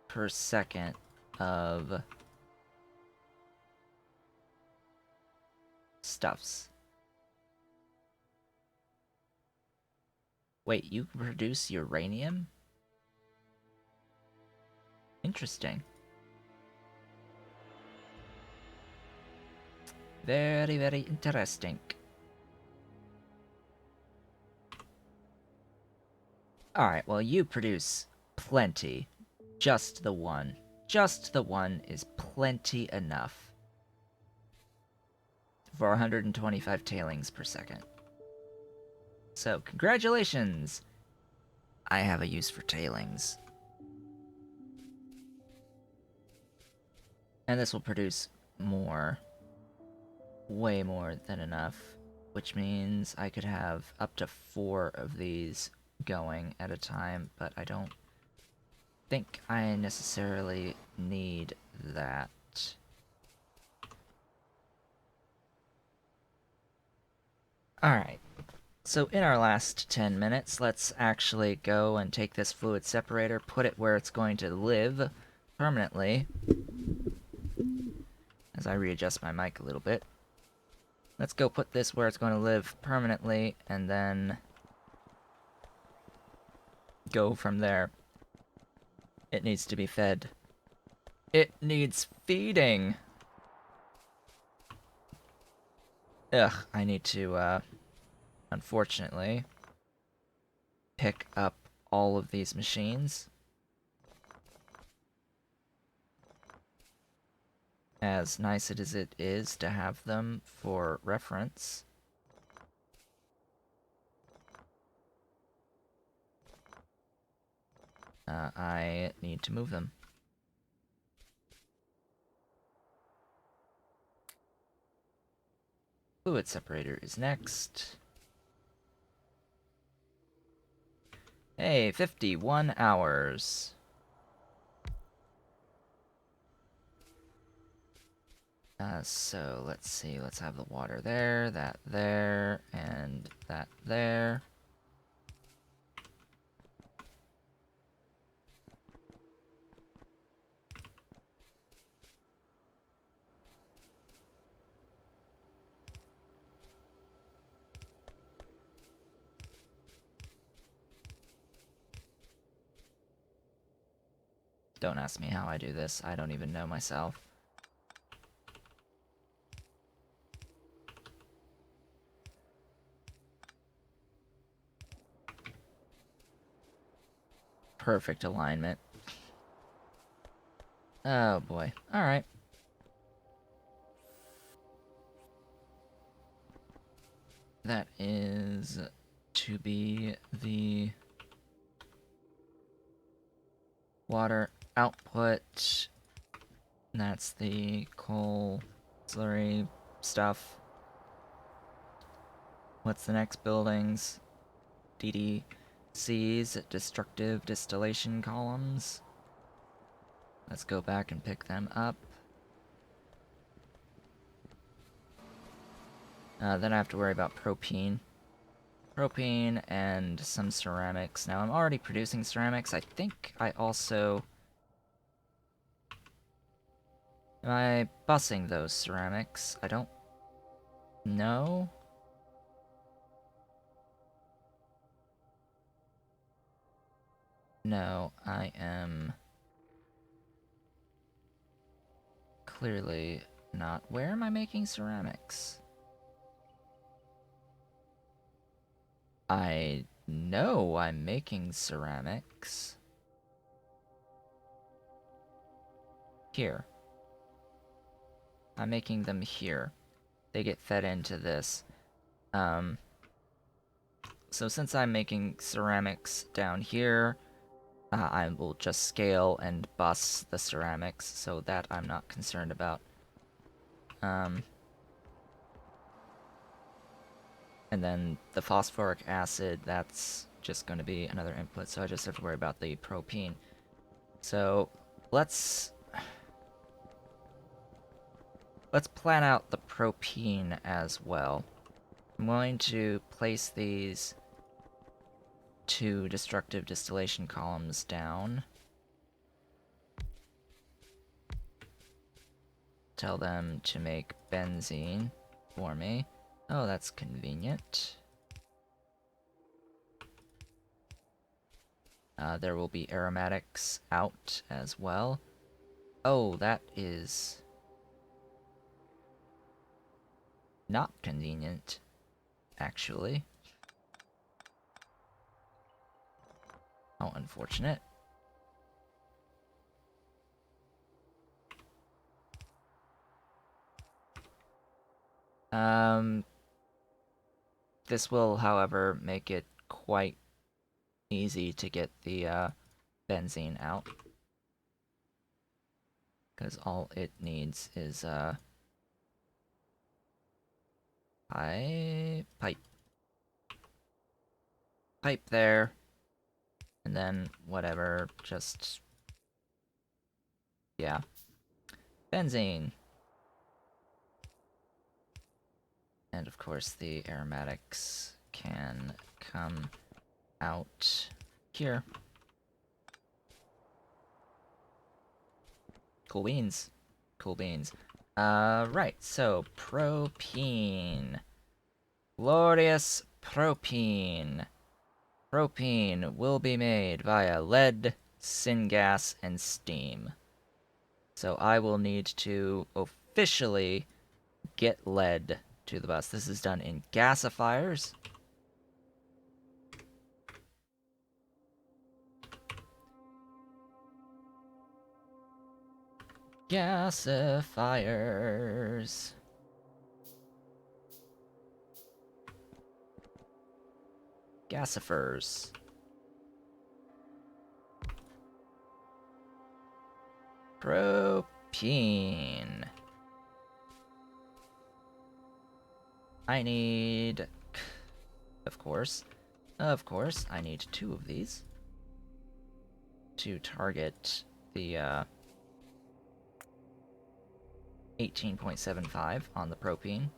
per second of stuffs? Wait, you produce uranium? Interesting. Very, very interesting. Alright, well, you produce plenty. Just the one. Just the one is plenty enough for 125 tailings per second. So, congratulations! I have a use for tailings. And this will produce more. Way more than enough. Which means I could have up to 4 of these going at a time, but I don't think I necessarily need that. Alright, so in our last 10 minutes, let's actually go and take this fluid separator, put it where it's going to live permanently. As I readjust my mic a little bit. Let's go put this where it's going to live permanently, and then go from there. It needs to be fed. It needs feeding! Ugh, I need to, unfortunately, pick up all of these machines. As nice as it is to have them for reference. I need to move them. Fluid separator is next. Hey, 51 hours. So let's see, let's have the water there, that there, and that there. Don't ask me how I do this, I don't even know myself. Perfect alignment. Oh boy. Alright. That is to be the water output. That's the coal slurry stuff. What's the next buildings? DDCs, destructive distillation columns. Let's go back and pick them up. Then I have to worry about propene. Propene and some ceramics. Now, I'm already producing ceramics. I think I also... Am I bussing those ceramics? I don't know. No, I am clearly not. Where am I making ceramics? I know I'm making ceramics. Here. I'm making them here. They get fed into this. So since I'm making ceramics down here, I will just scale and bus the ceramics, so that I'm not concerned about. And then the phosphoric acid, that's just going to be another input, so I just have to worry about the propene. So let's plan out the propene as well. I'm going to place these 2 destructive distillation columns down. Tell them to make benzene for me. Oh, that's convenient. There will be aromatics out as well. Oh, that is not convenient, actually. How unfortunate. This will, however, make it quite easy to get the benzene out. Because all it needs is pipe there, and then whatever, just, yeah. Benzene. And of course the aromatics can come out here. Cool beans. Cool beans. Right, so propene. Glorious propene. Propene will be made via lead, syngas, and steam. So I will need to officially get lead to the bus. This is done in gasifiers. Gasifiers. Gasifers. Propene. I need... Of course, I need 2 of these to target the 18.75 on the propene.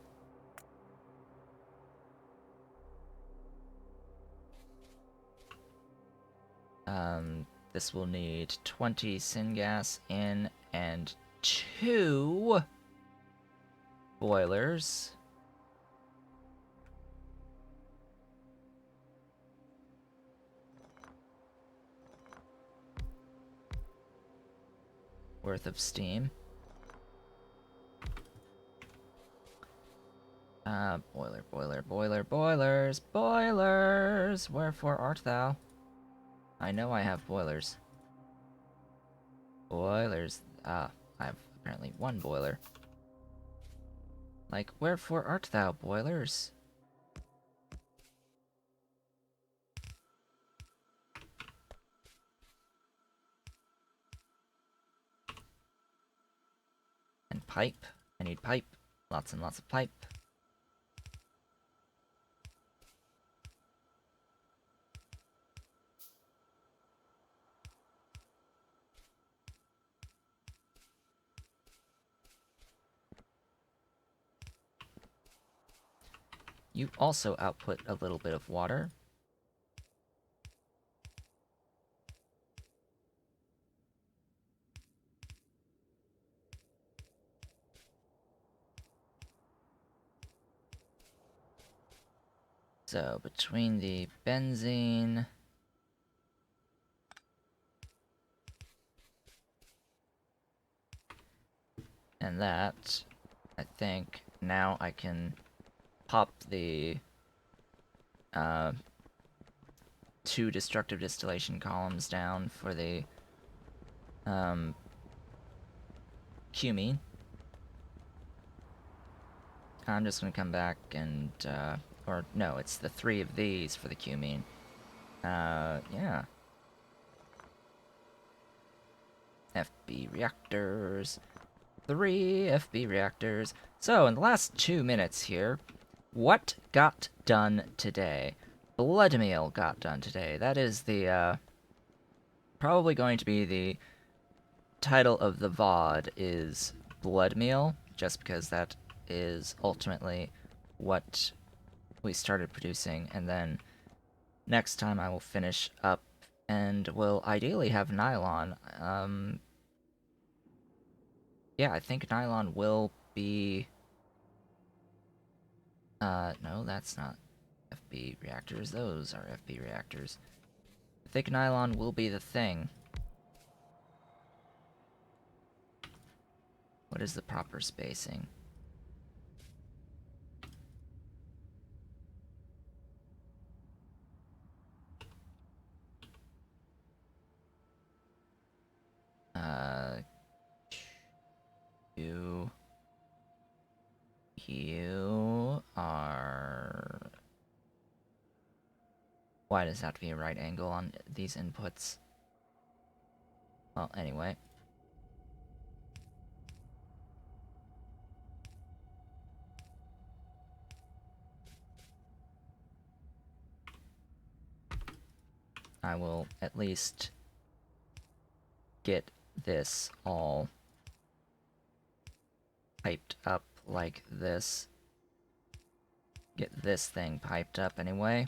This will need 20 syngas in and 2 boilers. Worth of steam. Boilers! Wherefore art thou? I know I have boilers. I have apparently 1 boiler. Like, wherefore art thou, boilers? And pipe. I need pipe. Lots and lots of pipe. You also output a little bit of water. So, between the benzene And that, I think, now I can pop the 2 destructive distillation columns down for the cumene. I'm just gonna come back and, or no, it's the 3 of these for the cumene. Yeah. FB reactors. 3 FB reactors. So, in the last 2 minutes here, what got done today? Blood meal got done today. That is the, probably going to be the title of the VOD is Blood Meal, just because that is ultimately what we started producing, and then next time I will finish up and will ideally have Nylon. Yeah, I think Nylon will be... no, that's not FB reactors. Those are FB reactors. I think Nylon will be the thing. What is the proper spacing? You... You are... Why does it have to be a right angle on these inputs? Well, anyway. I will at least get this all piped up like this. Get this thing piped up anyway.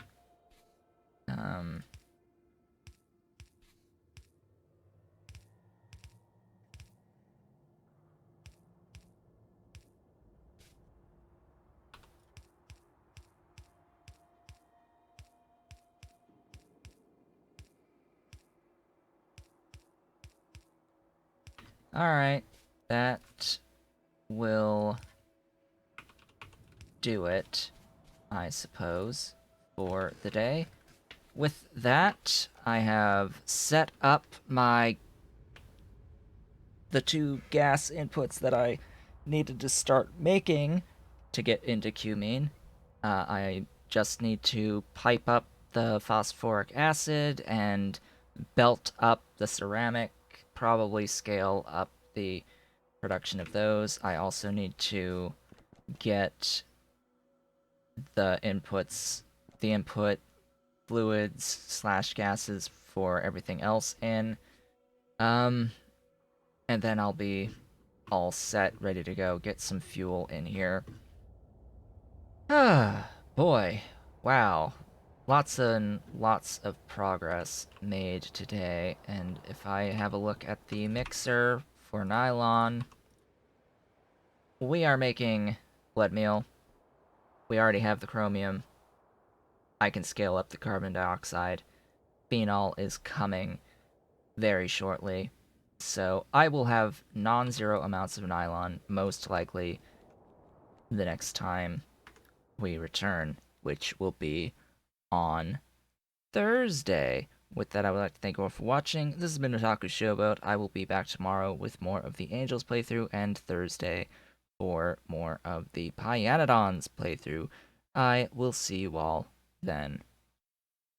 Alright, that will do it, I suppose, for the day. With that, I have set up the 2 gas inputs that I needed to start making to get into cumene. I just need to pipe up the phosphoric acid and belt up the ceramic, probably scale up the production of those. I also need to get the input fluids slash gases for everything else in. And then I'll be all set, ready to go. Get some fuel in here. Ah, boy. Wow. Lots and lots of progress made today, and if I have a look at the mixer for Nylon, we are making blood meal. We already have the chromium. I can scale up the carbon dioxide. Phenol is coming very shortly, so I will have non-zero amounts of Nylon, most likely, the next time we return, which will be on Thursday. With that, I would like to thank you all for watching. This has been Otaku Showboat. I will be back tomorrow with more of the Angels playthrough, and Thursday for more of the Pyanodons playthrough. I will see you all then.